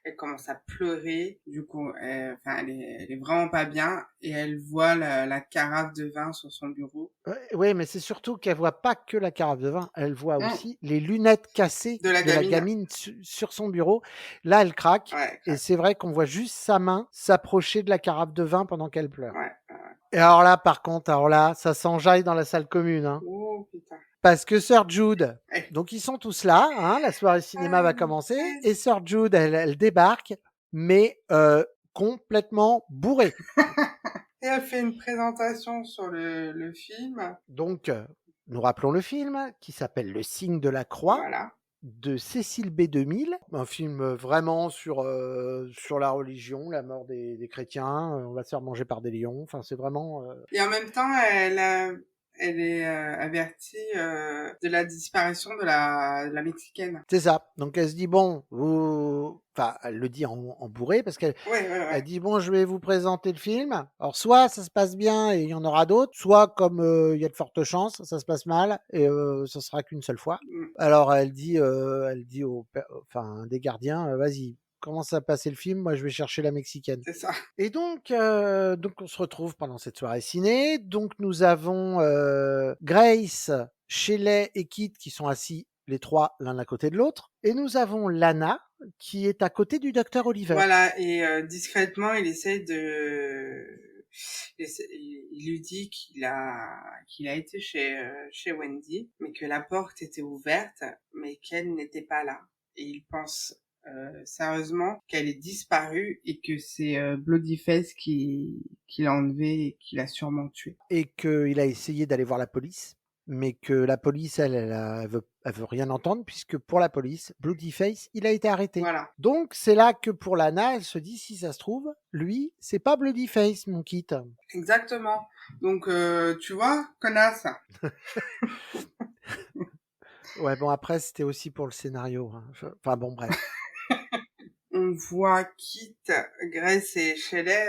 Speaker 2: Elle commence à pleurer. Du coup, elle est vraiment pas bien et elle voit la carafe de vin sur son bureau.
Speaker 1: Ouais, mais c'est surtout qu'elle voit pas que la carafe de vin, elle voit aussi les lunettes cassées
Speaker 2: de la gamine
Speaker 1: sur son bureau. Là, elle craque.
Speaker 2: Ouais,
Speaker 1: et c'est vrai qu'on voit juste sa main s'approcher de la carafe de vin pendant qu'elle pleure.
Speaker 2: Ouais.
Speaker 1: Et alors là, par contre, ça s'enjaille dans la salle commune. Hein.
Speaker 2: Oh, putain.
Speaker 1: Parce que Sœur Jude, donc ils sont tous là, hein, la soirée cinéma va commencer, et Sœur Jude, elle débarque, mais complètement bourrée.
Speaker 2: Et elle fait une présentation sur le film.
Speaker 1: Donc, nous rappelons le film, qui s'appelle Le signe de la croix,
Speaker 2: voilà.
Speaker 1: de Cécile B2000, un film vraiment sur la religion, la mort des chrétiens, on va se faire manger par des lions, enfin c'est vraiment...
Speaker 2: Et en même temps, elle est avertie de la disparition de la Mexicaine.
Speaker 1: C'est ça. Donc elle se dit, bon, enfin, elle le dit en bourré, parce qu'elle elle dit, bon, je vais vous présenter le film. Alors, soit ça se passe bien et il y en aura d'autres, soit comme il y a de fortes chances, ça se passe mal et ça sera qu'une seule fois. Alors, elle dit enfin, des gardiens, vas-y, commence à passer le film, moi je vais chercher la Mexicaine.
Speaker 2: C'est ça.
Speaker 1: Et donc on se retrouve pendant cette soirée ciné. Donc nous avons Grace, Shelley et Kit qui sont assis les trois l'un à côté de l'autre. Et nous avons Lana qui est à côté du docteur Oliver.
Speaker 2: Voilà, et discrètement il essaye il lui dit qu'il a été chez Wendy, mais que la porte était ouverte, mais qu'elle n'était pas là. Et il pense sérieusement qu'elle est disparue et que c'est Bloodyface qui l'a enlevée et qui l'a sûrement tuée.
Speaker 1: Et qu'il a essayé d'aller voir la police, mais que la police, elle veut rien entendre, puisque pour la police, Bloodyface, il a été arrêté.
Speaker 2: Voilà.
Speaker 1: Donc c'est là que pour Lana, elle se dit, si ça se trouve, lui, c'est pas Bloodyface, mon Kit.
Speaker 2: Exactement. Donc tu vois, connasse.
Speaker 1: Ouais, bon, après, c'était aussi pour le scénario. Hein. Enfin, bon, bref.
Speaker 2: On voit Kit, Grace et Shelley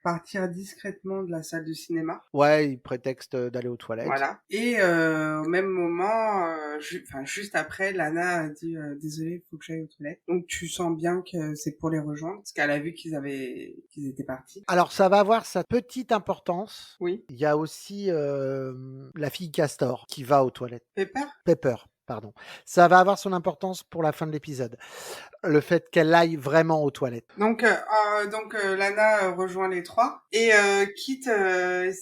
Speaker 2: partir discrètement de la salle de cinéma.
Speaker 1: Ouais, ils prétextent d'aller aux toilettes.
Speaker 2: Voilà. Et au même moment, juste après, Lana a dit désolé, il faut que j'aille aux toilettes. Donc tu sens bien que c'est pour les rejoindre, parce qu'elle a vu qu'ils étaient partis.
Speaker 1: Alors ça va avoir sa petite importance.
Speaker 2: Oui.
Speaker 1: Il y a aussi la fille Castor qui va aux toilettes. Pepper, pardon. Ça va avoir son importance pour la fin de l'épisode. Le fait qu'elle aille vraiment aux toilettes.
Speaker 2: Donc Lana rejoint les trois et Kit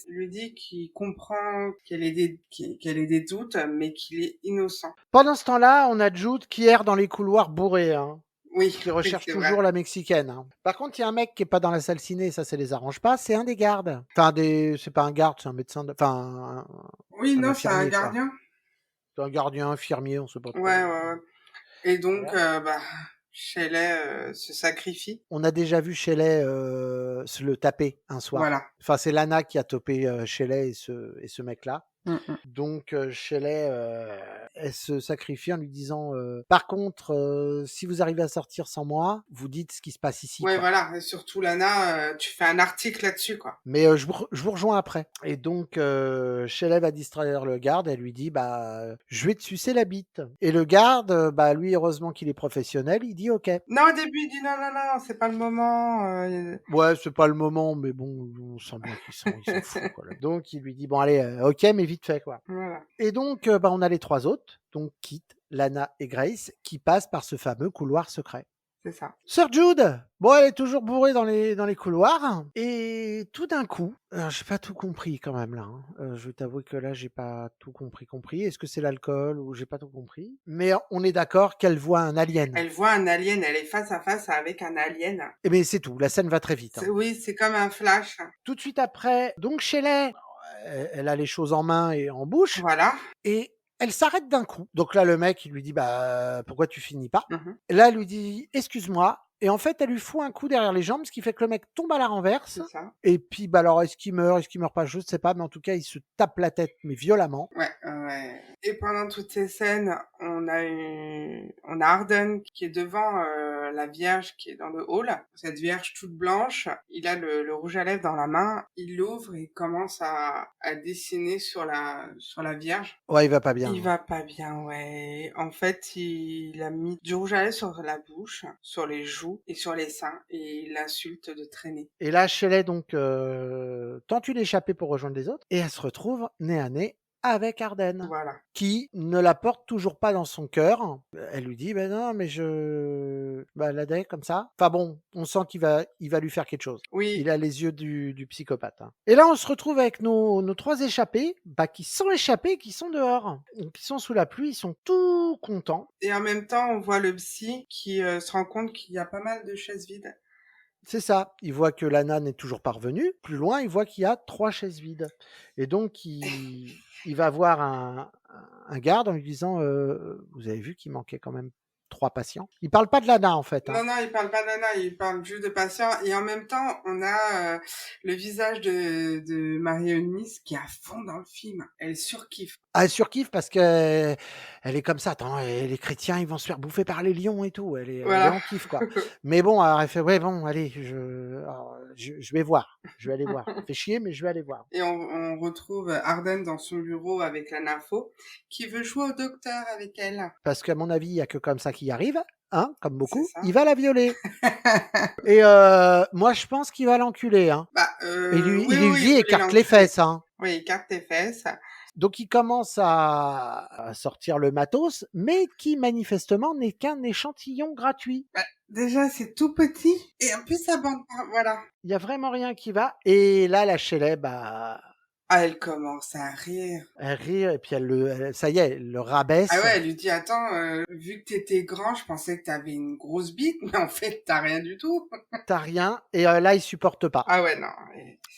Speaker 2: lui dit qu'il comprend qu'elle ait des doutes, mais qu'il est innocent.
Speaker 1: Pendant ce temps-là, on a Jude qui erre dans les couloirs bourrés. Hein.
Speaker 2: Oui.
Speaker 1: Qui recherche toujours la Mexicaine. Hein. Par contre, il y a un mec qui est pas dans la salle ciné, ça les arrange pas, c'est un des gardes. Enfin, c'est pas un garde, c'est un médecin. Enfin.
Speaker 2: Oui, non, c'est un gardien.
Speaker 1: C'est un gardien infirmier, on sait pas trop.
Speaker 2: Ouais. Et donc, Shelley se sacrifie.
Speaker 1: On a déjà vu Shelley se le taper un soir.
Speaker 2: Voilà.
Speaker 1: Enfin, c'est Lana qui a topé Shelley et ce mec-là. Donc Shelley, elle se sacrifie en lui disant par contre, si vous arrivez à sortir sans moi, vous dites ce qui se passe ici.
Speaker 2: Ouais,
Speaker 1: quoi.
Speaker 2: voilà. Et surtout Lana, tu fais un article là-dessus, quoi.
Speaker 1: Mais je vous rejoins après. Et donc Shelley va distraire le garde. Elle lui dit je vais te sucer la bite. Et le garde, lui heureusement qu'il est professionnel, il dit ok.
Speaker 2: Non, au début il dit non, c'est pas le moment.
Speaker 1: Ouais, c'est pas le moment, mais bon, on sent bien qu'ils s'en foutent. Quoi. Donc il lui dit bon allez, ok, mais vite fait quoi.
Speaker 2: Voilà.
Speaker 1: Et donc on a les trois autres, donc Kit, Lana et Grace, qui passent par ce fameux couloir secret.
Speaker 2: C'est ça.
Speaker 1: Sir Jude, bon, elle est toujours bourrée dans les couloirs, et tout d'un coup, alors j'ai pas tout compris quand même là, hein. Je vais t'avouer que là j'ai pas tout compris. Est-ce que c'est l'alcool ou j'ai pas tout compris? Mais on est d'accord qu'elle voit un alien.
Speaker 2: Elle voit un alien, elle est face à face avec un alien.
Speaker 1: Et mais c'est tout, la scène va très vite. Hein.
Speaker 2: Oui, c'est comme un flash.
Speaker 1: Tout de suite après, donc Shelley, elle a les choses en main et en bouche.
Speaker 2: Voilà.
Speaker 1: Et elle s'arrête d'un coup. Donc là, le mec, il lui dit, bah, pourquoi tu finis pas?
Speaker 2: Mhm.
Speaker 1: Et là, elle lui dit, excuse-moi. Et en fait, elle lui fout un coup derrière les jambes, ce qui fait que le mec tombe à la renverse.
Speaker 2: C'est ça.
Speaker 1: Et puis, bah, alors, est-ce qu'il meurt pas, je ne sais pas, mais en tout cas, il se tape la tête, mais violemment.
Speaker 2: Ouais. Et pendant toutes ces scènes, on a Arden qui est devant la Vierge qui est dans le hall. Cette Vierge toute blanche, il a le rouge à lèvres dans la main, il l'ouvre et commence à dessiner sur la Vierge.
Speaker 1: Ouais, il va pas bien.
Speaker 2: Il va pas bien, ouais. En fait, il a mis du rouge à lèvres sur la bouche, sur les joues et sur les seins, et il l'insulte de traîner.
Speaker 1: Et là, Shelley, donc, tente une échappée pour rejoindre les autres, et elle se retrouve nez à nez avec Arden,
Speaker 2: Voilà.
Speaker 1: qui ne la porte toujours pas dans son cœur. Elle lui dit, ben non, mais l'adais comme ça. Enfin bon, on sent qu'il va lui faire quelque chose.
Speaker 2: Oui.
Speaker 1: Il a les yeux du psychopathe. Hein. Et là, on se retrouve avec nos 3 échappés, qui sont échappés, qui sont dehors, qui sont sous la pluie, ils sont tout contents.
Speaker 2: Et en même temps, on voit le psy qui se rend compte qu'il y a pas mal de chaises vides.
Speaker 1: C'est ça. Il voit que Lana n'est toujours pas revenue. Plus loin, il voit qu'il y a 3 chaises vides. Et donc, il va voir un garde en lui disant vous avez vu qu'il manquait quand même 3 patients. Il parle pas de Lana, en fait. Hein.
Speaker 2: Non, il parle pas de Lana, il parle juste de patients. Et en même temps, on a le visage de Marie-Eunice qui est à fond dans le film. Elle surkiffe.
Speaker 1: Ah, elle surkiffe parce que elle est comme ça. Attends, les chrétiens, ils vont se faire bouffer par les lions et tout. Elle est en kiff, quoi. Mais bon, alors elle fait, ouais, bon, allez, je vais voir. Je vais aller voir. Fait chier, mais je vais aller voir.
Speaker 2: Et on retrouve Arden dans son bureau avec la nympho qui veut jouer au docteur avec elle.
Speaker 1: Parce qu'à mon avis, il y a que comme ça qui arrive. Hein, comme beaucoup, il va la violer. Et moi, je pense qu'il va l'enculer. Hein. Et lui dit, écarte les fesses. Hein.
Speaker 2: Oui, écarte tes fesses.
Speaker 1: Donc, il commence à sortir le matos, mais qui manifestement n'est qu'un échantillon gratuit.
Speaker 2: Déjà, c'est tout petit. Et en plus, ça bande pas. Voilà.
Speaker 1: Il n'y a vraiment rien qui va. Et là, la Shelley,
Speaker 2: elle commence à rire.
Speaker 1: Elle rit, et puis ça y est, elle le rabaisse.
Speaker 2: Ah ouais, elle lui dit, attends, vu que t'étais grand, je pensais que t'avais une grosse bite, mais en fait, t'as rien du tout.
Speaker 1: T'as rien, et là, il supporte pas.
Speaker 2: Ah ouais, non.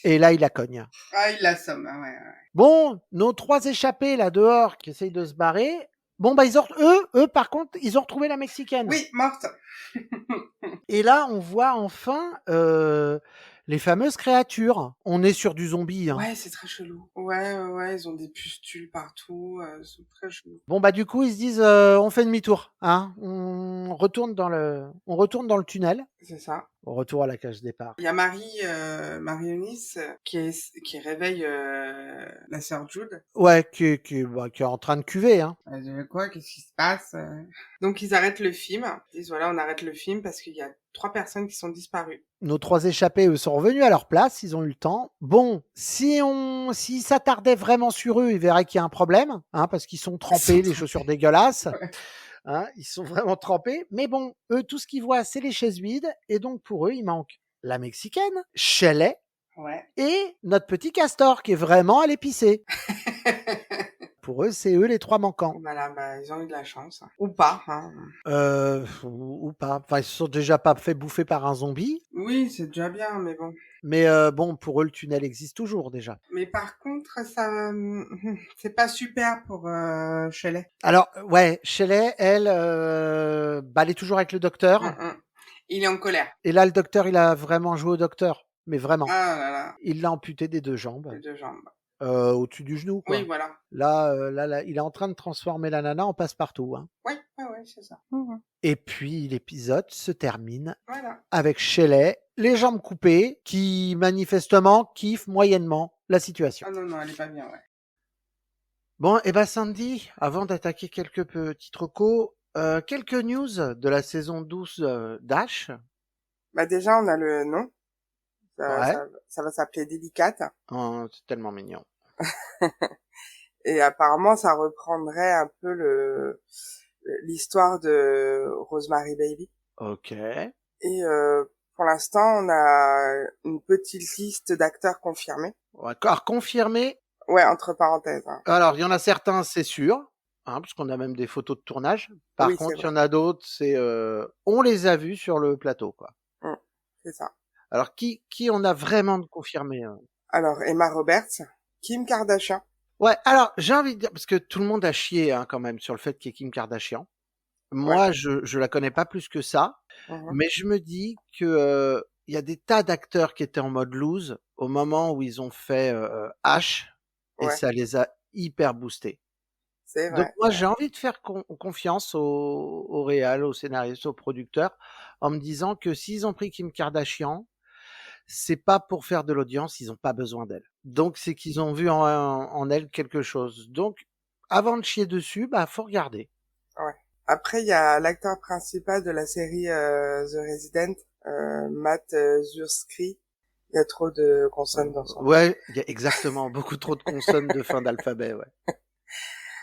Speaker 1: Et là, il la cogne.
Speaker 2: Ah, il l'assomme, ouais.
Speaker 1: Bon, nos 3 échappés, là, dehors, qui essayent de se barrer. Bon, eux, par contre, ils ont retrouvé la Mexicaine.
Speaker 2: Oui, morte.
Speaker 1: Et là, on voit enfin les fameuses créatures. On est sur du zombie. Hein.
Speaker 2: Ouais, c'est très chelou. Ouais, ils ont des pustules partout. C'est très chelou.
Speaker 1: Bon, du coup, ils se disent, on fait demi-tour. Hein. On retourne dans le tunnel.
Speaker 2: C'est ça.
Speaker 1: Au retour à la cage départ.
Speaker 2: Il y a Marie-Eunice qui réveille la sœur Jude.
Speaker 1: Ouais, qui est en train de cuver. Hein.
Speaker 2: Elle dit, quoi, qu'est-ce qui se passe? Donc, ils arrêtent le film. Ils disent, voilà, on arrête le film parce qu'il y a 3 personnes qui sont disparues.
Speaker 1: Nos 3 échappés, eux, sont revenus à leur place. Ils ont eu le temps. Bon, s'ils s'attardaient vraiment sur eux, ils verraient qu'il y a un problème. Hein, parce qu'ils sont trempés, les chaussures dégueulasses. Ouais. Hein, ils sont vraiment trempés. Mais bon, eux, tout ce qu'ils voient, c'est les chaises vides. Et donc, pour eux, il manque la Mexicaine, Shelley, et notre petit Castor, qui est vraiment allé pisser. Pour eux, c'est eux les 3 manquants.
Speaker 2: Voilà, ils ont eu de la chance. Ou pas. Hein.
Speaker 1: Ou pas. Enfin, ils se sont déjà pas fait bouffer par un zombie.
Speaker 2: Oui, c'est déjà bien, mais bon.
Speaker 1: Mais bon, pour eux, le tunnel existe toujours, déjà.
Speaker 2: Mais par contre, ça, c'est pas super pour Shelley.
Speaker 1: Alors, ouais, Shelley, elle est toujours avec le docteur.
Speaker 2: Il est en colère.
Speaker 1: Et là, le docteur, il a vraiment joué au docteur. Mais vraiment.
Speaker 2: Ah là là.
Speaker 1: Il l'a amputé des 2 jambes.
Speaker 2: Des 2 jambes.
Speaker 1: Au-dessus du genou, quoi.
Speaker 2: Oui, voilà.
Speaker 1: Là, il est en train de transformer la nana en passe-partout. Hein.
Speaker 2: Ouais, c'est ça.
Speaker 1: Et puis, l'épisode se termine
Speaker 2: voilà.
Speaker 1: avec Shelley, les jambes coupées, qui manifestement kiffe moyennement la situation.
Speaker 2: Ah non, elle est pas bien, ouais.
Speaker 1: Bon, Sandy, avant d'attaquer quelques petits recos, quelques news de la saison 12 d'Ash.
Speaker 2: Déjà, on a le nom. Ça va s'appeler Délicate.
Speaker 1: Oh, c'est tellement mignon.
Speaker 2: Et apparemment, ça reprendrait un peu l'histoire de Rosemary Baby.
Speaker 1: Ok.
Speaker 2: Et pour l'instant, on a une petite liste d'acteurs confirmés.
Speaker 1: D'accord, confirmé.
Speaker 2: Ouais, entre parenthèses. Hein.
Speaker 1: Alors, il y en a certains, c'est sûr, hein, puisqu'on a même des photos de tournage. Par
Speaker 2: Oui, c'est
Speaker 1: contre, il y
Speaker 2: vrai.
Speaker 1: en a d'autres, c'est on les a vus sur le plateau, quoi.
Speaker 2: C'est ça.
Speaker 1: Alors, qui on a vraiment de confirmé
Speaker 2: Alors, Emma Roberts, Kim Kardashian.
Speaker 1: Ouais, alors, j'ai envie de dire, parce que tout le monde a chié hein, quand même sur le fait qu'il y ait Kim Kardashian.
Speaker 2: Ouais.
Speaker 1: Moi, je la connais pas plus que ça, mais je me dis que il y a des tas d'acteurs qui étaient en mode loose au moment où ils ont fait H, et
Speaker 2: Ouais.
Speaker 1: ça les a hyper boostés.
Speaker 2: C'est
Speaker 1: Donc
Speaker 2: vrai.
Speaker 1: moi, j'ai envie de faire confiance au réal, au scénariste, au producteur, en me disant que s'ils ont pris Kim Kardashian, c'est pas pour faire de l'audience, ils ont pas besoin d'elle. Donc c'est qu'ils ont vu en elle quelque chose. Donc avant de chier dessus, bah faut regarder.
Speaker 2: Ouais. Après, il y a l'acteur principal de la série The Resident, Matt Zurskri. Il y a trop de consonnes dans son nom.
Speaker 1: Ouais, il y a exactement beaucoup trop de consonnes de fin d'alphabet, ouais.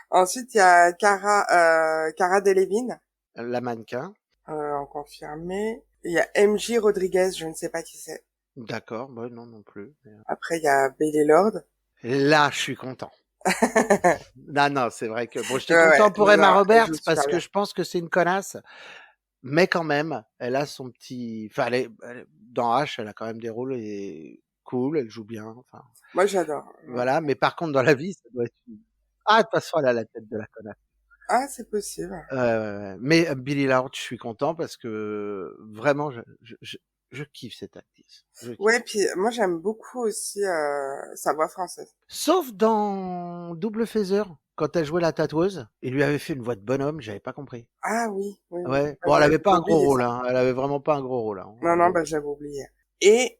Speaker 2: Ensuite, il y a Cara Delevingne.
Speaker 1: La mannequin.
Speaker 2: En confirmé. Il y a MJ Rodriguez, je ne sais pas qui c'est.
Speaker 1: D'accord, bah non plus. Mais...
Speaker 2: Après, il y a Bailey Lord.
Speaker 1: Là, je suis content. non, c'est vrai que bon, j'étais
Speaker 2: Ouais,
Speaker 1: content
Speaker 2: ouais,
Speaker 1: pour Emma
Speaker 2: non, elle
Speaker 1: Roberts
Speaker 2: joue
Speaker 1: parce
Speaker 2: super
Speaker 1: que
Speaker 2: bien.
Speaker 1: je pense que c'est une connasse, mais quand même, elle a son petit. Enfin, dans H, elle a quand même des rôles cool, elle joue bien. Enfin,
Speaker 2: Moi, j'adore.
Speaker 1: voilà, mais par contre, dans la vie, ça doit être. Ah, de toute façon, elle a la tête de la connasse.
Speaker 2: Ah, c'est possible.
Speaker 1: Ouais. Mais Billy Lord, je suis content parce que vraiment, je kiffe cette actrice.
Speaker 2: Ouais, puis moi, j'aime beaucoup aussi sa voix française.
Speaker 1: Sauf dans Double Feather, quand elle jouait la tatoueuse, il lui avait fait une voix de bonhomme, j'avais pas compris.
Speaker 2: Ah oui.
Speaker 1: Ouais.
Speaker 2: Ah,
Speaker 1: Bon, elle
Speaker 2: j'avais
Speaker 1: avait pas un gros
Speaker 2: oublié
Speaker 1: rôle,
Speaker 2: ça.
Speaker 1: hein. Elle avait vraiment pas un gros rôle, hein.
Speaker 2: Non, bah j'avais oublié. Et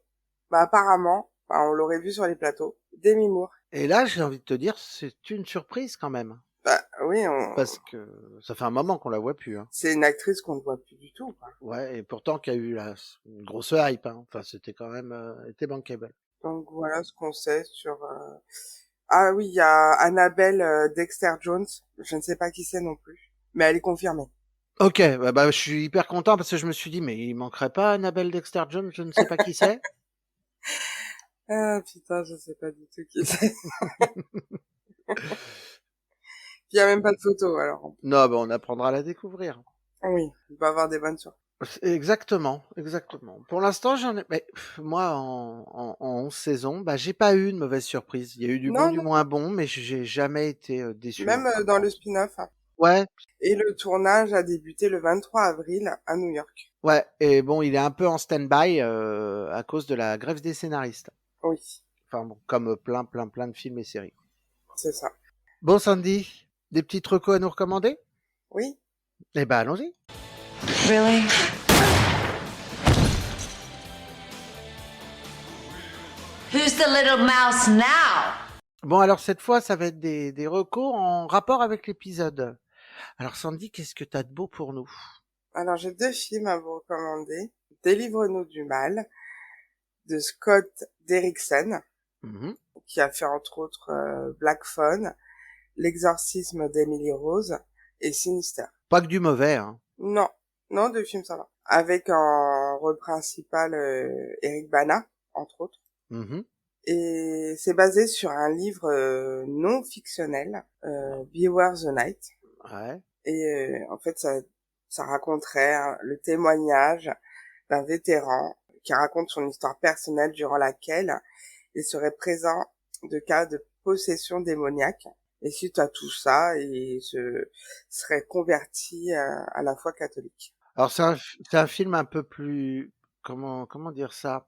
Speaker 2: bah apparemment, bah, on l'aurait vu sur les plateaux, Demi Moore.
Speaker 1: Et là, j'ai envie de te dire, c'est une surprise quand même.
Speaker 2: Bah oui,
Speaker 1: parce que ça fait un moment qu'on la voit plus. Hein.
Speaker 2: C'est une actrice qu'on ne voit plus du tout. Quoi.
Speaker 1: Ouais, et pourtant qu'il y a eu une grosse hype. Hein. Enfin, c'était quand même, était bankable.
Speaker 2: Donc voilà ce qu'on sait sur. Ah oui, il y a Annabelle Dexter-Jones. Je ne sais pas qui c'est non plus, mais elle est confirmée.
Speaker 1: Ok, bah, je suis hyper content parce que je me suis dit, mais il manquerait pas Annabelle Dexter-Jones, je ne sais pas qui c'est.
Speaker 2: Ah putain, je sais pas du tout qui c'est. Il y a même pas de photo alors.
Speaker 1: Non, bah on apprendra à la découvrir.
Speaker 2: Ah oui, il va avoir des bonnes surprises.
Speaker 1: Exactement. Pour l'instant, j'en ai. Mais, moi, en 11 saisons, bah j'ai pas eu de mauvaise surprise. Il y a eu du bon, du moins bon, mais j'ai jamais été déçu.
Speaker 2: Même dans le spin-off. Hein.
Speaker 1: Ouais.
Speaker 2: Et le tournage a débuté le 23 avril à New York.
Speaker 1: Ouais, et bon, il est un peu en stand-by à cause de la grève des scénaristes.
Speaker 2: Oui.
Speaker 1: Enfin bon, comme plein de films et séries.
Speaker 2: C'est ça.
Speaker 1: Bon, Sandy, des petits recos à nous recommander?
Speaker 2: Oui.
Speaker 1: Eh ben, allons-y.
Speaker 6: Really? Who's the little mouse now?
Speaker 1: Bon, alors cette fois, ça va être des recos en rapport avec l'épisode. Alors Sandy, qu'est-ce que t'as de beau pour nous?
Speaker 2: Alors j'ai 2 films à vous recommander. Délivre-nous du mal, de Scott Derrickson, qui a fait entre autres Black Phone, L'exorcisme d'Emily Rose et Sinister.
Speaker 1: Pas que du mauvais, hein.
Speaker 2: Non, 2 films ça va. Avec en rôle principal Eric Bana, entre autres. Et c'est basé sur un livre non fictionnel, Beware the Night.
Speaker 1: Ouais.
Speaker 2: Et en fait, ça raconterait le témoignage d'un vétéran qui raconte son histoire personnelle durant laquelle il serait présent de cas de possession démoniaque. Et suite à tout ça, il serait converti à la foi catholique.
Speaker 1: Alors c'est un film un peu plus comment dire ça, un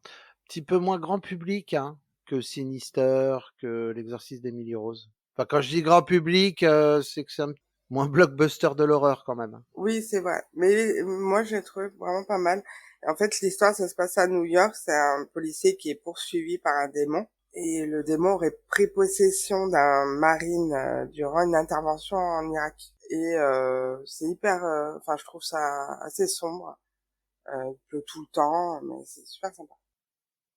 Speaker 1: petit peu moins grand public hein, que Sinister, que L'exorcisme d'Emily Rose. Enfin quand je dis grand public, c'est que c'est un moins blockbuster de l'horreur quand même.
Speaker 2: Oui, c'est vrai. Mais moi j'ai trouvé vraiment pas mal. En fait, l'histoire ça se passe à New York, c'est un policier qui est poursuivi par un démon. Et le démon aurait pris possession d'un marine durant une intervention en Irak. Et c'est hyper... Enfin, je trouve ça assez sombre. Il pleut tout le temps, mais c'est super sympa.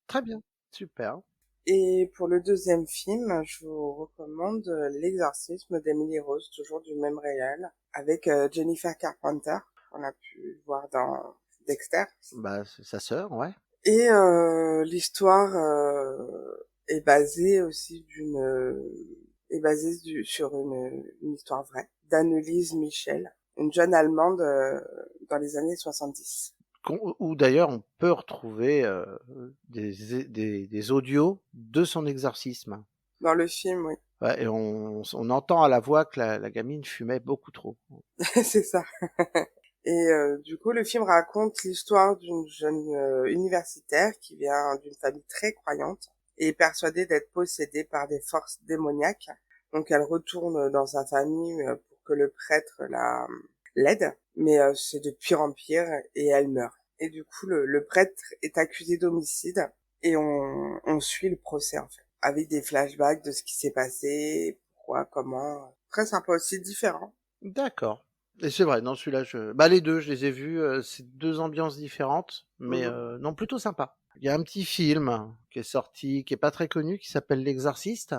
Speaker 1: Très bien, super.
Speaker 2: Et pour le deuxième film, je vous recommande L'exorcisme d'Emily Rose, toujours du même réel, avec Jennifer Carpenter, qu'on a pu voir dans Dexter.
Speaker 1: Bah, c'est sa sœur, ouais.
Speaker 2: Et l'histoire est basée aussi sur une histoire vraie d'Annelise Michel, une jeune Allemande dans les années 70.
Speaker 1: Où d'ailleurs on peut retrouver des audios de son exorcisme.
Speaker 2: Dans le film, oui.
Speaker 1: Ouais, et on entend à la voix que la gamine fumait beaucoup trop.
Speaker 2: C'est ça. Et du coup, le film raconte l'histoire d'une jeune universitaire qui vient d'une famille très croyante et est persuadée d'être possédée par des forces démoniaques. Donc elle retourne dans sa famille pour que le prêtre l'aide, mais c'est de pire en pire et elle meurt. Et du coup, le prêtre est accusé d'homicide et on suit le procès en fait, avec des flashbacks de ce qui s'est passé, pourquoi, comment. Très sympa aussi, différent.
Speaker 1: D'accord. Et c'est vrai, non, celui-là, les deux, je les ai vus, c'est deux ambiances différentes, mais non, plutôt sympa. Il y a un petit film qui est sorti, qui est pas très connu, qui s'appelle L'Exorciste,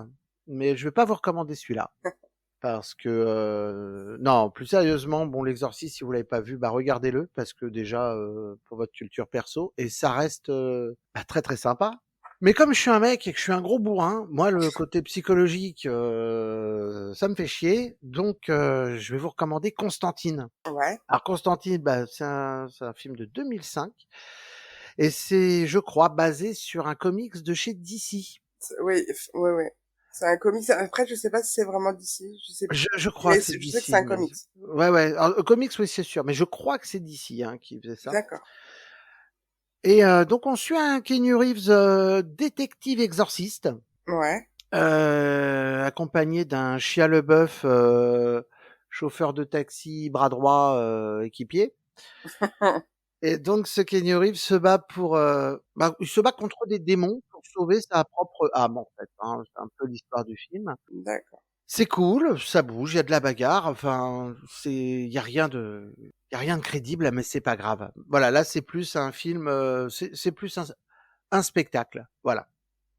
Speaker 1: mais je vais pas vous recommander celui-là. Parce que, non, plus sérieusement, bon, L'Exorciste, si vous l'avez pas vu, bah regardez-le, parce que déjà, pour votre culture perso, et ça reste très très sympa. Mais comme je suis un mec et que je suis un gros bourrin, moi le côté psychologique, ça me fait chier, donc je vais vous recommander Constantine.
Speaker 2: Ouais.
Speaker 1: Alors Constantine, bah, c'est un film de 2005, et c'est, je crois, basé sur un comics de chez DC.
Speaker 2: Oui. C'est un comics. Après, je sais pas si c'est vraiment DC. Je sais pas.
Speaker 1: Je crois que c'est DC.
Speaker 2: Je sais que c'est un comics.
Speaker 1: Ouais. Alors, comics, oui, c'est sûr, mais je crois que c'est DC qui faisait ça.
Speaker 2: D'accord.
Speaker 1: Et donc on suit un Keanu Reeves détective exorciste.
Speaker 2: Ouais.
Speaker 1: Accompagné d'un Shia LaBeouf chauffeur de taxi, bras droit, équipier. Et donc ce Keanu Reeves se bat il se bat contre des démons pour sauver sa propre âme en fait. Hein, c'est un peu l'histoire du film.
Speaker 2: D'accord.
Speaker 1: C'est cool, ça bouge, il y a de la bagarre. Enfin, il y a rien de crédible, mais c'est pas grave. Voilà, là c'est plus un film, c'est plus un spectacle. Voilà.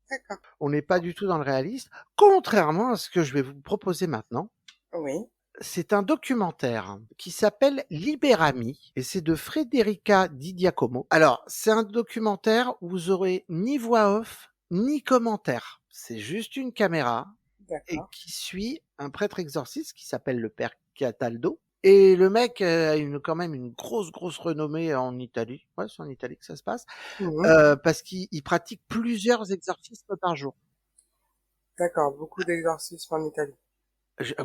Speaker 2: D'accord.
Speaker 1: On n'est pas du tout dans le réaliste, contrairement à ce que je vais vous proposer maintenant.
Speaker 2: Oui.
Speaker 1: C'est un documentaire qui s'appelle Liberami et c'est de Federica Di Giacomo. Alors, c'est un documentaire où vous aurez ni voix off, ni commentaire. C'est juste une caméra et qui suit un prêtre exorciste qui s'appelle le père Cataldo. Et le mec a quand même une grosse renommée en Italie. Ouais, c'est en Italie que ça se passe. Parce qu'il pratique plusieurs exorcismes par jour.
Speaker 2: D'accord, beaucoup d'exorcismes en Italie.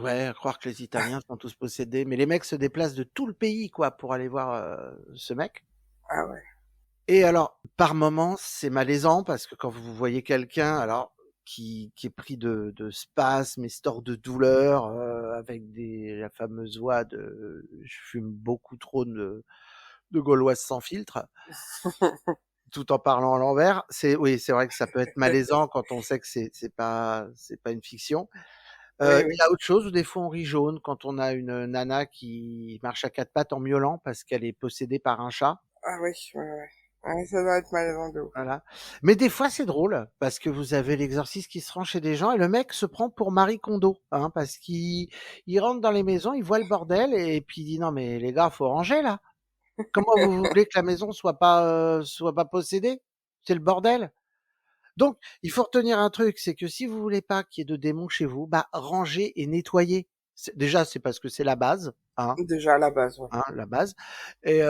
Speaker 1: Ouais, croire que les Italiens sont tous possédés, mais les mecs se déplacent de tout le pays, quoi, pour aller voir ce mec.
Speaker 2: Ah ouais.
Speaker 1: Et alors, par moments, c'est malaisant parce que quand vous voyez quelqu'un, alors qui est pris de spasmes et store de douleur, avec la fameuse voix de je fume beaucoup trop de Gauloise sans filtre, tout en parlant à l'envers. C'est vrai que ça peut être malaisant quand on sait que c'est pas une fiction. Il y a autre chose où des fois on rit jaune quand on a une nana qui marche à quatre pattes en miaulant parce qu'elle est possédée par un chat.
Speaker 2: Ah oui, ouais, ça doit être malaisant de ouf.
Speaker 1: Voilà. Mais des fois c'est drôle parce que vous avez l'exorciste qui se rend chez des gens et le mec se prend pour Marie Kondo, hein, parce qu'il rentre dans les maisons, il voit le bordel et puis il dit non mais les gars, faut ranger là. Comment vous voulez que la maison soit pas possédée? C'est le bordel. Donc, il faut retenir un truc, c'est que si vous voulez pas qu'il y ait de démons chez vous, rangez et nettoyez. Déjà, c'est parce que c'est la base, hein.
Speaker 2: Déjà, la base, ouais.
Speaker 1: Hein, la base. Et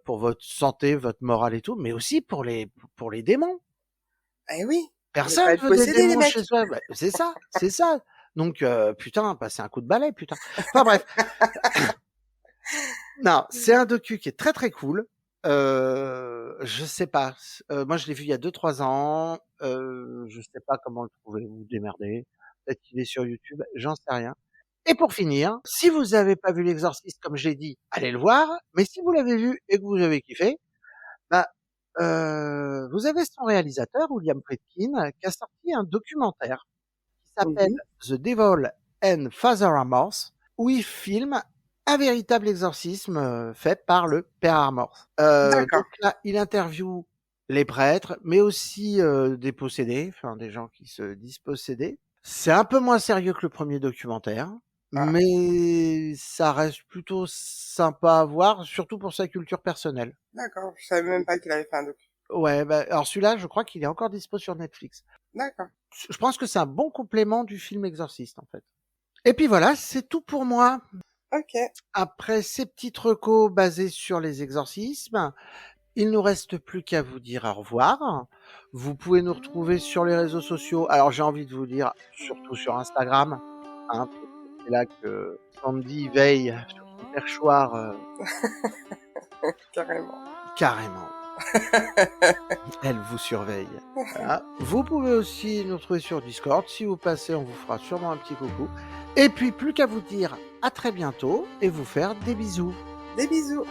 Speaker 1: pour votre santé, votre morale et tout, mais aussi pour les démons.
Speaker 2: Eh oui.
Speaker 1: Personne veut des démons chez soi. Bah, c'est ça. Donc, putain, c'est un coup de balai, putain. Enfin bref. Non, c'est un docu qui est très très cool. Je sais pas. Moi, je l'ai vu il y a 2-3 ans. Je sais pas comment le trouver. Vous démerdez. Peut-être qu'il est sur YouTube. J'en sais rien. Et pour finir, si vous avez pas vu L'Exorciste, comme je l'ai dit, allez le voir. Mais si vous l'avez vu et que vous avez kiffé, vous avez son réalisateur, William Friedkin, qui a sorti un documentaire qui s'appelle The Devil and Father Amorth, où il filme un véritable exorcisme fait par le père Amorth. Donc là, il interviewe les prêtres, mais aussi des possédés, enfin des gens qui se disent possédés. C'est un peu moins sérieux que le premier documentaire. mais ça reste plutôt sympa à voir, surtout pour sa culture personnelle.
Speaker 2: D'accord, je savais même pas qu'il avait fait un docu.
Speaker 1: Ouais, bah, alors celui-là, je crois qu'il est encore dispo sur Netflix.
Speaker 2: D'accord.
Speaker 1: Je pense que c'est un bon complément du film Exorciste, en fait. Et puis voilà, c'est tout pour moi.
Speaker 2: Ok.
Speaker 1: Après ces petites recos basées sur les exorcismes, il nous reste plus qu'à vous dire au revoir. Vous pouvez nous retrouver sur les réseaux sociaux. Alors j'ai envie de vous dire, surtout sur Instagram, hein, c'est là que Sandy veille sur son perchoir.
Speaker 2: Carrément.
Speaker 1: Carrément. Elle vous surveille. Voilà. Vous pouvez aussi nous retrouver sur Discord. Si vous passez, on vous fera sûrement un petit coucou. Et puis, plus qu'à vous dire à très bientôt et vous faire des bisous.
Speaker 2: Des bisous.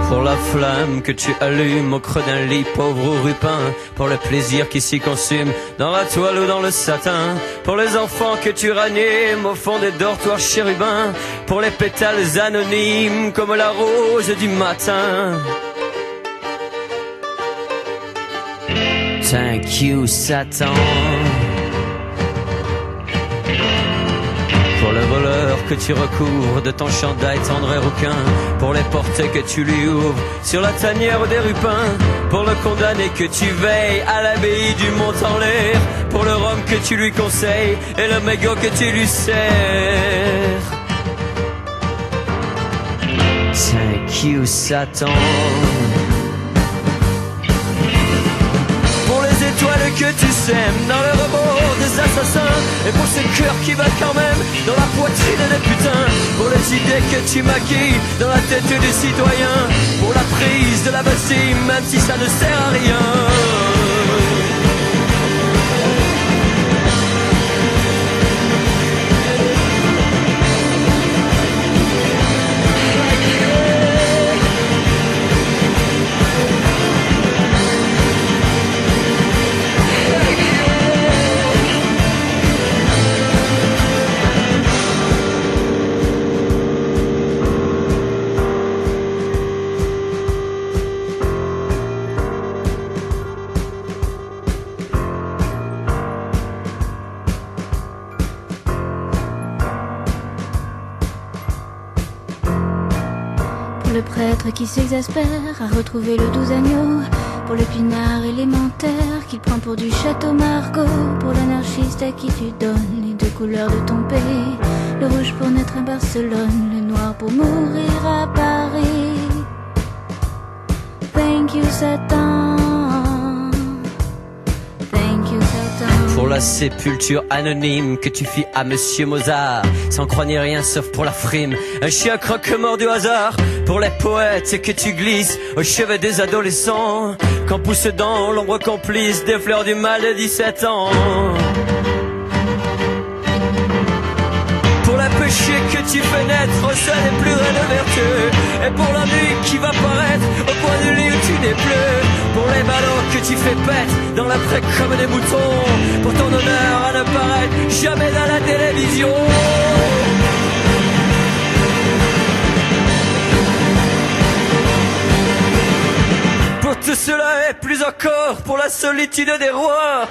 Speaker 13: Pour la flamme que tu allumes au creux d'un lit, pauvre rupin. Pour le plaisir qui s'y consume dans la toile ou dans le satin. Pour les enfants que tu ranimes au fond des dortoirs chérubins. Pour les pétales anonymes comme la rose du matin. Thank you, Satan. Pour le voleur que tu recouvres de ton chandail tendre et rouquin. Pour les portées que tu lui ouvres sur la tanière des rupins. Pour le condamné que tu veilles à l'abbaye du mont en l'air. Pour le rhum que tu lui conseilles et le mégot que tu lui sers. Thank you, Satan. Étoiles que tu sèmes dans le rebord des assassins. Et pour ces cœurs qui battent quand même dans la poitrine des putains. Pour les idées que tu maquilles dans la tête des citoyens. Pour la prise de la Bastille même si ça ne sert à rien.
Speaker 14: Le prêtre qui s'exaspère à retrouver le 12 agneaux. Pour le pinard élémentaire qu'il prend pour du château Margaux. Pour l'anarchiste à qui tu donnes les deux couleurs de ton pays. Le rouge pour naître à Barcelone, le noir pour mourir à Paris. Thank you Satan. Thank you Satan.
Speaker 13: Pour la sépulture anonyme que tu fis à Monsieur Mozart, sans croire ni rien sauf pour la frime, un chien croque-mort du hasard. Pour les poètes que tu glisses au chevet des adolescents, quand poussent dans l'ombre complice des fleurs du mal de 17 ans. Pour les péchés que tu fais naître au sein des plus raides vertus. Et pour la nuit qui va paraître au coin du lit où tu n'es plus. Pour les ballons que tu fais pète dans l'après comme des moutons. Pour ton honneur à ne paraître jamais dans la télévision. Pour tout cela et plus encore, pour la solitude des rois.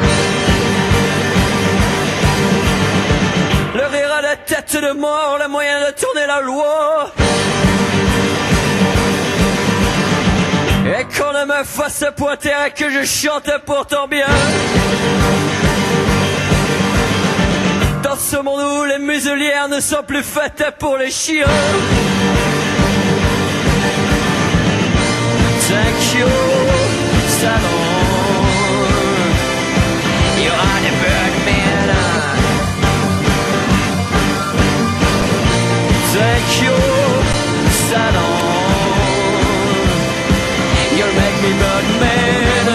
Speaker 13: Le rire à la tête de mort, le moyen de tourner la loi. Et qu'on ne me fasse pointer et que je chante pourtant bien. Dans ce monde où les muselières ne sont plus faites pour les chiens. Thank you, Satan. You are the Birdman. Thank you, Satan. You'll make me Birdman.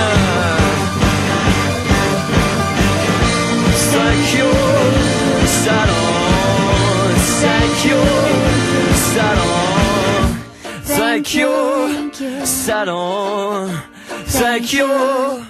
Speaker 13: Thank you, Satan. Thank you, Satan. Thank you, Satan. Thank you.